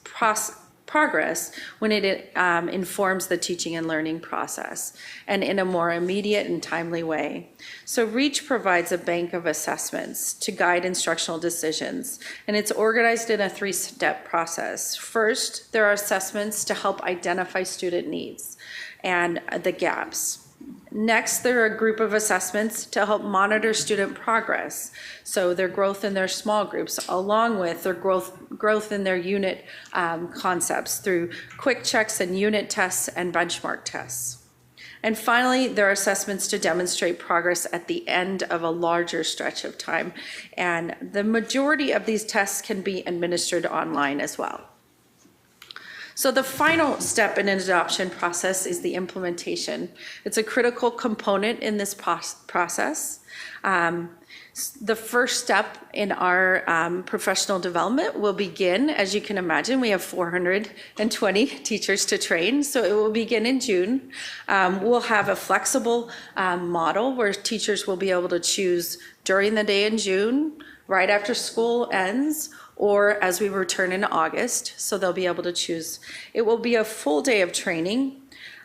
when it informs the teaching and learning process and in a more immediate and timely way. So REACH provides a bank of assessments to guide instructional decisions, and it's organized in a 3-step process. First, there are assessments to help identify student needs and the gaps. Next, there are a group of assessments to help monitor student progress, so their growth in their small groups, along with their growth in their unit concepts through quick checks and unit tests and benchmark tests. And finally, there are assessments to demonstrate progress at the end of a larger stretch of time, and the majority of these tests can be administered online as well. So the final step in an adoption process is the implementation. It's a critical component in this process. The first step in our professional development will begin, as you can imagine, we have 420 teachers to train, so it will begin in June. We'll have a flexible model where teachers will be able to choose during the day in June, right after school ends, or as we return in August, so they'll be able to choose. It will be a full day of training.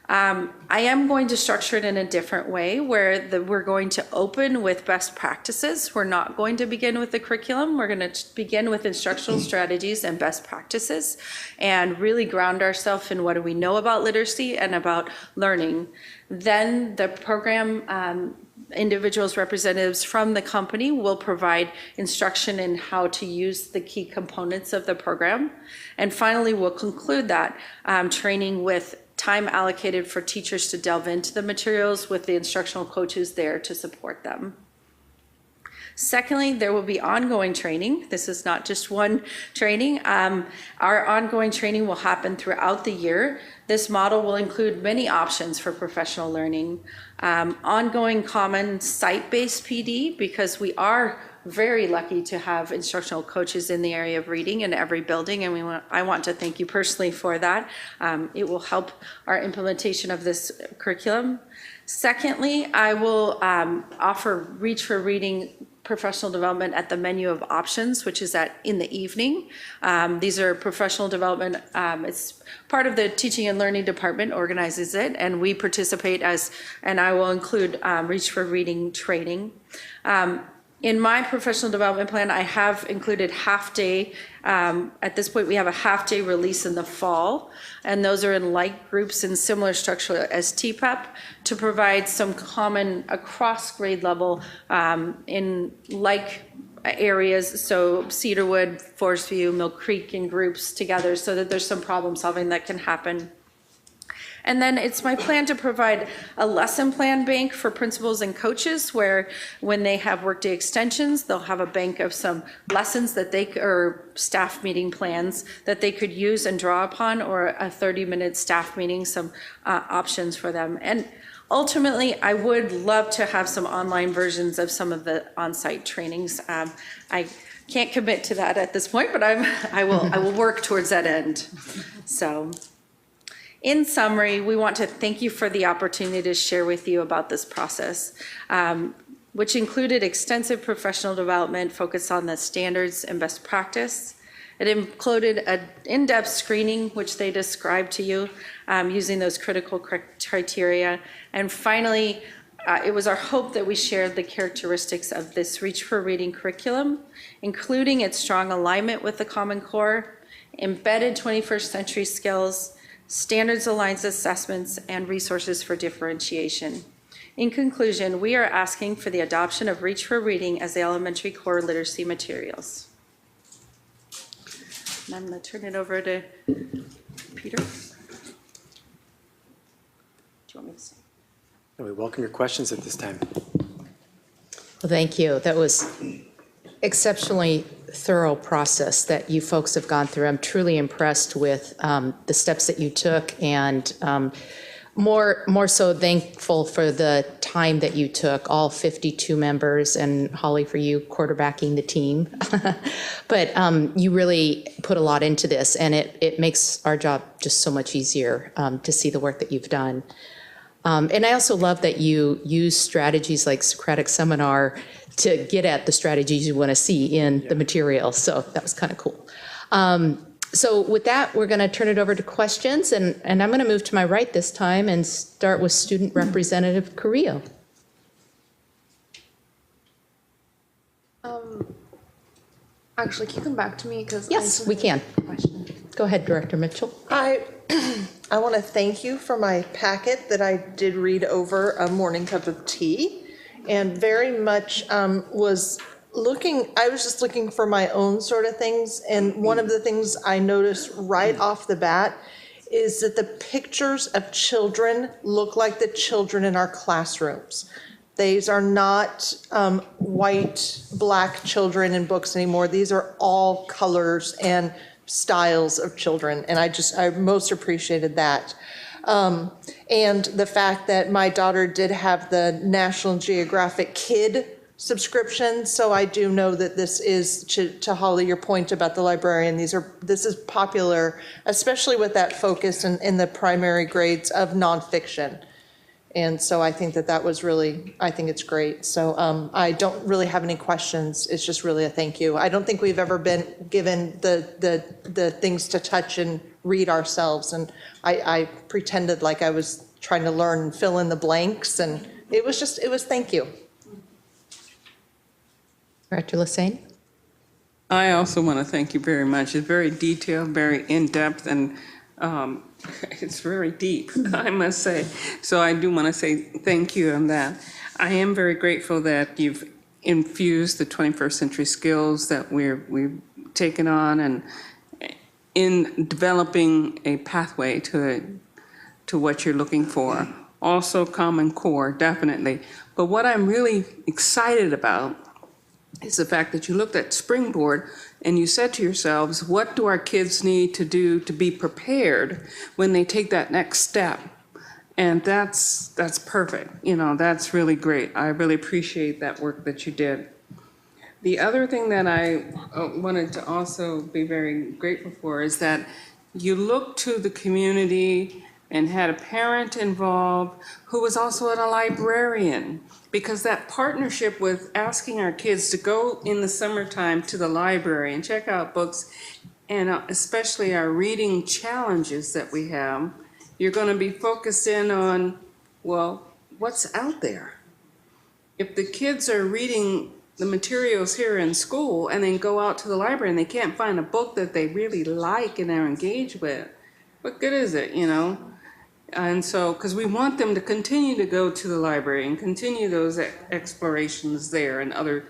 I am going to structure it in a different way where we're going to open with best practices. We're not going to begin with the curriculum. We're going to begin with instructional strategies and best practices and really ground ourselves in what do we know about literacy and about learning. Then the program individuals, representatives from the company will provide instruction in how to use the key components of the program. And finally, we'll conclude that training with time allocated for teachers to delve into the materials with the instructional coaches there to support them. Secondly, there will be ongoing training. This is not just one training. Our ongoing training will happen throughout the year. This model will include many options for professional learning. Ongoing common site-based PD, because we are very lucky to have instructional coaches in the area of reading in every building, and I want to thank you personally for that. It will help our implementation of this curriculum. Secondly, I will offer Reach for Reading professional development at the menu of options, which is in the evening. These are professional development. It's part of the teaching and learning department organizes it, and we participate and I will include Reach for Reading training. In my professional development plan, I have included half-day. At this point, we have a half-day release in the fall, and those are in like groups and similar structure as TPEP to provide some common across grade level in like areas, so Cedarwood, Forest View, Mill Creek in groups together so that there's some problem solving that can happen. And then it's my plan to provide a lesson plan bank for principals and coaches where when they have workday extensions, they'll have a bank of some lessons that or staff meeting plans that they could use and draw upon, or a 30-minute staff meeting, some options for them. And ultimately, I would love to have some online versions of some of the on-site trainings. I can't commit to that at this point, but I will work towards that end. So. In summary, we want to thank you for the opportunity to share with you about this process, which included extensive professional development focused on the standards and best practice. It included an in-depth screening, which they described to you, using those critical criteria. And finally, it was our hope that we shared the characteristics of this Reach for Reading curriculum, including its strong alignment with the Common Core, embedded 21st century skills, standards aligned assessments, and resources for differentiation. In conclusion, we are asking for the adoption of Reach for Reading as the elementary core literacy materials. And I'm going to turn it over to Peter. Do you want me to say? We welcome your questions at this time. Well, thank you. That was exceptionally thorough process that you folks have gone through. I'm truly impressed with the steps that you took, and more so thankful for the time that you took, all 52 members, and Holly for you quarterbacking the team. But you really put a lot into this, and it makes our job just so much easier to see the work that you've done. And I also love that you use strategies like Socratic Seminar to get at the strategies you want to see in the material. So that was kind of cool. So with that, we're going to turn it over to questions. And I'm going to move to my right this time and start with Student Representative Carrillo. Actually, can you come back to me? Yes, we can. Go ahead, Director Mitchell. I want to thank you for my packet that I did read over a morning cup of tea, and very much I was just looking for my own sort of things, and one of the things I noticed right off the bat is that the pictures of children look like the children in our classrooms. These are not white, black children in books anymore. These are all colors and styles of children, and I most appreciated that. And the fact that my daughter did have the National Geographic Kid subscription, so I do know that this is, to Holly, your point about the librarian, this is popular, especially with that focus in the primary grades of nonfiction. And so I think that was really, I think it's great. So I don't really have any questions. It's just really a thank you. I don't think we've ever been given the things to touch and read ourselves. And I pretended like I was trying to learn and fill in the blanks. And it was thank you. Director Lassane? I also want to thank you very much. It's very detailed, very in-depth, and it's very deep, I must say. So I do want to say thank you on that. I am very grateful that you've infused the 21st century skills that we've taken on, and in developing a pathway to what you're looking for. Also Common Core, definitely. But what I'm really excited about is the fact that you looked at Springboard and you said to yourselves, what do our kids need to do to be prepared when they take that next step? And that's perfect. That's really great. I really appreciate that work that you did. The other thing that I wanted to also be very grateful for is that you looked to the community and had a parent involved who was also a librarian, because that partnership with asking our kids to go in the summertime to the library and check out books, and especially our reading challenges that we have, you're going to be focused in on, well, what's out there? If the kids are reading the materials here in school and then go out to the library and they can't find a book that they really like and are engaged with, what good is it, you know? And so, because we want them to continue to go to the library and continue those explorations there and other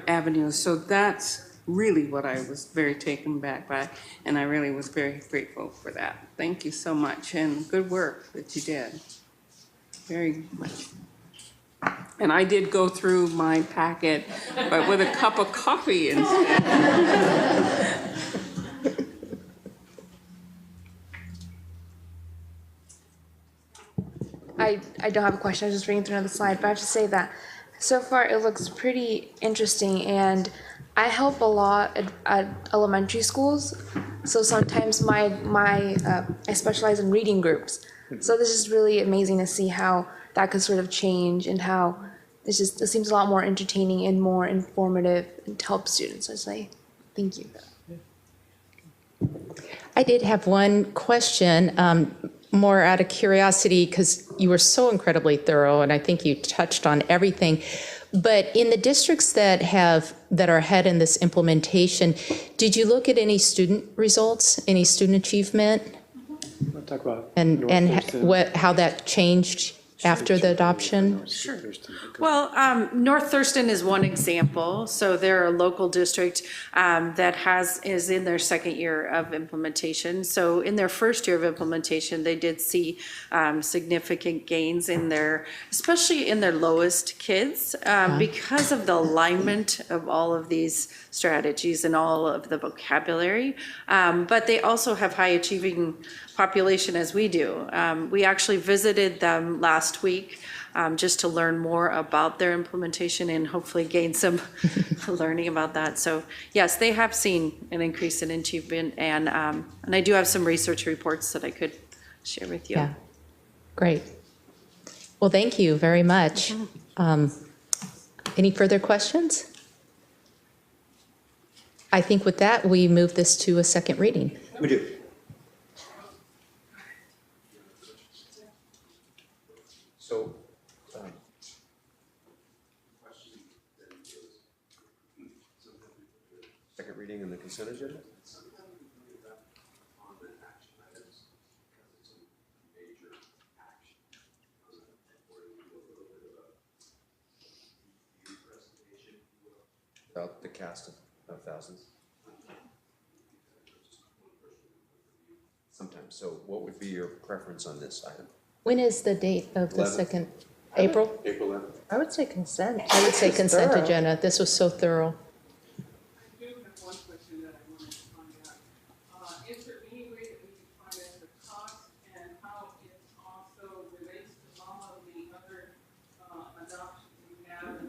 avenues. So that's really what I was very taken back by, and I really was very grateful for that. Thank you so much, and good work that you did. Very much. And I did go through my packet, but with a cup of coffee instead. I don't have a question. I was just reading through another slide, but I have to say that so far it looks pretty interesting, and I help a lot at elementary schools. So sometimes I specialize in reading groups. So this is really amazing to see how that could sort of change, and how it seems a lot more entertaining and more informative and to help students. I say thank you. I did have one question, more out of curiosity, because you were so incredibly thorough, and I think you touched on everything. But in the districts that are ahead in this implementation, did you look at any student results, any student achievement? We'll talk about and how that changed after the adoption? Sure. Well, North Thurston is one example. So they're a local district that is in their second year of implementation. So in their first year of implementation, they did see significant gains especially in their lowest kids, because of the alignment of all of these strategies and all of the vocabulary. But they also have high achieving population as we do. We actually visited them last week just to learn more about their implementation and hopefully gain some learning about that. So yes, they have seen an increase in achievement, and I do have some research reports that I could share with you. Yeah, great. Well, thank you very much. Any further questions? I think with that, we move this to a second reading. We do. So, second reading in the consent agenda? About the cast of thousands? Sometimes. So what would be your preference on this item? When is the date of the 11th. second? April? April 11th. I would say consent. I would say This is consent thorough. agenda. This was so thorough. I do have one question that I wanted to find out. Is there any way that we can find out the cost and how it also relates to all of the other adoptions we have?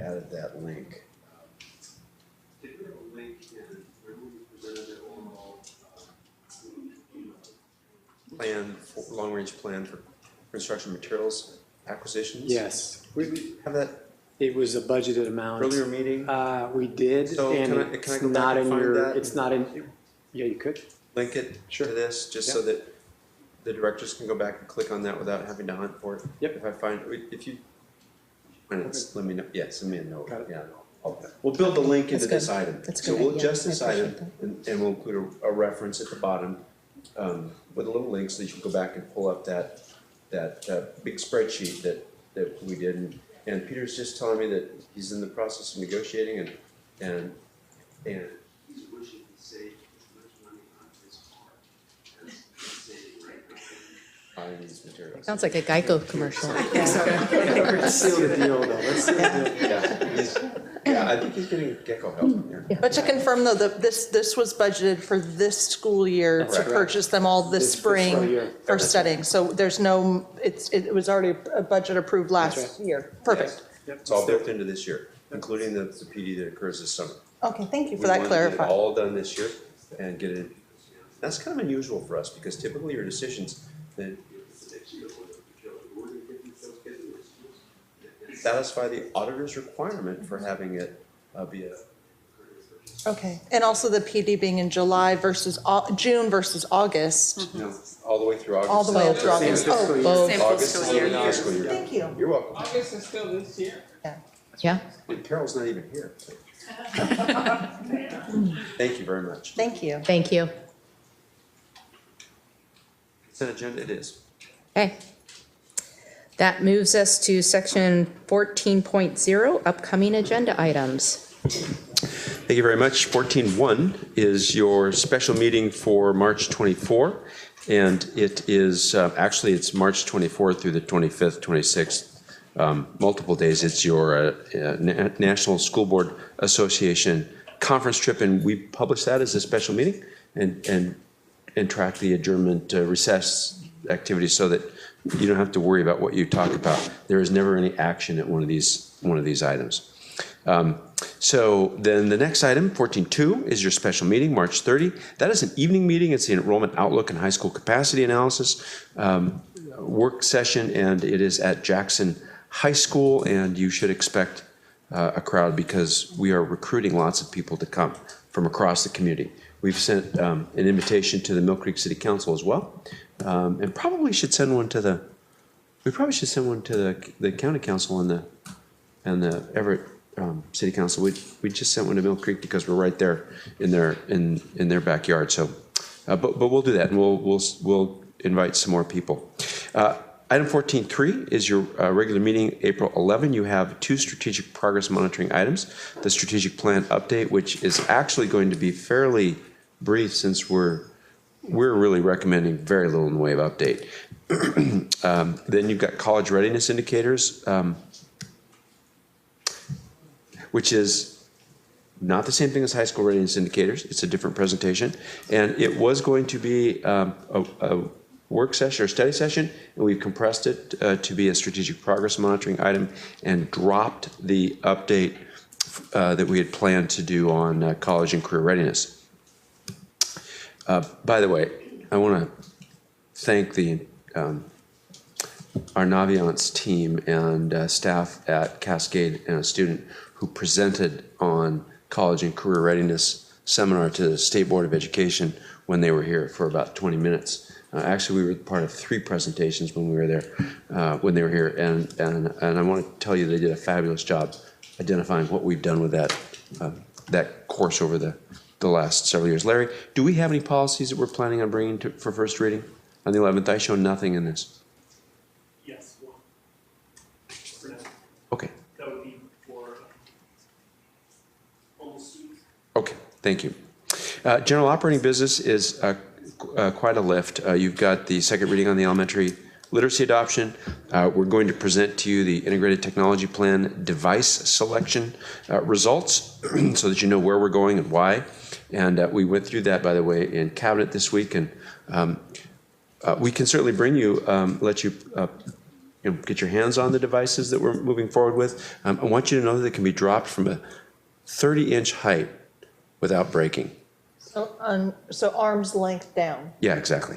Added that link. Did we have a link in where we presented it all? Long-range plan for construction materials acquisitions? Yes. We have that It was a budgeted amount. earlier meeting? We did, So and can I it's go back not and in find your, that? it's not in, yeah, you could. Link it to this, just so that the directors can go back and click on that without having to hunt for it? Yep. If I find, if you, when it's, let me know, yeah, send me a note. Got it. Yeah. We'll build the link into That's this good. item. That's So good. we'll Yeah, adjust this I appreciate item and we'll include a reference at the bottom with a little link so that you can go back and pull up that big spreadsheet that we did. And Peter's just telling me that he's in the process of negotiating and He's wishing to save as much money on his part as he's saving right now. buying these materials. Sounds like a Geico commercial. Let's seal the deal, though. Let's seal the deal. Yeah, I think he's getting Gecko help here. But to confirm though, that this was budgeted for this school year That's to right. purchase them all this fiscal spring year. for studying. So there's no, it was already a budget approved last year. Perfect. Yep. It's all built into this year. including the PD that occurs this summer. Okay, thank you for We that wanted to get it clarifying. all done this year and get it, that's kind of unusual for us because typically your decisions that satisfy the auditor's requirement for having it be a. Okay, and also the PD being in July versus June versus August. No, all the way through August. All the way through August. Oh, both. Same August fiscal is year. the fiscal year. Thank you. You're welcome. August is still this year. Yeah. And Carol's not even here. Thank you very much. Thank you. Thank you. Consent agenda it is. Okay. That moves us to section 14.0, upcoming agenda items. Thank you very much. 14.1 is your special meeting for March 24, and it is, actually it's March 24th through the 25th, 26th, multiple days. It's your National School Board Association conference trip, and we publish that as a special meeting and track the adjournment recess activities so that you don't have to worry about what you talk about. There is never any action at one of these items. So then the next item, 14.2, is your special meeting, March 30. That is an evening meeting. It's the enrollment outlook and high school capacity analysis work session, and it is at Jackson High School, and you should expect a crowd because we are recruiting lots of people to come from across the community. We've sent an invitation to the Mill Creek City Council as well, and probably should send one to the County Council and the Everett City Council. We just sent one to Mill Creek because we're right there in their backyard. So, but we'll do that, and we'll invite some more people. Item 14.3 is your regular meeting, April 11. You have 2 strategic progress monitoring items. The strategic plan update, which is actually going to be fairly brief since we're really recommending very little in the way of update. Then you've got college readiness indicators, which is not the same thing as high school readiness indicators. It's a different presentation. And it was going to be a work session or study session, and we've compressed it to be a strategic progress monitoring item and dropped the update that we had planned to do on college and career readiness. By the way, I want to thank our Naviance team and staff at Cascade and a student who presented on college and career readiness seminar to the State Board of Education when they were here for about 20 minutes. Actually, we were part of 3 presentations when we were there, when they were here, and I want to tell you they did a fabulous job identifying what we've done with that course over the last several years. Larry, do we have any policies that we're planning on bringing for first reading on the 11th? I show nothing in this. Yes, one. For now. Okay. That would be for almost students. Okay, thank you. General operating business is quite a lift. You've got the second reading on the elementary literacy adoption. We're going to present to you the integrated technology plan device selection results so that you know where we're going and why. And we went through that, by the way, in cabinet this week. And we can certainly bring you, let you get your hands on the devices that we're moving forward with. I want you to know that they can be dropped from a 30-inch height without breaking. So arm's length down. Yeah, exactly.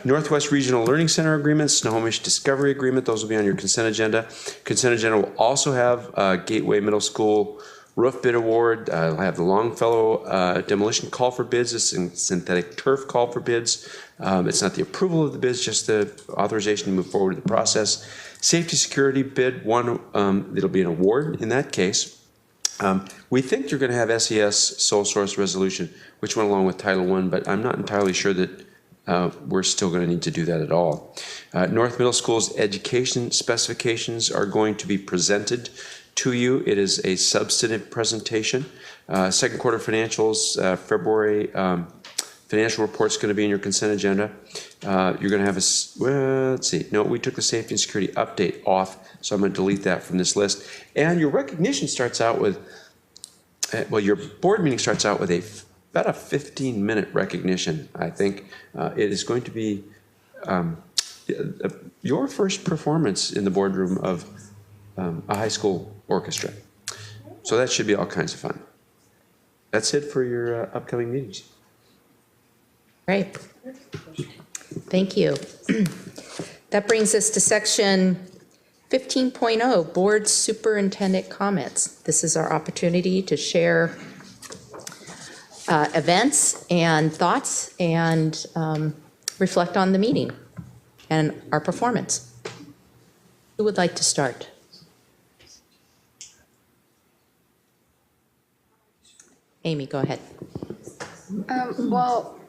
Northwest Regional Learning Center agreement, Snohomish Discovery Agreement, those will be on your consent agenda. Consent agenda will also have Gateway Middle School roof bid award. I'll have the Longfellow demolition call for bids, a synthetic turf call for bids. It's not the approval of the bids, just the authorization to move forward with the process. Safety security bid one, it'll be an award in that case. We think you're going to have SES sole source resolution, which went along with Title I, but I'm not entirely sure that we're still going to need to do that at all. North Middle School's education specifications are going to be presented to you. It is a substantive presentation. Second quarter financials, February financial report's going to be in your consent agenda. You're going to have let's see. No, we took the safety and security update off, so I'm going to delete that from this list. And your recognition starts out with, your board meeting starts out with about a 15-minute recognition, I think. It is going to be your first performance in the boardroom of a high school orchestra. So that should be all kinds of fun. That's it for your upcoming meetings. Great. Thank you. That brings us to section 15.0, Board Superintendent Comments. This is our opportunity to share events and thoughts and reflect on the meeting and our performance. Who would like to start? Amy, go ahead. Well,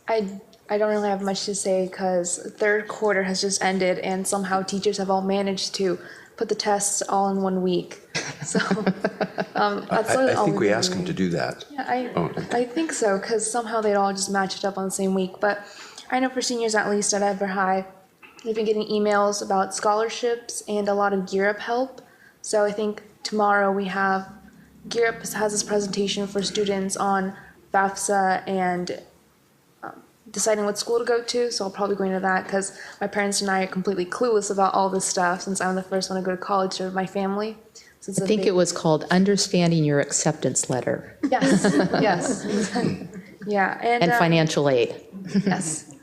I don't really have much to say because third quarter has just ended and somehow teachers have all managed to put the tests all in 1 week. So that's I all think we really asked them to do that. Yeah, I think so because somehow they'd all just match it up on the same week. But I know for seniors, at least at Everett High, they've been getting emails about scholarships and a lot of Gear Up help. So I think tomorrow we have Gear Up has this presentation for students on FAFSA and deciding what school to go to, so I'll probably go into that because my parents and I are completely clueless about all this stuff since I'm the first one to go to college for my family. So I think it was called Understanding Your Acceptance Letter. Yes, yes. Yeah. And financial aid. Yes.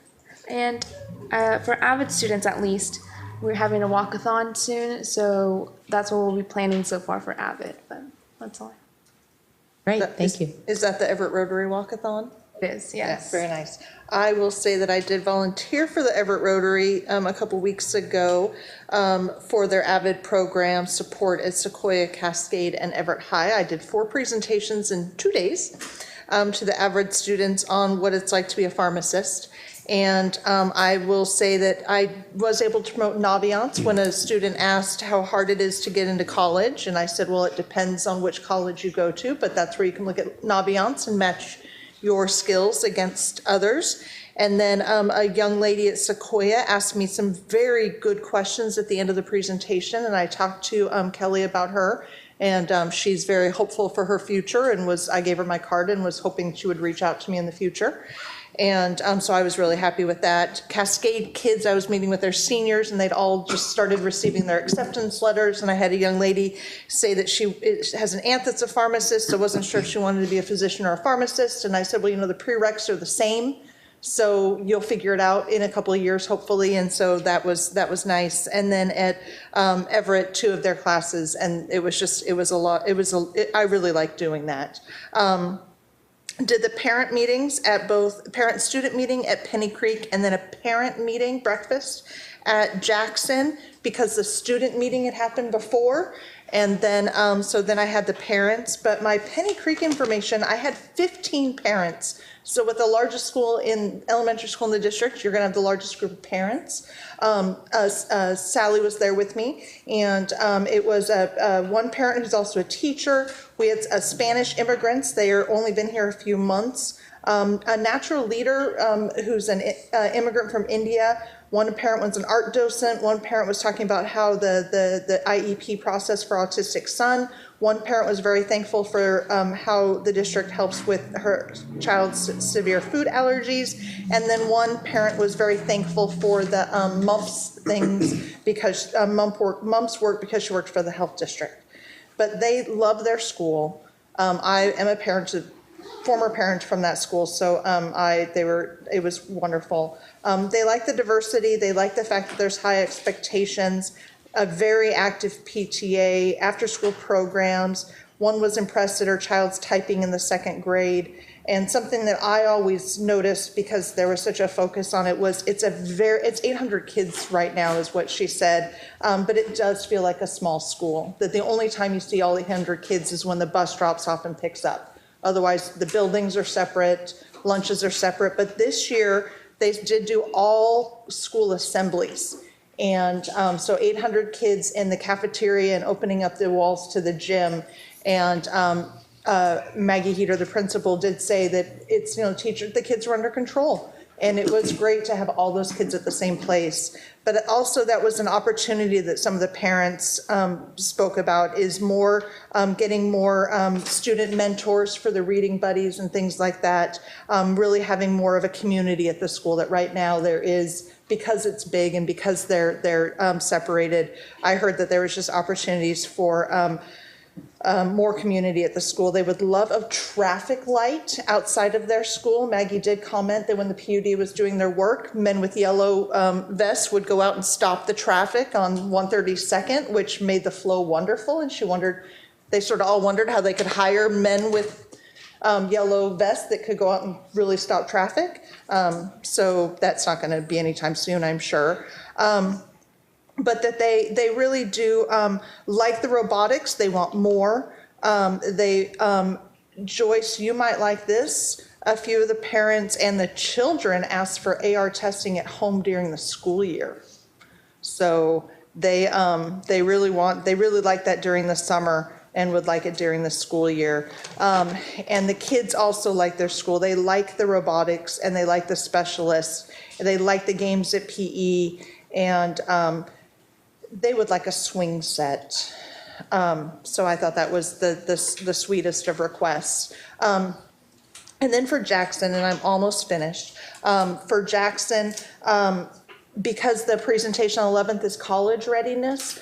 And for Avid students, at least, we're having a walkathon soon, so that's what we'll be planning so far for Avid, but that's all. Great, thank you. Is that the Everett Rotary Walkathon? It is, yes. Very nice. I will say that I did volunteer for the Everett Rotary a couple weeks ago for their AVID program support at Sequoia, Cascade, and Everett High. I did 4 presentations in 2 days to the AVID students on what it's like to be a pharmacist. And I will say that I was able to promote Naviance when a student asked how hard it is to get into college. And I said, well, it depends on which college you go to, but that's where you can look at Naviance and match your skills against others. And then a young lady at Sequoia asked me some very good questions at the end of the presentation, and I talked to Kelly about her, and she's very hopeful for her future, and I gave her my card and was hoping she would reach out to me in the future. And so I was really happy with that. Cascade kids, I was meeting with their seniors, and they'd all just started receiving their acceptance letters. And I had a young lady say that she has an aunt that's a pharmacist, so wasn't sure if she wanted to be a physician or a pharmacist. And I said, well, the prereqs are the same, so you'll figure it out in a couple of years, hopefully. And so that was nice. And then at Everett, 2 of their classes, and it was a lot. I really liked doing that. Did the parent meetings at both parent-student meeting at Penny Creek and then a parent meeting breakfast at Jackson because the student meeting had happened before. And then, so then I had the parents, but my Penny Creek information, I had 15 parents. So with the largest school in elementary school in the district, you're gonna have the largest group of parents. Sally was there with me, and it was one parent who's also a teacher. We had Spanish immigrants. They are only been here a few months. A natural leader who's an immigrant from India. One parent was an art docent. One parent was talking about how the IEP process for autistic son. One parent was very thankful for how the district helps with her child's severe food allergies. And then one parent was very thankful for the mumps things because mumps work because she worked for the health district. But they love their school. I am a former parent from that school, so it was wonderful. They like the diversity. They like the fact that there's high expectations, a very active PTA, after-school programs. One was impressed at her child's typing in the 2nd grade. And something that I always noticed because there was such a focus on it was it's 800 kids right now is what she said, but it does feel like a small school. That the only time you see all 800 kids is when the bus drops off and picks up. Otherwise, the buildings are separate, lunches are separate. But this year, they did do all school assemblies. And so 800 kids in the cafeteria and opening up the walls to the gym. And Maggie Heater, the principal, did say that it's, the kids were under control. And it was great to have all those kids at the same place. But also that was an opportunity that some of the parents spoke about is getting more student mentors for the reading buddies and things like that. Really having more of a community at the school that right now there is, because it's big and because they're separated. I heard that there was just opportunities for more community at the school. They would love a traffic light outside of their school. Maggie did comment that when the PUD was doing their work, men with yellow vests would go out and stop the traffic on 132nd, which made the flow wonderful. And she wondered, they sort of all wondered how they could hire men with yellow vests that could go out and really stop traffic. So that's not going to be anytime soon, I'm sure. But that they really do like the robotics. They want more. Joyce, you might like this. A few of the parents and the children asked for AR testing at home during the school year. So they really like that during the summer and would like it during the school year. And the kids also like their school. They like the robotics and they like the specialists. And they like the games at PE, and they would like a swing set. So I thought that was the sweetest of requests. And then for Jackson, and I'm almost finished, for Jackson, because the presentation on 11th is college readiness,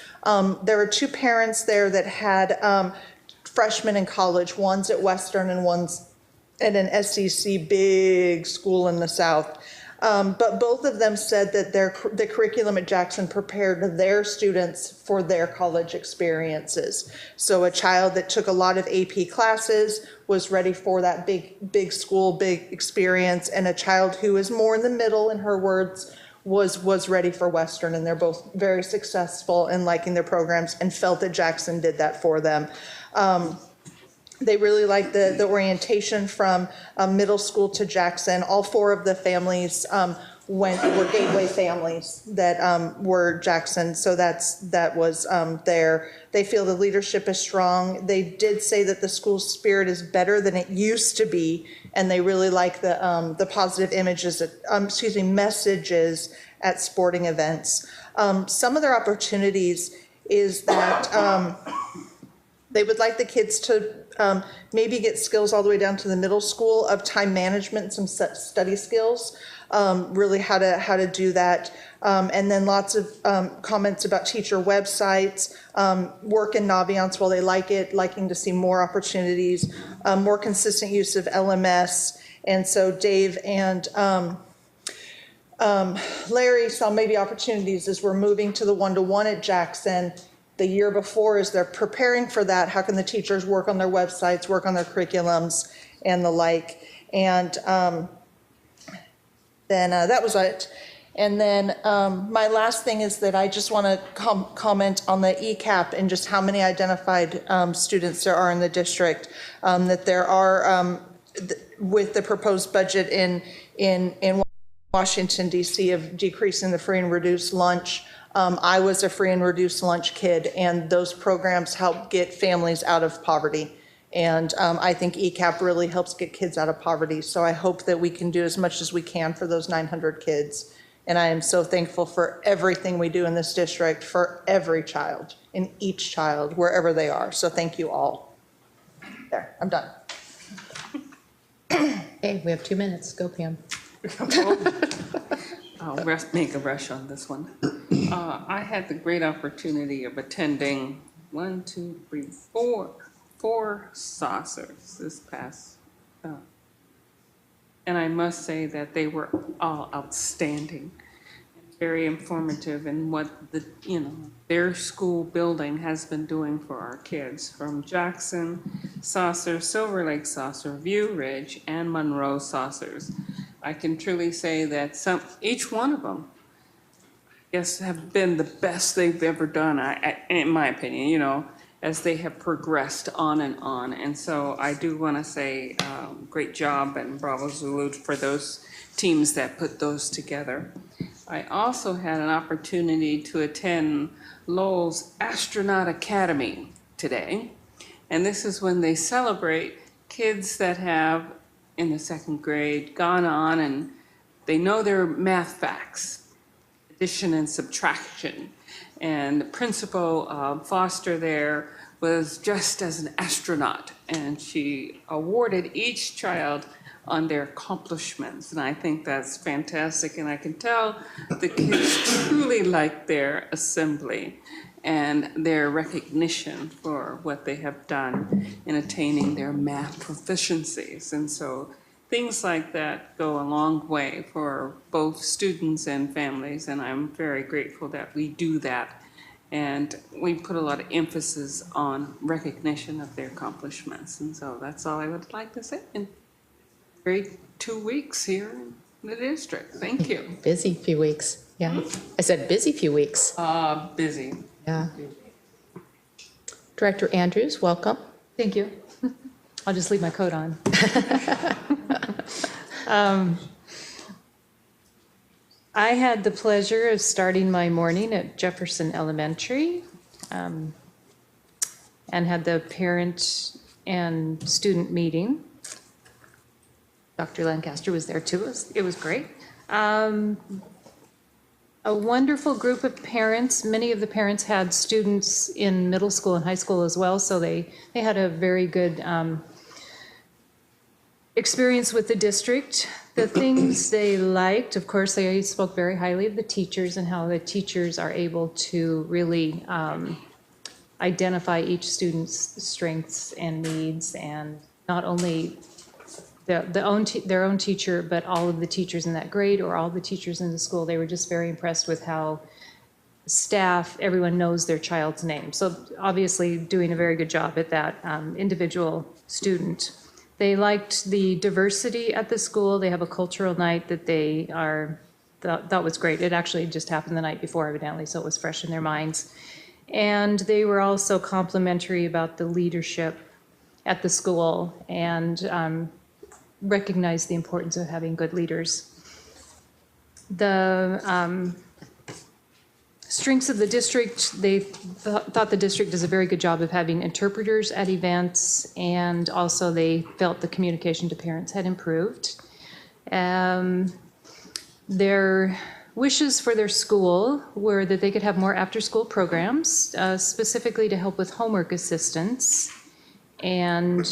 there were two parents there that had freshmen in college. One's at Western and one's at an SEC big school in the South. But both of them said that the curriculum at Jackson prepared their students for their college experiences. So a child that took a lot of AP classes was ready for that big school, big experience, and a child who is more in the middle, in her words, was ready for Western. And they're both very successful in liking their programs and felt that Jackson did that for them. They really liked the orientation from middle school to Jackson. All four of the families were gateway families that were Jackson, so that was there. They feel the leadership is strong. They did say that the school spirit is better than it used to be, and they really like the positive messages at sporting events. Some of their opportunities is that they would like the kids to maybe get skills all the way down to the middle school of time management, some study skills, really how to do that. And then lots of comments about teacher websites, work in Naviance while they like it, liking to see more opportunities, more consistent use of LMS. And so Dave and Larry saw maybe opportunities as we're moving to the one-to-one at Jackson. The year before, as they're preparing for that, how can the teachers work on their websites, work on their curriculums, and the like? And then that was it. And then my last thing is that I just want to comment on the ECAP and just how many identified students there are in the district. That there are, with the proposed budget in Washington, D.C. of decreasing the free and reduced lunch. I was a free and reduced lunch kid, and those programs help get families out of poverty. And I think ECAP really helps get kids out of poverty. So I hope that we can do as much as we can for those 900 kids. And I am so thankful for everything we do in this district for every child, in each child, wherever they are. So thank you all. There, I'm done. Okay, we have 2 minutes. Go, Pam. I'll make a rush on this one. I had the great opportunity of attending four saucers this past, and I must say that they were all outstanding, very informative in what their school building has been doing for our kids, from Jackson Saucer, Silver Lake Saucer, View Ridge, and Monroe Saucers. I can truly say that each one of them, I guess, have been the best they've ever done, in my opinion, as they have progressed on and on. And so I do want to say great job and bravo Zulu for those teams that put those together. I also had an opportunity to attend Lowell's Astronaut Academy today. And this is when they celebrate kids that have, in the second grade, gone on and they know their math facts, addition and subtraction. And the principal, Foster, there was just as an astronaut, and she awarded each child on their accomplishments. And I think that's fantastic. And I can tell the kids truly like their assembly. and their recognition for what they have done in attaining their math proficiencies. And so things like that go a long way for both students and families, and I'm very grateful that we do that. And we put a lot of emphasis on recognition of their accomplishments. And so that's all I would like to say. And great 2 weeks here in the district. Thank you. Busy few weeks. Yeah. I said busy few weeks. Busy. Yeah. Director Andrews, welcome. Thank you. I'll just leave my coat on. I had the pleasure of starting my morning at Jefferson Elementary and had the parent and student meeting. Dr. Lancaster was there too. It was great. A wonderful group of parents. Many of the parents had students in middle school and high school as well, so they had a very good experience with the district. The things they liked, of course, they spoke very highly of the teachers and how the teachers are able to really identify each student's strengths and needs, and not only their own teacher, but all of the teachers in that grade or all the teachers in the school. They were just very impressed with how staff, everyone knows their child's name. So obviously doing a very good job at that individual student. They liked the diversity at the school. They have a cultural night that they thought was great. It actually just happened the night before, evidently, so it was fresh in their minds. And they were also complimentary about the leadership at the school and recognized the importance of having good leaders. The strengths of the district, they thought the district does a very good job of having interpreters at events, and also they felt the communication to parents had improved. Their wishes for their school were that they could have more after-school programs, specifically to help with homework assistance. And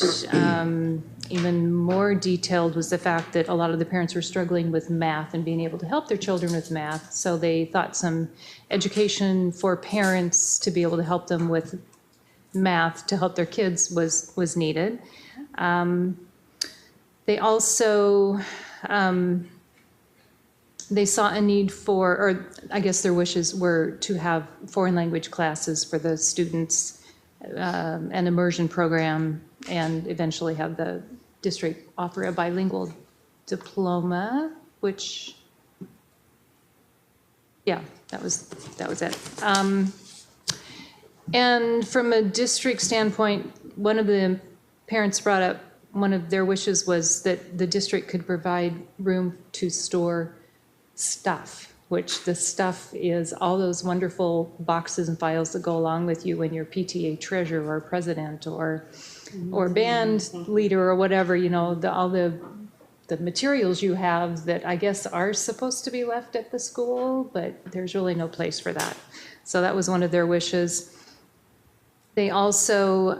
even more detailed was the fact that a lot of the parents were struggling with math and being able to help their children with math. So they thought some education for parents to be able to help them with math to help their kids was needed. They also, they saw a need for, or I guess their wishes were to have foreign language classes for the students, an immersion program, and eventually have the district offer a bilingual diploma, which, yeah, that was it. And from a district standpoint, one of the parents brought up, one of their wishes was that the district could provide room to store stuff, which the stuff is all those wonderful boxes and files that go along with you when you're PTA treasurer or president or band leader or whatever, you know, all the materials you have that I guess are supposed to be left at the school, but there's really no place for that. So that was one of their wishes. They also,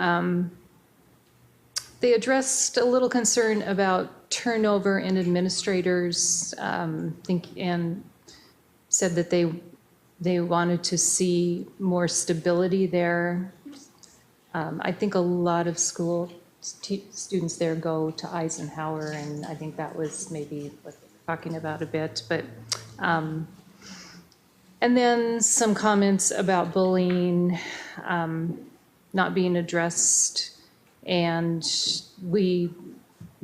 they addressed a little concern about turnover in administrators, and said that they wanted to see more stability there. I think a lot of school students there go to Eisenhower, and I think that was maybe what they were talking about a bit. But and then some comments about bullying not being addressed, and we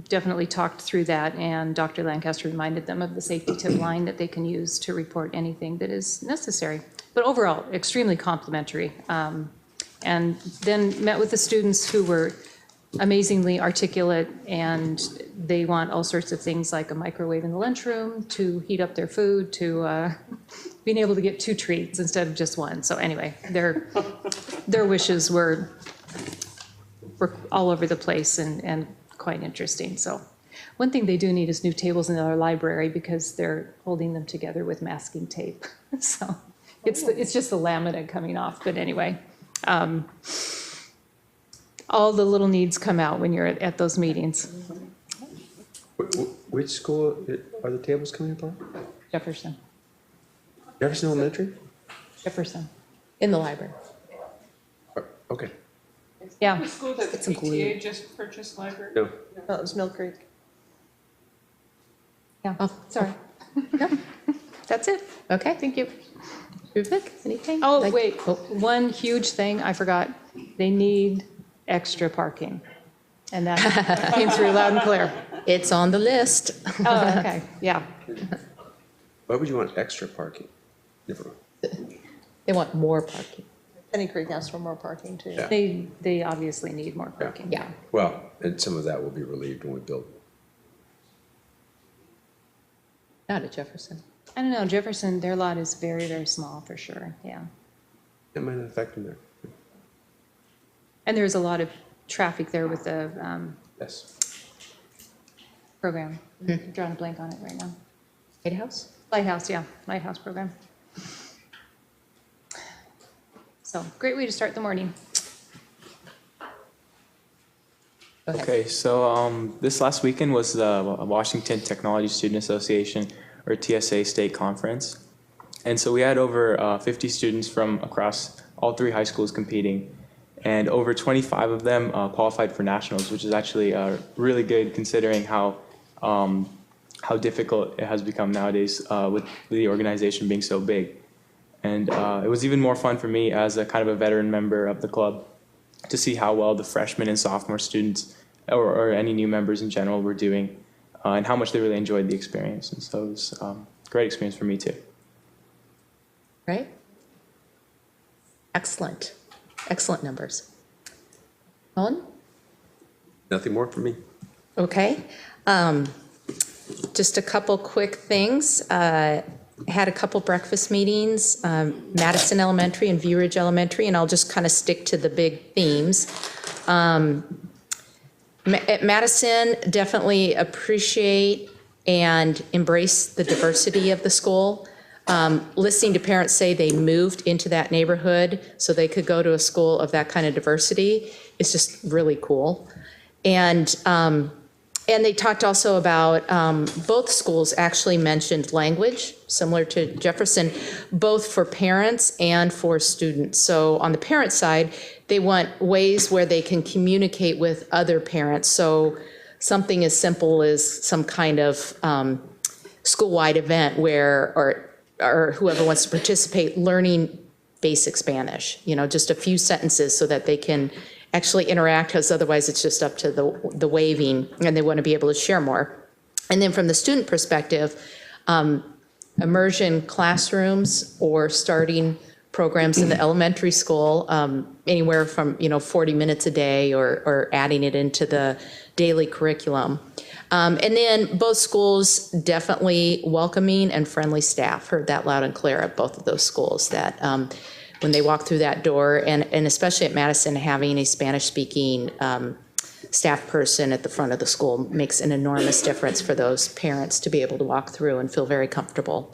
definitely talked through that, and Dr. Lancaster reminded them of the safety tip line that they can use to report anything that is necessary. But overall, extremely complimentary. And then met with the students who were amazingly articulate, and they want all sorts of things like a microwave in the lunchroom to heat up their food, to being able to get 2 treats instead of just 1. So anyway, their wishes were all over the place and quite interesting. So one thing they do need is new tables in our library because they're holding them together with masking tape. So it's just the laminate coming off. But anyway, all the little needs come out when you're at those meetings. Which school are the tables coming apart? Jefferson. Jefferson Elementary? Jefferson. In the library. Okay. Yeah. The school that the PTA just purchased library? No. No, it was Mill Creek. Yeah, Oh, sorry. That's it. Okay. Thank you. Ruvik, anything? Oh, Like- wait, one huge thing I forgot. They need extra parking. And that came through loud and clear. It's on the list. Oh, okay, yeah. Why would you want extra parking? Never mind. They want more parking. Penny Creek asked for more parking too. Yeah. They obviously need more parking. Yeah. Well, and some of that will be relieved when we build. Not at Jefferson. I don't know, Jefferson, their lot is very, very small for sure, yeah. It might not affect them there. And there's a lot of traffic there with the Yes. program. I'm drawing a blank on it right now. Lighthouse? Lighthouse, yeah, Lighthouse program. So, great way to start the morning. Okay, so this last weekend was the Washington Technology Student Association, or TSA, state conference. And so we had over 50 students from across all 3 high schools competing, and over 25 of them qualified for nationals, which is actually really good considering how difficult it has become nowadays with the organization being so big. And it was even more fun for me as a kind of a veteran member of the club to see how well the freshmen and sophomore students or any new members in general were doing and how much they really enjoyed the experience. And so it was a great experience for me too. Right? Excellent. Excellent numbers. Colin? Nothing more from me. Okay. Just a couple quick things. Had a couple breakfast meetings, Madison Elementary and View Ridge Elementary, and I'll just kind of stick to the big themes. At Madison, definitely appreciate and embrace the diversity of the school. Listening to parents say they moved into that neighborhood so they could go to a school of that kind of diversity is just really cool. And they talked also about, both schools actually mentioned language, similar to Jefferson, both for parents and for students. So on the parent side, they want ways where they can communicate with other parents. So something as simple as some kind of school-wide event where, or whoever wants to participate, learning basic Spanish, just a few sentences so that they can actually interact, because otherwise it's just up to the waving, and they want to be able to share more. And then from the student perspective, immersion classrooms or starting programs in the elementary school, anywhere from 40 minutes a day or adding it into the daily curriculum. And then both schools definitely welcoming and friendly staff. Heard that loud and clear at both of those schools, that when they walk through that door, and especially at Madison, having a Spanish-speaking staff person at the front of the school makes an enormous difference for those parents to be able to walk through and feel very comfortable.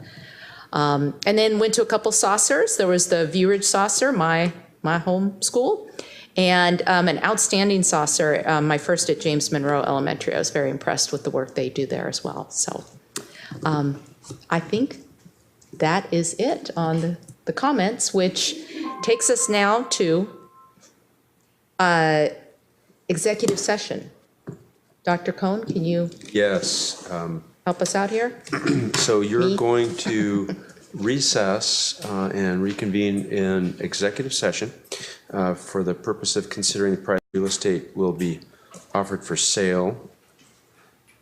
And then went to a couple saucers. There was the View Ridge saucer, my home school, and an outstanding saucer, my first at James Monroe Elementary. I was very impressed with the work they do there as well. So I think that is it on the comments, which takes us now to executive session. Dr. Cohn, can you Yes. help us out here? So you're going to recess and reconvene in executive session for the purpose of considering the private real estate will be offered for sale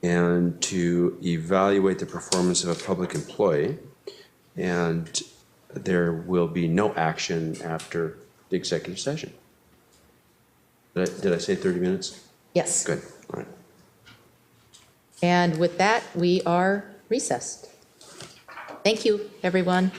and to evaluate the performance of a public employee. And there will be no action after the executive session. Did I say 30 minutes? Yes. Good, all right. And with that, we are recessed. Thank you, everyone.